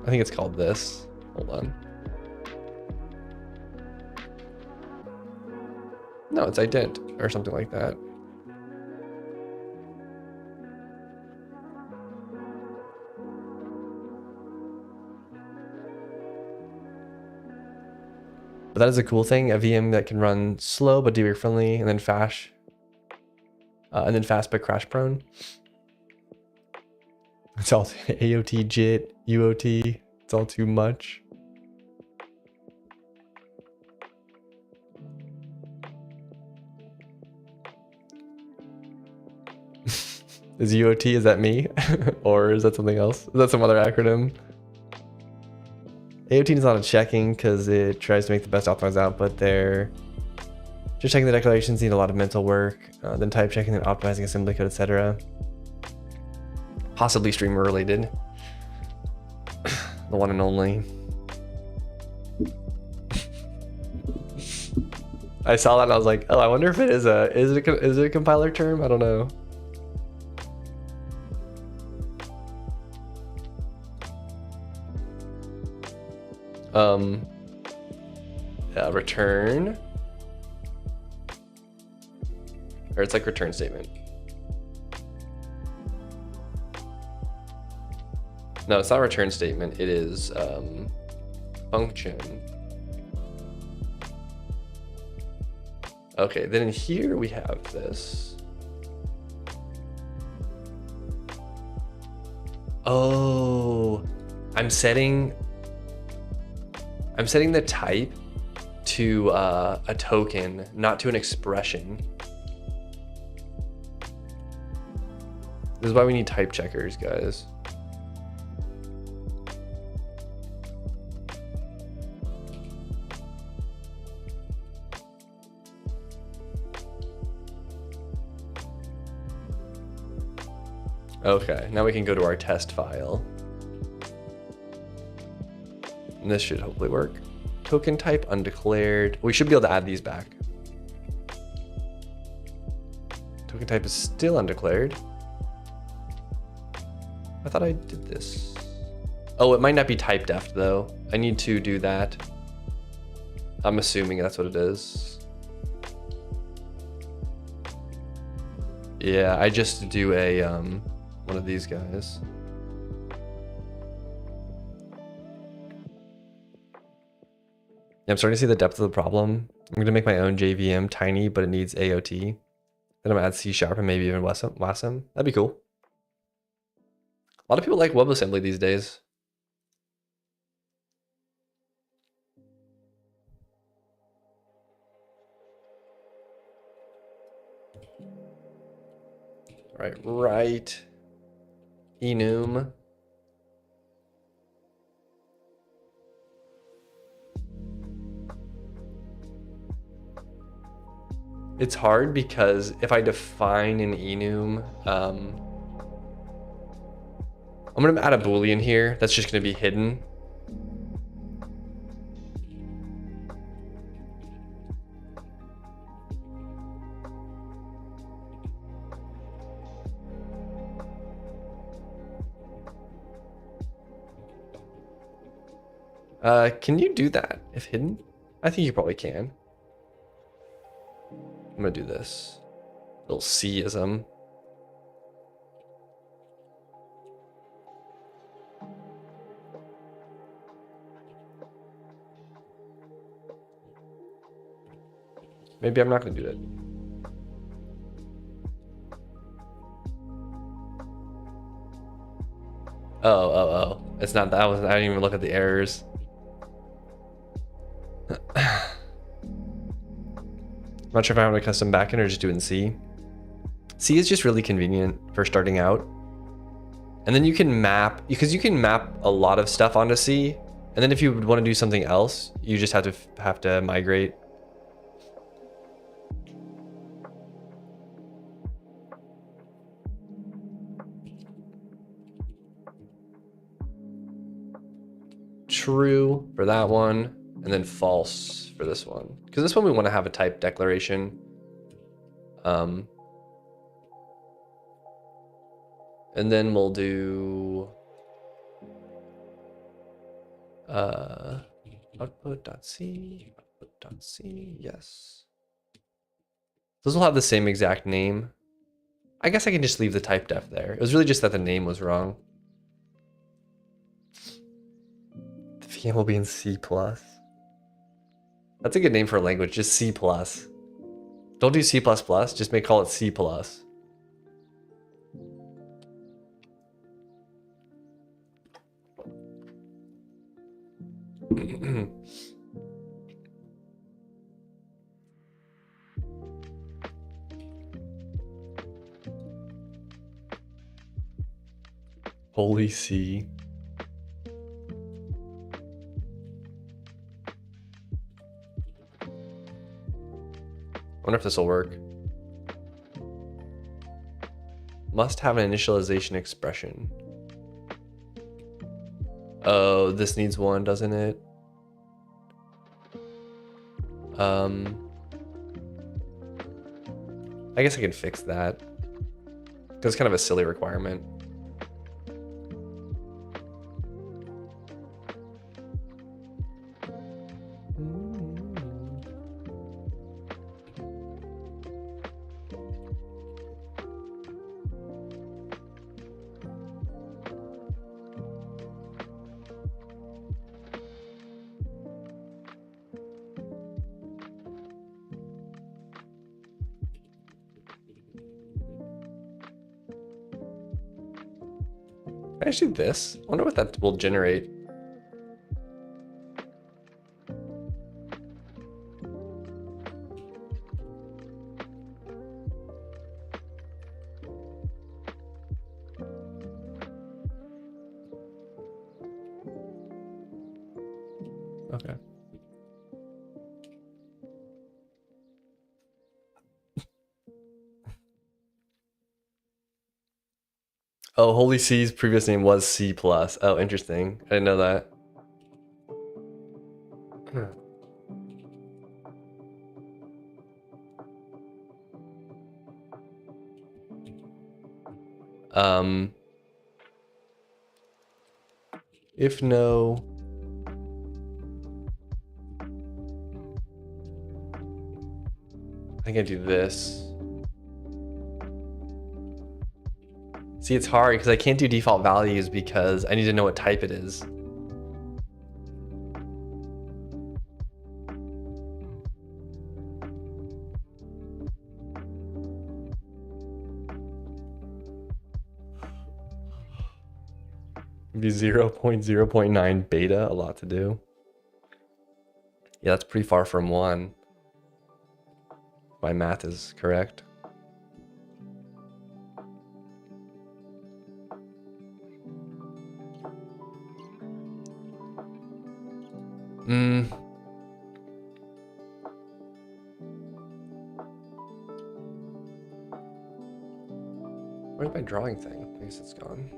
I think it's called this. Hold on. No, it's ident or something like that. But that is a cool thing, a VM that can run slow but debug friendly, and then fast but crash prone. It's all AOT, JIT, UOT. It's all too much. Is UOT, is that me? Or is that something else? Is that some other acronym? AOT is not a checking because it tries to make the best optimized output there. Just checking the declarations need a lot of mental work, then type checking and optimizing assembly code, etc. Possibly streamer related. The one and only. I saw that and I was like, oh, I wonder if it is is it a compiler term? I don't know. Yeah, return. Or it's like return statement. No, it's not return statement. It is function. Okay, then in here we have this. Oh, I'm setting the type to a token, not to an expression. This is why we need type checkers, guys. Okay, now we can go to our test file. And this should hopefully work. Token type undeclared. We should be able to add these back. Token type is still undeclared. I thought I did this. Oh, it might not be type def though. I need to do that. I'm assuming that's what it is. Yeah, I just do a one of these guys. Yeah, I'm starting to see the depth of the problem. I'm gonna make my own JVM tiny, but it needs AOT. Then I'm gonna add C# and maybe even WASM. That'd be cool. A lot of people like WebAssembly these days. Right. Enum. It's hard because if I define an enum, I'm gonna add a Boolean here that's just gonna be hidden. Can you do that if hidden? I think you probably can. I'm gonna do this. Little C-ism. Maybe I'm not gonna do that. Oh. It's not that. I didn't even look at the errors. I'm not sure if I want a custom backend or just do it in C. C is just really convenient for starting out. And then you can map, because you can map a lot of stuff onto C. And then if you would want to do something else, you just have to migrate. True for that one, and then false for this one. Because this one we want to have a type declaration. And then we'll do output.c, yes. Those will have the same exact name. I guess I can just leave the type def there. It was really just that the name was wrong. The VM will be in C+. That's a good name for a language, just C+. Don't do C++, just call it C+. Holy C. wonder if this will work. Must have an initialization expression. Oh, this needs one, doesn't it? I guess I can fix that. Because it's kind of a silly requirement. Actually, this. I wonder what that will generate. Okay. Oh, Holy C's previous name was C+. Oh, interesting. I didn't know that. If no, I think I do this. See, it's hard because I can't do default values because I need to know what type it is. It'd be 0.0.9 beta, a lot to do. Yeah, that's pretty far from 1. My math is correct. Where's my drawing thing? I guess it's gone.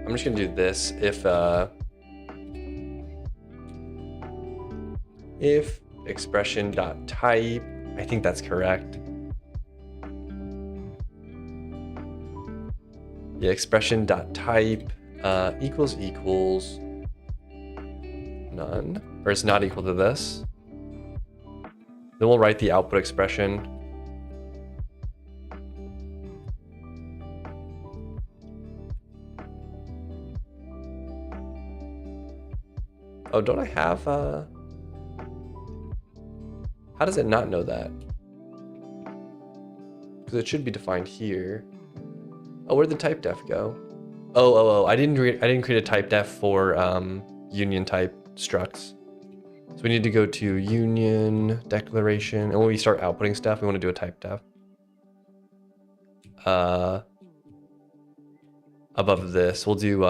I'm just gonna do this if expression.type, I think that's correct. Yeah, expression.type equals none, or it's not equal to this. Then we'll write the output expression. Oh, don't I have how does it not know that? Because it should be defined here. Oh, where'd the type def go? Oh, I didn't create a type def for union type structs. So we need to go to union declaration, and when we start outputting stuff, we want to do a type def. Above this, we'll do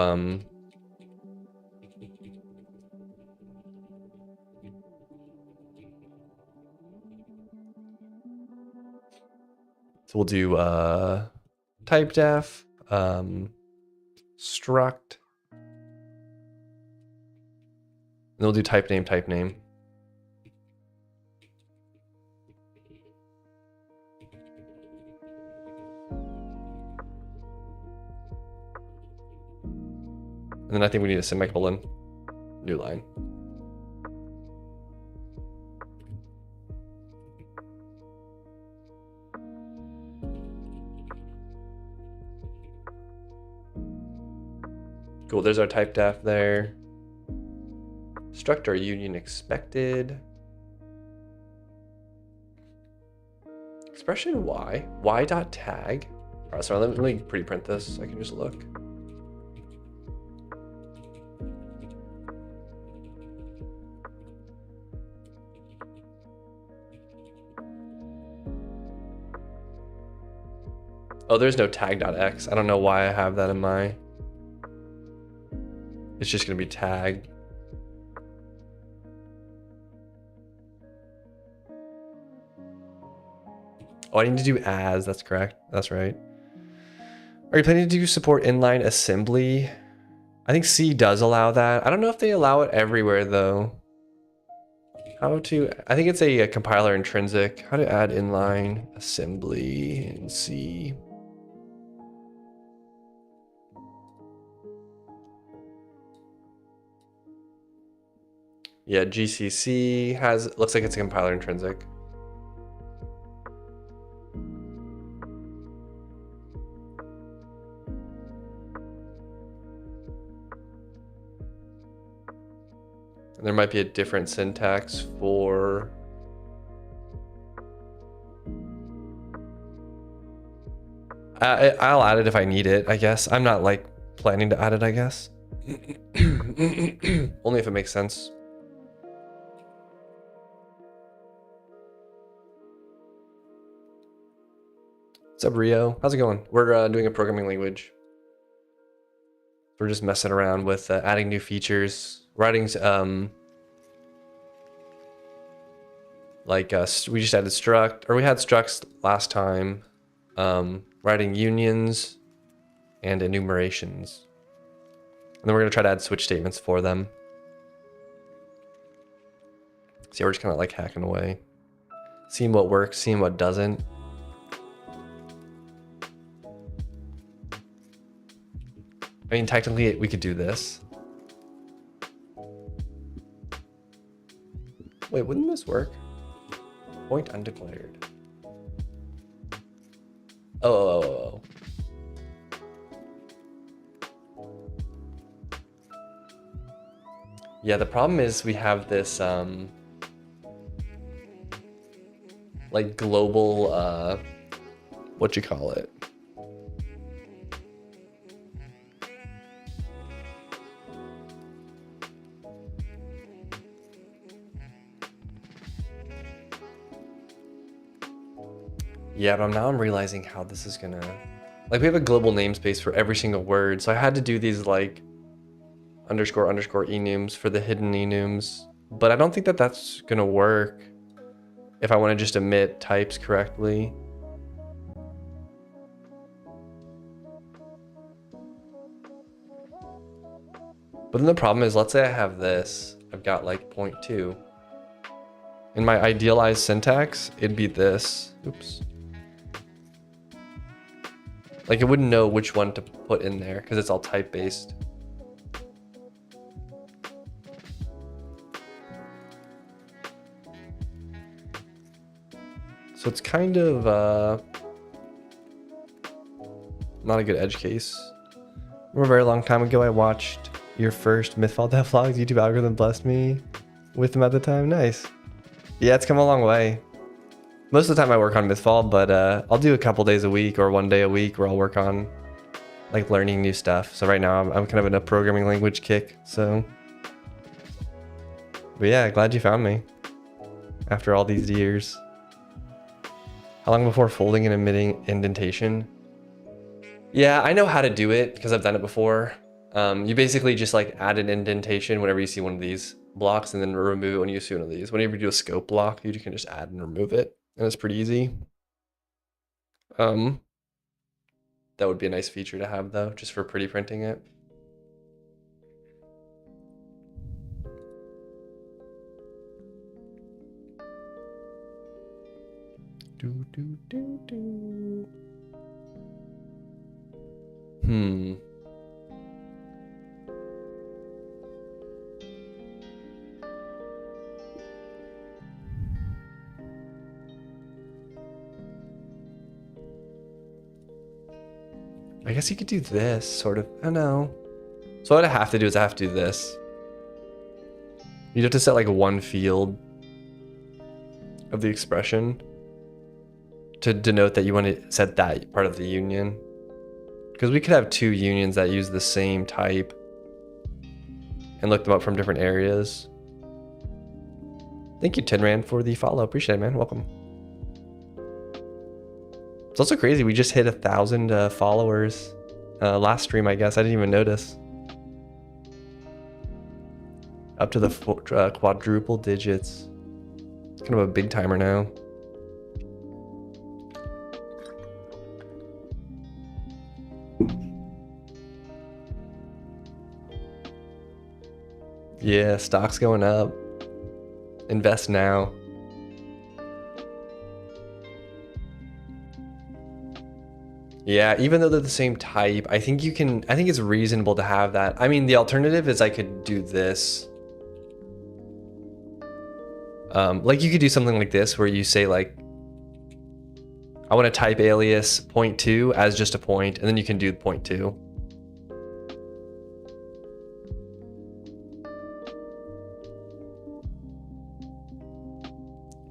so we'll do type def struct, and we'll do type name. And then I think we need a semicolon, new line. Cool, there's our type def there. Struct our union expected. Expression y.tag. All right, sorry, let me pre-print this so I can just look. Oh, there's no tag.x. I don't know why I have that in my... It's just gonna be tag. Oh, I need to do as, that's correct. That's right. Are you planning to do support inline assembly? I think C does allow that. I don't know if they allow it everywhere though. How to, I think it's a compiler intrinsic. How to add inline assembly in C. Yeah, GCC has, looks like it's a compiler intrinsic. And there might be a different syntax for... I'll add it if I need it, I guess. I'm not like planning to add it, I guess. Only if it makes sense. What's up, Rio? How's it going? We're doing a programming language. We're just messing around with adding new features, writing like we just added struct, or we had structs last time, writing unions and enumerations. And then we're gonna try to add switch statements for them. So yeah, we're just kind of like hacking away, seeing what works, seeing what doesn't. I mean, technically we could do this. Wait, wouldn't this work? Point undeclared. Oh. Yeah, the problem is we have this like global what you call it? Yeah, but now I'm realizing how this is gonna... Like, we have a global namespace for every single word, so I had to do these, like, underscore enums for the hidden enums. But I don't think that that's gonna work if I want to just omit types correctly. But then the problem is, let's say I have this. I've got, like, 0.2. In my idealized syntax, it'd be this. Oops. Like, it wouldn't know which one to put in there because it's all type based. So it's kind of not a good edge case. A very long time ago, I watched your first Mythfall Dev vlogs. YouTube algorithm blessed me with them at the time. Nice. Yeah, it's come a long way. Most of the time I work on Mythfall, but I'll do a couple days a week or one day a week where I'll work on like learning new stuff. So right now I'm kind of in a programming language kick. So, but yeah, glad you found me after all these years. How long before folding and omitting indentation? Yeah, I know how to do it because I've done it before. You basically just like add an indentation whenever you see one of these blocks and then remove it when you see one of these. Whenever you do a scope block, you can just add and remove it. And it's pretty easy. That would be a nice feature to have though, just for pretty printing it. I guess you could do this, sort of. I don't know. So what I have to do is I have to do this. You'd have to set like one field of the expression to denote that you want to set that part of the union. Because we could have two unions that use the same type and look them up from different areas. Thank you, Tinran, for the follow. Appreciate it, man. Welcome. It's also crazy. We just hit 1,000 followers last stream, I guess. I didn't even notice. Up to the quadruple digits. It's kind of a big timer now. Yeah, stock's going up. Invest now. Yeah, even though they're the same type, I think it's reasonable to have that. I mean, the alternative is I could do this. Like you could do something like this where you say like, I want to type alias 0.2 as just a point, and then you can do 0.2.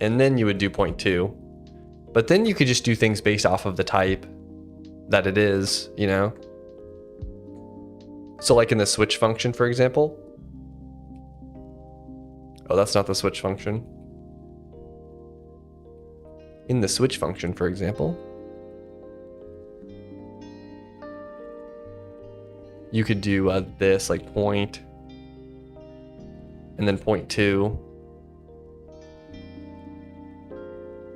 And then you would do 0.2. But then you could just do things based off of the type that it is, you know? So like in the switch function, for example. Oh, that's not the switch function. In the switch function, for example, you could do this like point and then 0.2.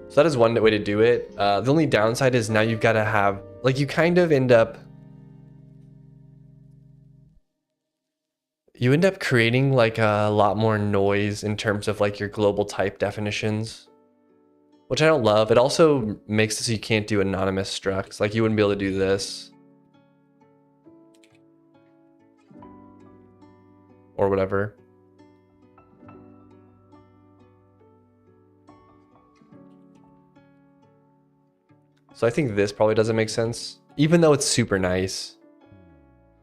So that is one way to do it. The only downside is now you've got to have, like you kind of end up creating like a lot more noise in terms of like your global type definitions, which I don't love. It also makes it so you can't do anonymous structs. Like you wouldn't be able to do this or whatever. So I think this probably doesn't make sense, even though it's super nice.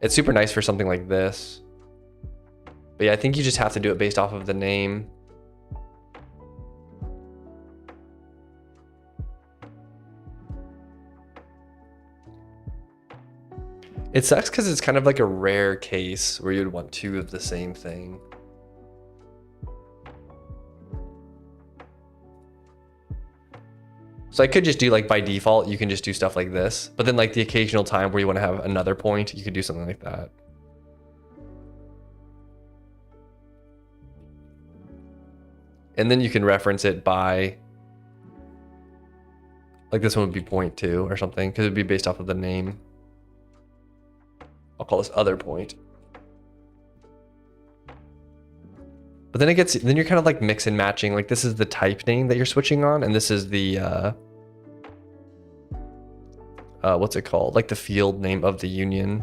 It's super nice for something like this. But yeah, I think you just have to do it based off of the name. It sucks because it's kind of like a rare case where you'd want two of the same thing. So I could just do like by default, you can just do stuff like this. But then like the occasional time where you want to have another point, you could do something like that. And then you can reference it by, like this one would be 0.2 or something, because it'd be based off of the name. I'll call this other point. But then then you're kind of like mix and matching. Like this is the type name that you're switching on, and this is the, what's it called? Like the field name of the union.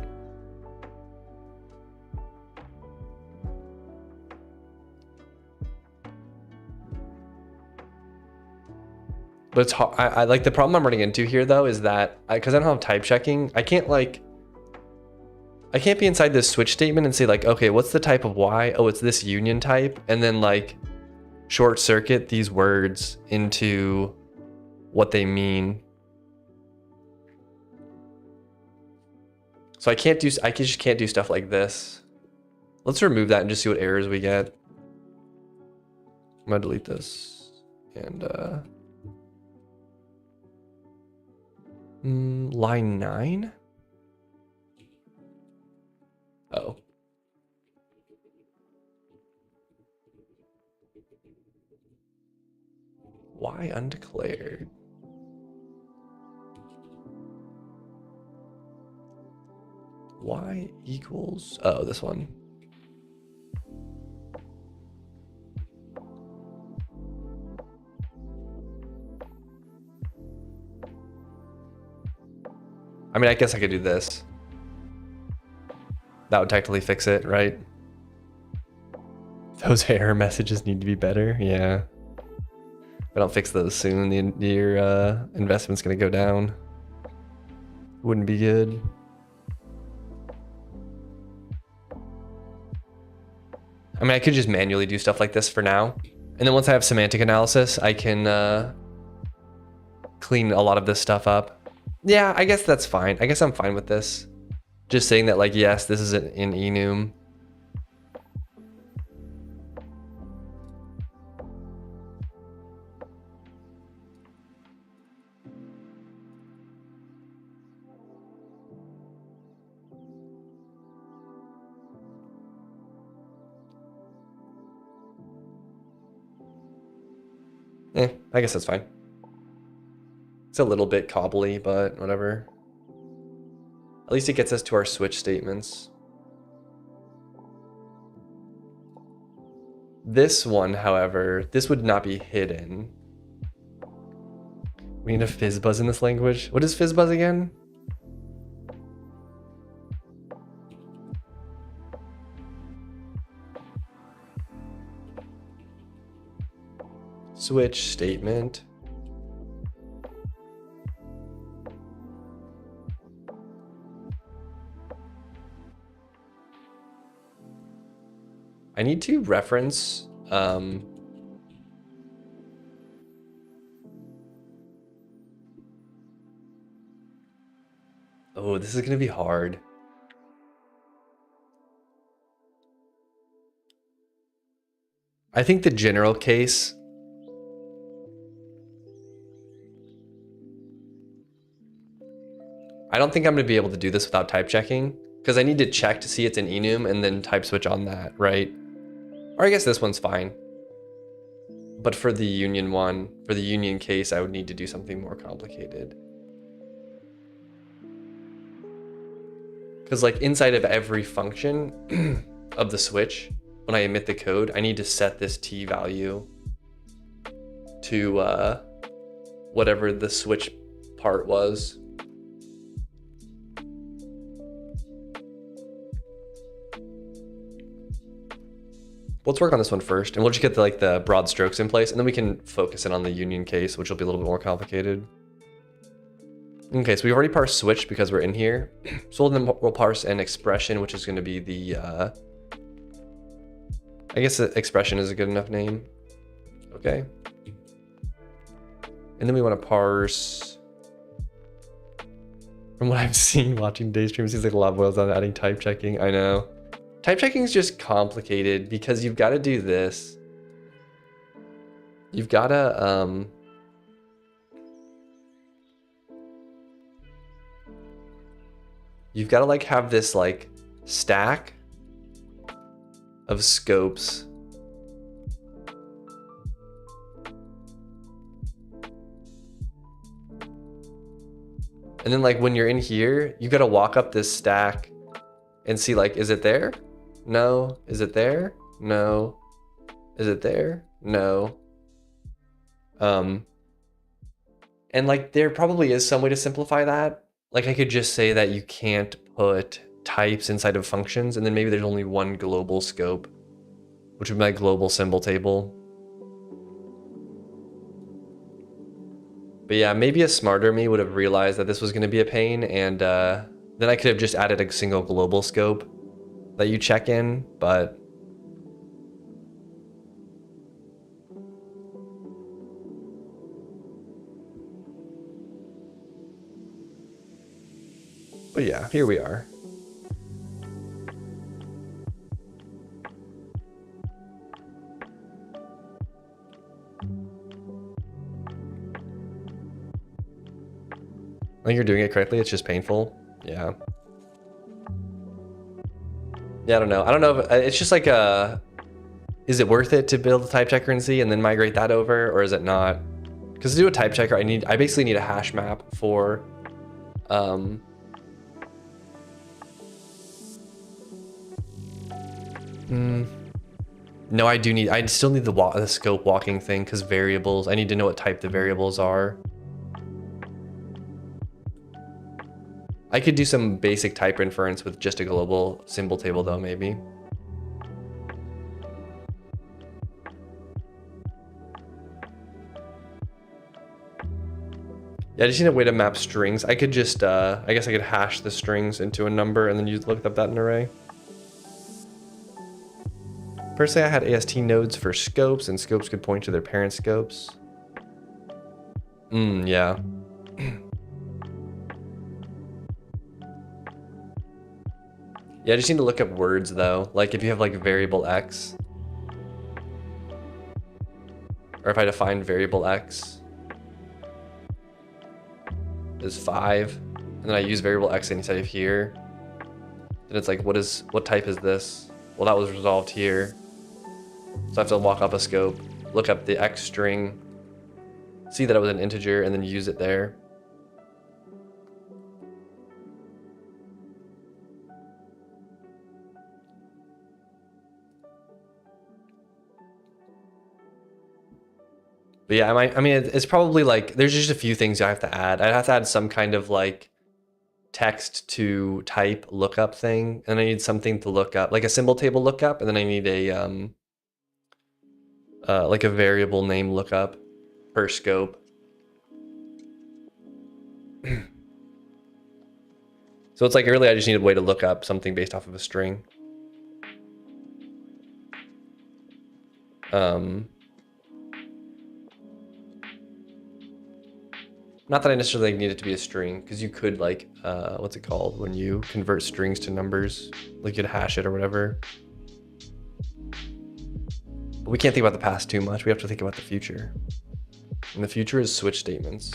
But it's hard. I like the problem I'm running into here though is that because I don't have type checking, I can't be inside this switch statement and say like, okay, what's the type of Y? Oh, it's this union type. And then like short circuit these words into what they mean. So I just can't do stuff like this. Let's remove that and just see what errors we get. I'm gonna delete this and line 9. Oh. Why undeclared? Y equals, oh, this one. I mean, I guess I could do this. That would technically fix it, right? Those error messages need to be better. Yeah. If I don't fix those soon, your investment's gonna go down. Wouldn't be good. I mean, I could just manually do stuff like this for now. And then once I have semantic analysis, I can clean a lot of this stuff up. Yeah, I guess that's fine. I guess I'm fine with this. Just saying that like, yes, this is in enum. I guess that's fine. It's a little bit cobbly, but whatever. At least it gets us to our switch statements. This one, however, this would not be hidden. We need a fizzbuzz in this language. What is fizzbuzz again? Switch statement. I need to reference oh, this is gonna be hard. I think the general case I don't think I'm gonna be able to do this without type checking because I need to check to see it's an enum and then type switch on that, right? Or I guess this one's fine. But for the union one, for the union case, I would need to do something more complicated. Because like inside of every function of the switch, when I emit the code, I need to set this t value to whatever the switch part was. Let's work on this one first, and we'll just get the broad strokes in place, and then we can focus in on the union case, which will be a little bit more complicated. Okay, so we've already parsed switch because we're in here. So we'll parse an expression, which is going to be the, I guess the expression is a good enough name. Okay. And then we want to parse, from what I've seen watching Daystream, it seems like a lot boils down to adding type checking. I know. Type checking is just complicated because you've got to do this. You've got to, you've got to like have this like stack of scopes. And then like when you're in here, you've got to walk up this stack and see like, is it there? No. Is it there? No. Is it there? No. And like there probably is some way to simplify that. Like I could just say that you can't put types inside of functions, and then maybe there's only one global scope, which would be my global symbol table. But yeah, maybe a smarter me would have realized that this was going to be a pain, and then I could have just added a single global scope that you check in, but yeah, here we are. I think you're doing it correctly, it's just painful. Yeah. Yeah, I don't know. I don't know if it's just like is it worth it to build a type checker in C and then migrate that over, or is it not? Because to do a type checker, I basically need a hash map for no, I still need the scope walking thing because variables, I need to know what type the variables are. I could do some basic type inference with just a global symbol table though, maybe. Yeah, I just need a way to map strings. I could just, I guess I could hash the strings into a number and then you look up that in an array. Personally, I had AST nodes for scopes, and scopes could point to their parent scopes. Yeah. Yeah, I just need to look up words though. Like if you have like variable x, or if I define variable x as 5, and then I use variable x inside of here, then it's like, what type is this? Well, that was resolved here. So I have to walk up a scope, look up the x string, see that it was an integer and then use it there. But yeah, I mean, it's probably like, there's just a few things I have to add. I'd have to add some kind of like text to type lookup thing. And I need something to look up, like a symbol table lookup. And then I need a, like a variable name lookup per scope. So it's like really, I just need a way to look up something based off of a string. Not that I necessarily need it to be a string, because you could like, what's it called when you convert strings to numbers? Like you'd hash it or whatever. But we can't think about the past too much. We have to think about the future. And the future is switch statements.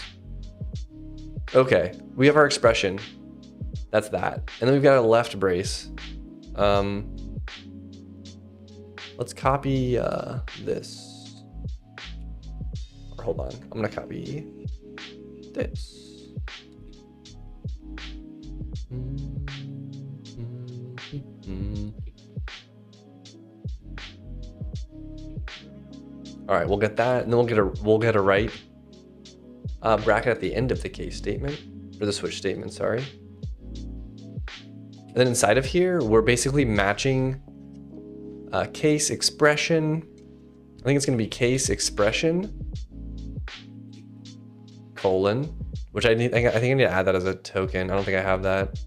Okay, we have our expression. That's that. And then we've got a left brace. Let's copy this. Or hold on, I'm gonna copy this. All right, we'll get that, and then we'll get a right bracket at the end of the case statement, or the switch statement, sorry. And then inside of here, we're basically matching case expression. I think it's going to be case expression colon, which I think I need to add that as a token. I don't think I have that.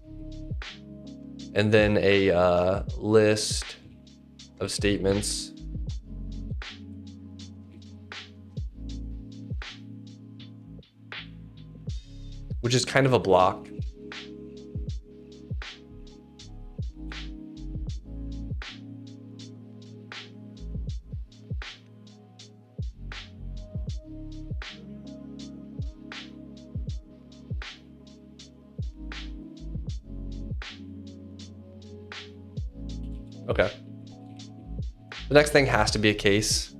And then a list of statements. Which is kind of a block. Okay. The next thing has to be a case.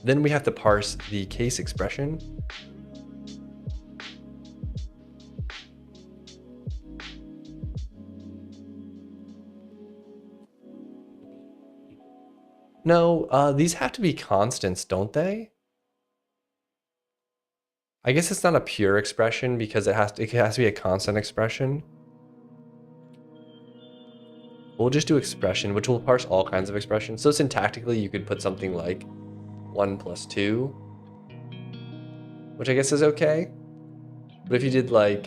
Then we have to parse the case expression. No, these have to be constants, don't they? I guess it's not a pure expression because it has to be a constant expression. We'll just do expression, which will parse all kinds of expressions. So syntactically, you could put something like 1 + 2, which I guess is okay. But if you did like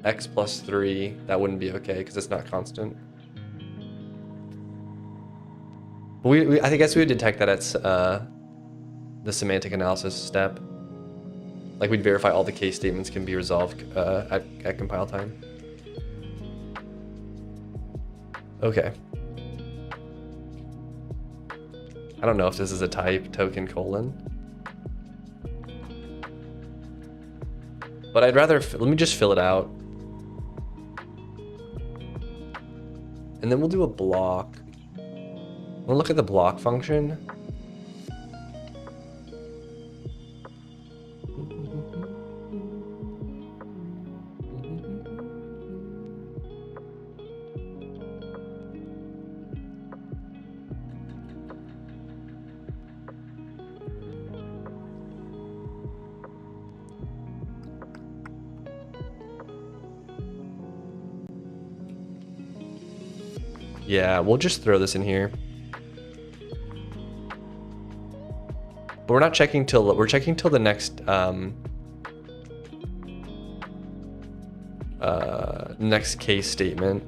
x + 3, that wouldn't be okay because it's not constant. But I guess we would detect that it's the semantic analysis step. Like we'd verify all the case statements can be resolved at compile time. Okay. I don't know if this is a type token colon. But I'd rather, let me just fill it out. And then we'll do a block. We'll look at the block function. Yeah, we'll just throw this in here. But we're not checking till, we're checking till the next next case statement.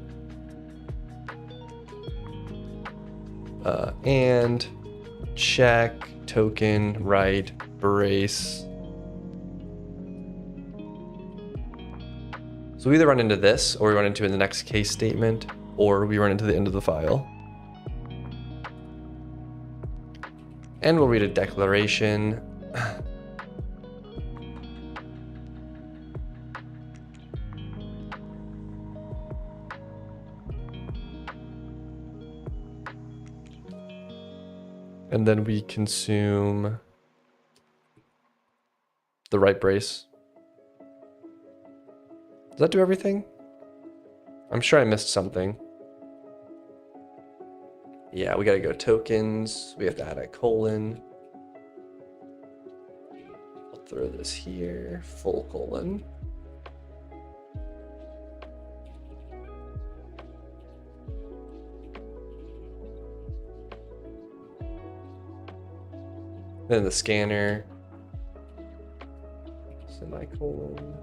And check token right brace. So we either run into this or we run into the next case statement, or we run into the end of the file. And we'll read a declaration. And then we consume the right brace. Does that do everything? I'm sure I missed something. Yeah, we gotta go tokens. We have to add a colon. I'll throw this here, full colon. Then the scanner, semicolon.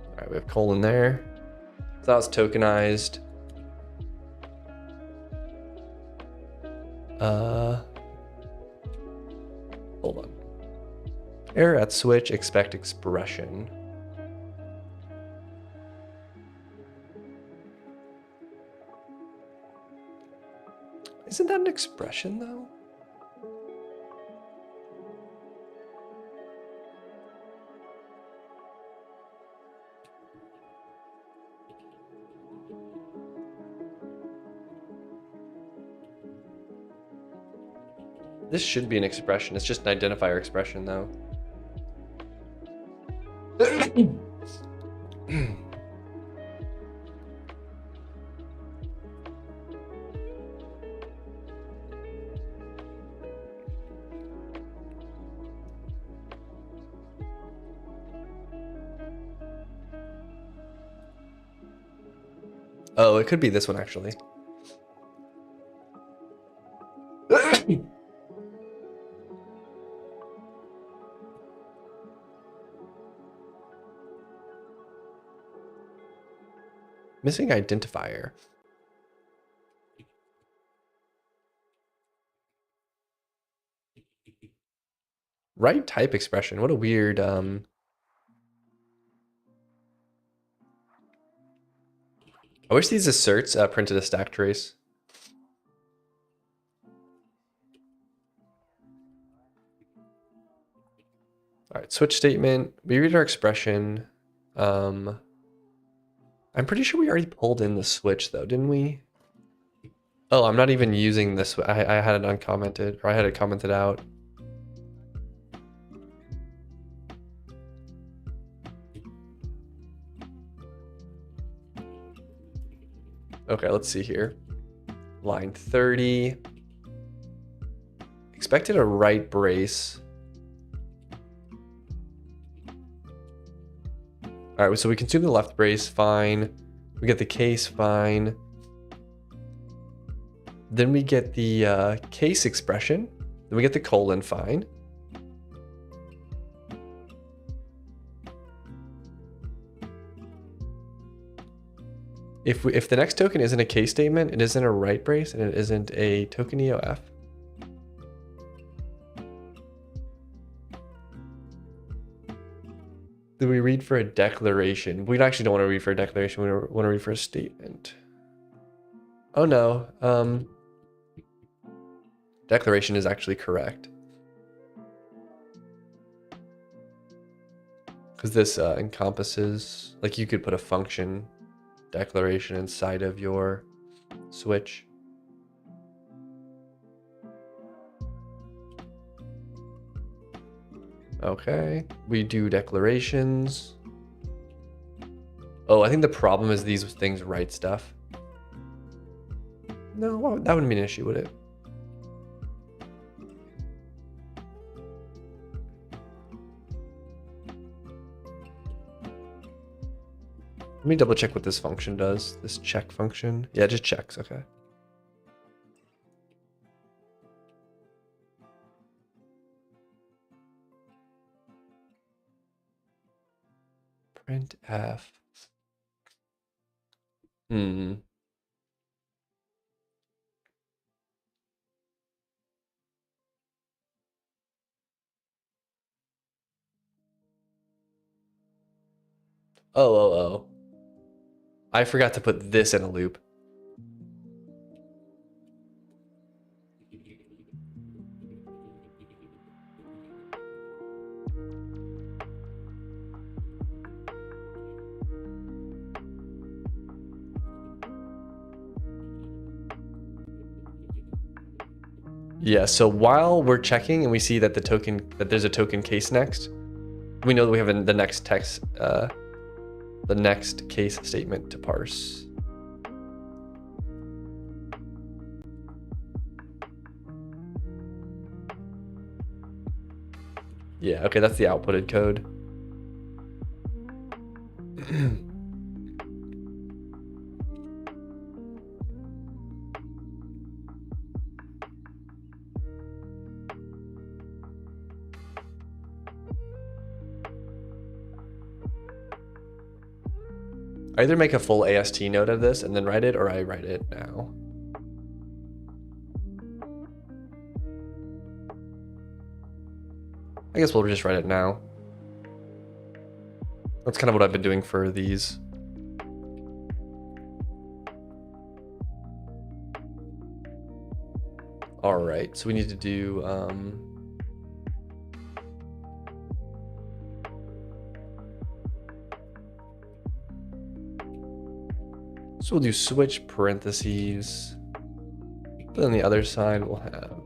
All right, we have colon there. So that was tokenized. Hold on. Error at switch, expect expression. Isn't that an expression though? This should be an expression. It's just an identifier expression though. Oh, it could be this one actually. Missing identifier. Right type expression. What a weird I wish these asserts printed a stack trace. All right, switch statement. We read our expression. I'm pretty sure we already pulled in the switch though, didn't we? Oh, I'm not even using this. I had it uncommented, or I had it commented out. Okay, let's see here. Line 30. Expected a right brace. All right, so we consume the left brace, fine. We get the case, fine. Then we get the case expression. Then we get the colon, fine. If the next token isn't a case statement, it isn't a right brace, and it isn't a token EOF. Do we read for a declaration? We actually don't want to read for a declaration. We want to read for a statement. Oh no. Declaration is actually correct. Because this encompasses, like you could put a function declaration inside of your switch. Okay, we do declarations. Oh, I think the problem is these things write stuff. No, that wouldn't be an issue, would it? Let me double check what this function does. This check function. Yeah, it just checks, okay. Printf. Oh. I forgot to put this in a loop. Yeah, so while we're checking and we see that there's a token case next, we know that we have the next text, the next case statement to parse. Yeah, okay, that's the outputted code. I either make a full AST note of this and then write it, or I write it now. I guess we'll just write it now. That's kind of what I've been doing for these. All right, so we need to do so we'll do switch parentheses. But on the other side, we'll have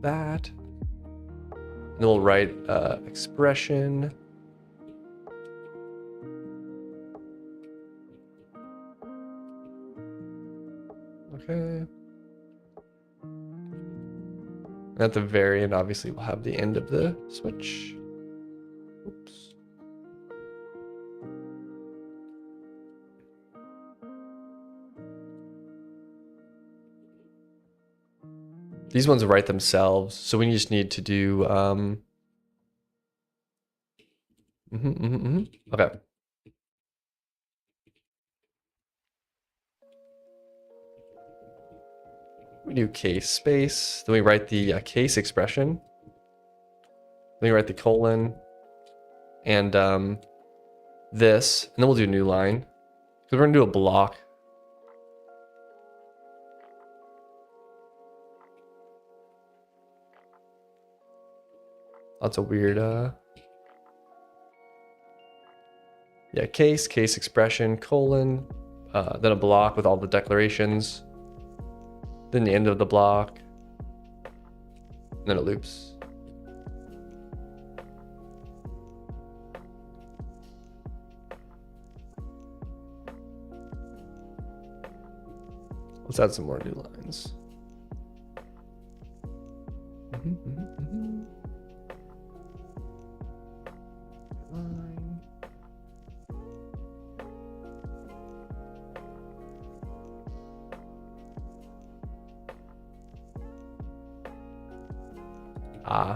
that. And then we'll write expression. Okay. And at the very end, obviously, we'll have the end of the switch. Oops. These ones write themselves, so we just need to do okay. We do case space, then we write the case expression, then we write the colon, and this, and then we'll do new line, because we're gonna do a block. Lots of weird, yeah, case expression, colon, then a block with all the declarations, then the end of the block, and then it loops. Let's add some more new lines.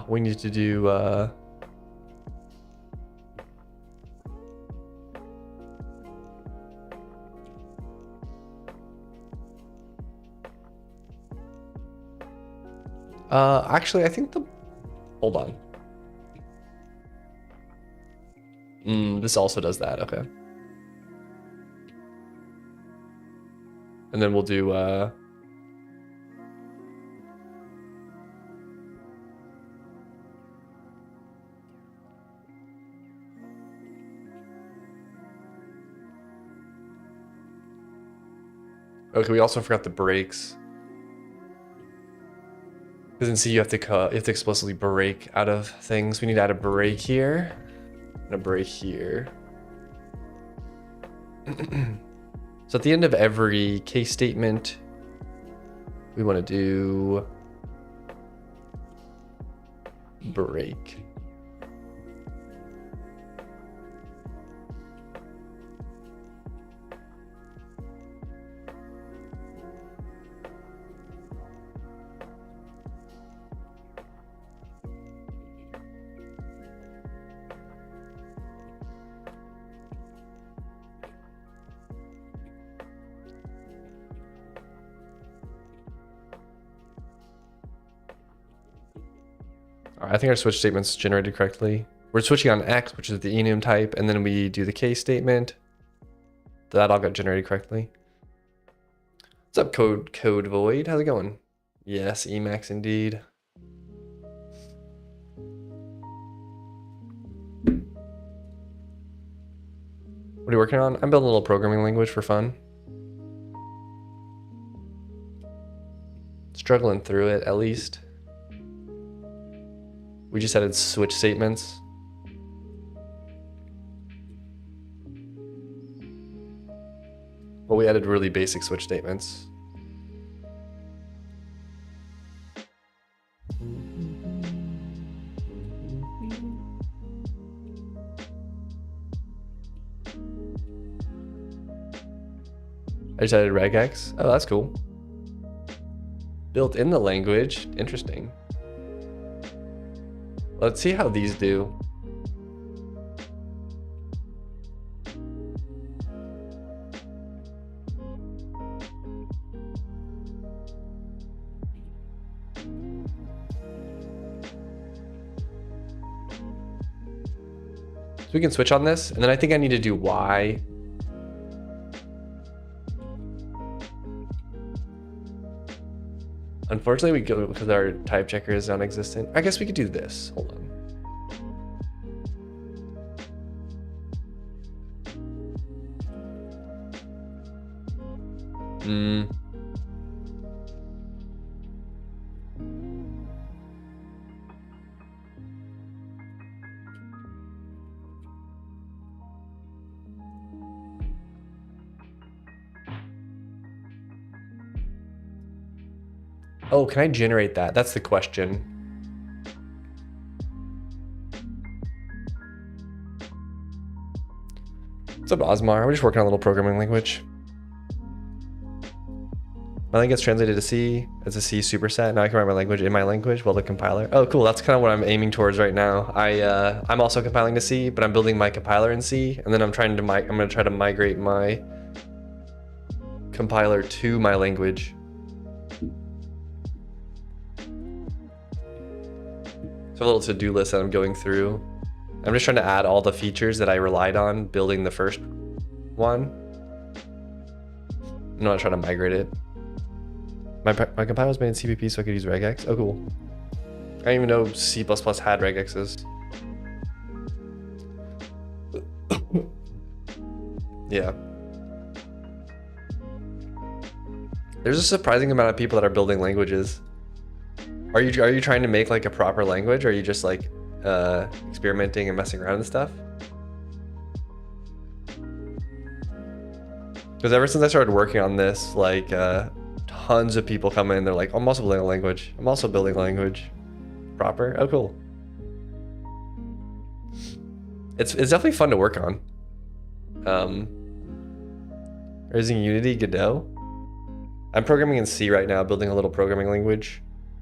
We need to do actually, I think hold on. This also does that, okay. And then we'll do okay, we also forgot the breaks. Because in C you have to explicitly break out of things. We need to add a break here and a break here. So at the end of every case statement, we want to do break. All right, I think our switch statement's generated correctly. We're switching on X, which is the enum type, and then we do the case statement. That all got generated correctly. What's up, Code Void? How's it going? Yes, Emacs indeed. What are you working on? I'm building a little programming language for fun. Let's struggling through it at least. We just added switch statements. Well, we added really basic switch statements. I just added regex. Oh, that's cool. Built in the language. Interesting. Let's see how these do. So we can switch on this, and then I think I need to do Y. Unfortunately, we go because our type checker is non-existent. I guess we could do this. Hold on. Oh, can I generate that? That's the question. What's up, Osmar? We're just working on a little programming language. My language gets translated to C. It's a C superset. Now I can write my language in my language while the compiler. Oh, cool. That's kind of what I'm aiming towards right now. I'm also compiling to C, but I'm building my compiler in C, and then I'm going to try to migrate my compiler to my language. So a little to-do list that I'm going through. I'm just trying to add all the features that I relied on building the first one. I'm not trying to migrate it. My compiler was made in CPP so I could use regex. Oh, cool. I didn't even know C++ had regexes. Yeah. There's a surprising amount of people that are building languages. Are you trying to make like a proper language, or are you just like experimenting and messing around and stuff? Because ever since I started working on this, like tons of people come in, they're like, I'm also building a language. I'm also building a language. Proper? Oh, cool. It's definitely fun to work on. Using Unity, Godot. I'm programming in C right now, building a little programming language.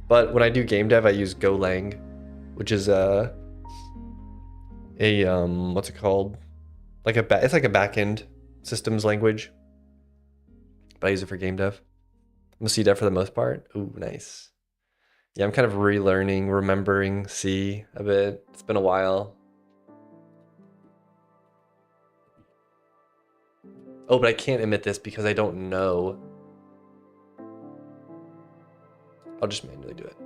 But when I do game dev, I use Golang, which is what's it called? It's like a backend systems language. But I use it for game dev. I'm a C dev for the most part. Ooh, nice. Yeah, I'm kind of relearning, remembering C a bit. It's been a while. Oh, but I can't emit this because I don't know. I'll just manually do it.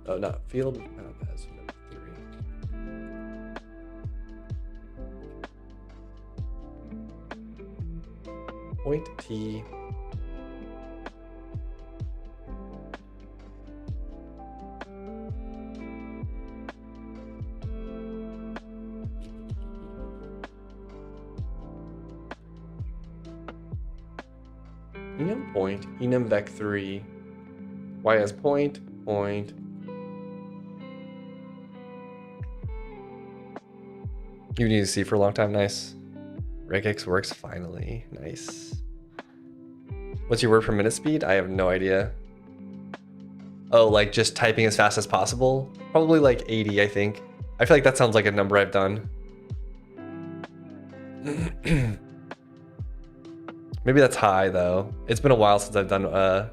Oh, not field. That's number 3. Point T. Enum point, enum vec3, y as point. You need to see for a long time, nice. Regex works finally, nice. What's your word per minute speed? I have no idea. Oh, like just typing as fast as possible? Probably like 80, I think. I feel like that sounds like a number I've done. Maybe that's high though. It's been a while since I've done a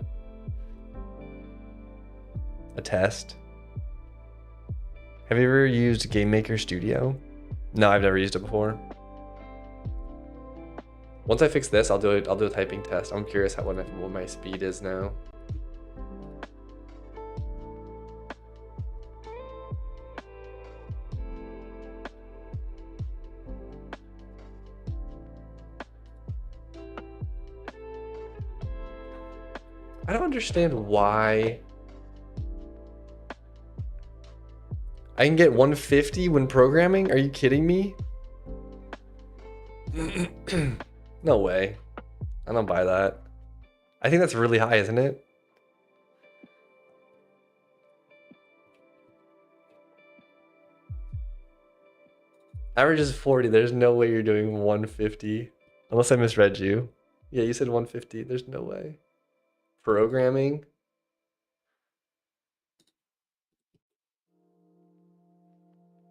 test. Have you ever used GameMaker Studio? No, I've never used it before. Once I fix this, I'll do a typing test. I'm curious what my speed is now. I don't understand why I can get 150 when programming. Are you kidding me? No way. I don't buy that. I think that's really high, isn't it? Average is 40. There's no way you're doing 150. Unless I misread you. Yeah, you said 150. There's no way. Programming?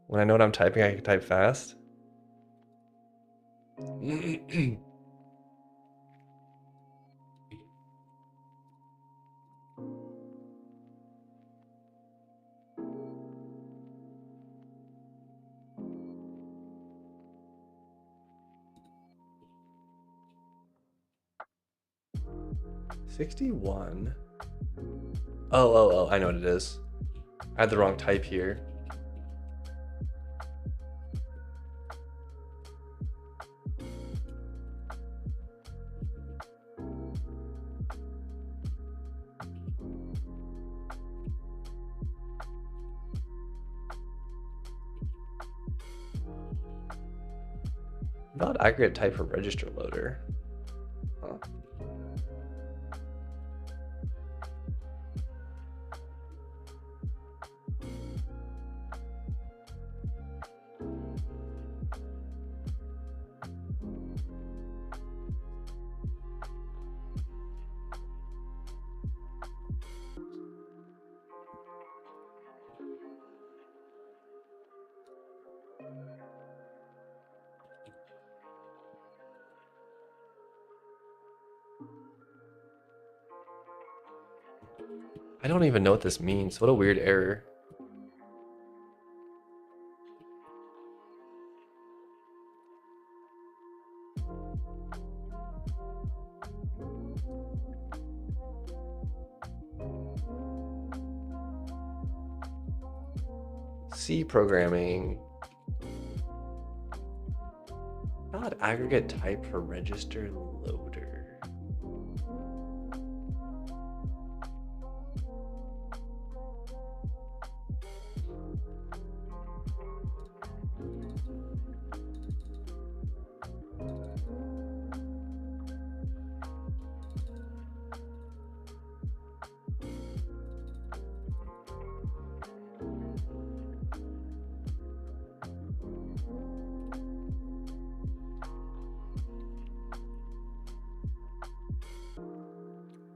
When I know what I'm typing, I can type fast. 61. Oh, I know what it is. I had the wrong type here. Not aggregate type for register loader. Huh. I don't even know what this means. What a weird error. C programming. Not aggregate type for register loader.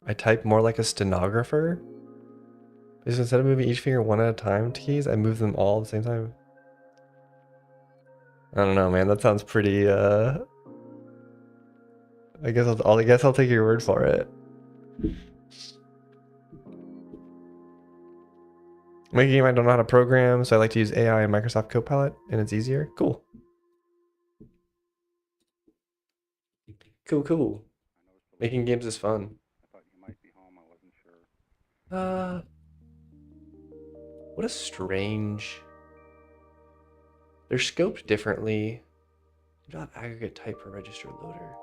I type more like a stenographer. Because instead of moving each finger one at a time to keys, I move them all at the same time. I don't know, man. That sounds pretty. I guess I'll take your word for it. Making a game I don't know how to program, so I like to use AI and Microsoft Copilot, and it's easier. Cool. Cool. Making games is fun. I thought you might be home. I wasn't sure. What a strange. They're scoped differently. Not aggregate type for register loader.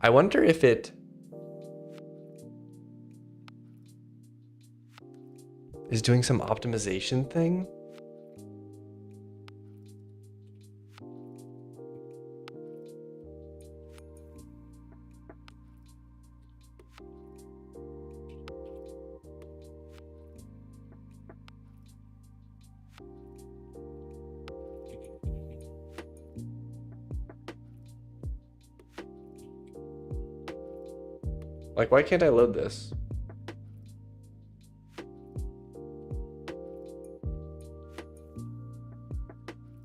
I wonder if it is doing some optimization thing. Like, why can't I load this?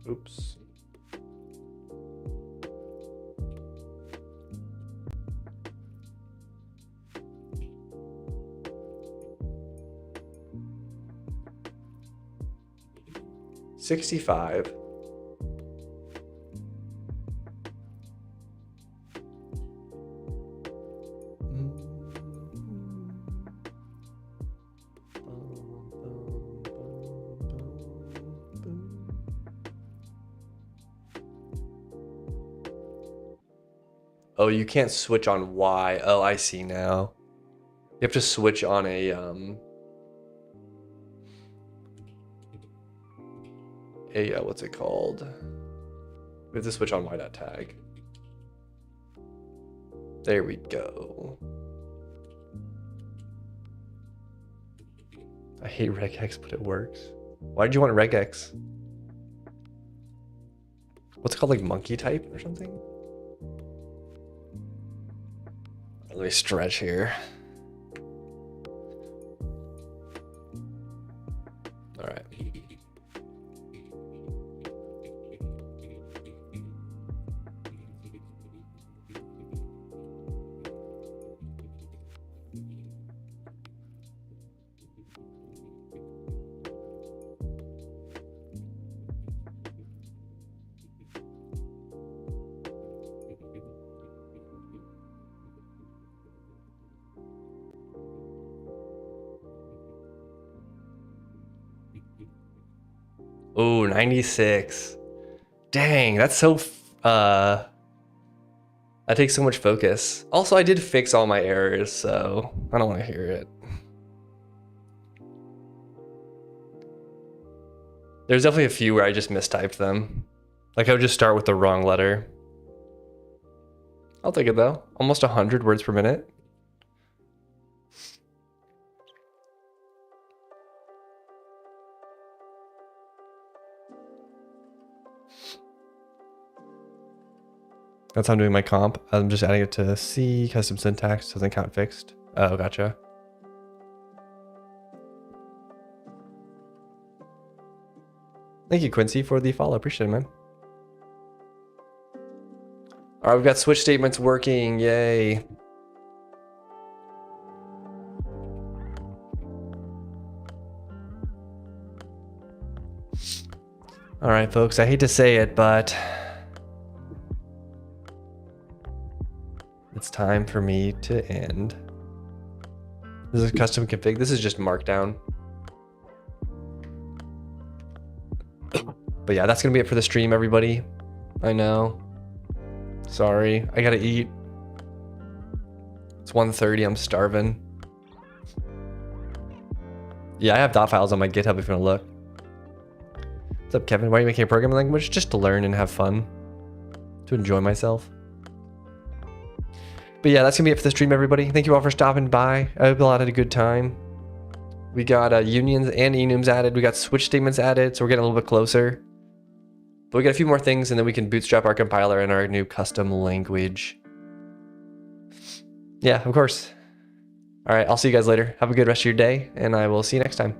Oops. $65. Oh, you can't switch on Y. Oh, I see now. You have to switch on a what's it called? We have to switch on y.tag. There we go. I hate regex, but it works. Why did you want regex? What's it called, like monkey type or something? Let me stretch here. All right. Ooh, 96. Dang, that's so that takes so much focus. Also, I did fix all my errors, so I don't want to hear it. There's definitely a few where I just mistyped them. Like I would just start with the wrong letter. I'll take it though. Almost 100 words per minute. That's how I'm doing my comp. I'm just adding it to C, custom syntax, doesn't count fixed. Oh, gotcha. Thank you, Quincy, for the follow. Appreciate it, man. All right, we've got switch statements working. Yay. All right, folks, I hate to say it, but it's time for me to end. This is a custom config. This is just markdown. But yeah, that's gonna be it for the stream, everybody. I know. Sorry, I gotta eat. It's 1:30, I'm starving. Yeah, I have dot files on my GitHub if you wanna look. What's up, Kevin? Why are you making a programming language? Just to learn and have fun. To enjoy myself. But yeah, that's gonna be it for the stream, everybody. Thank you all for stopping by. I hope you all had a good time. We got unions and enums added. We got switch statements added, so we're getting a little bit closer. But we got a few more things, and then we can bootstrap our compiler and our new custom language. Yeah, of course. All right, I'll see you guys later. Have a good rest of your day, and I will see you next time.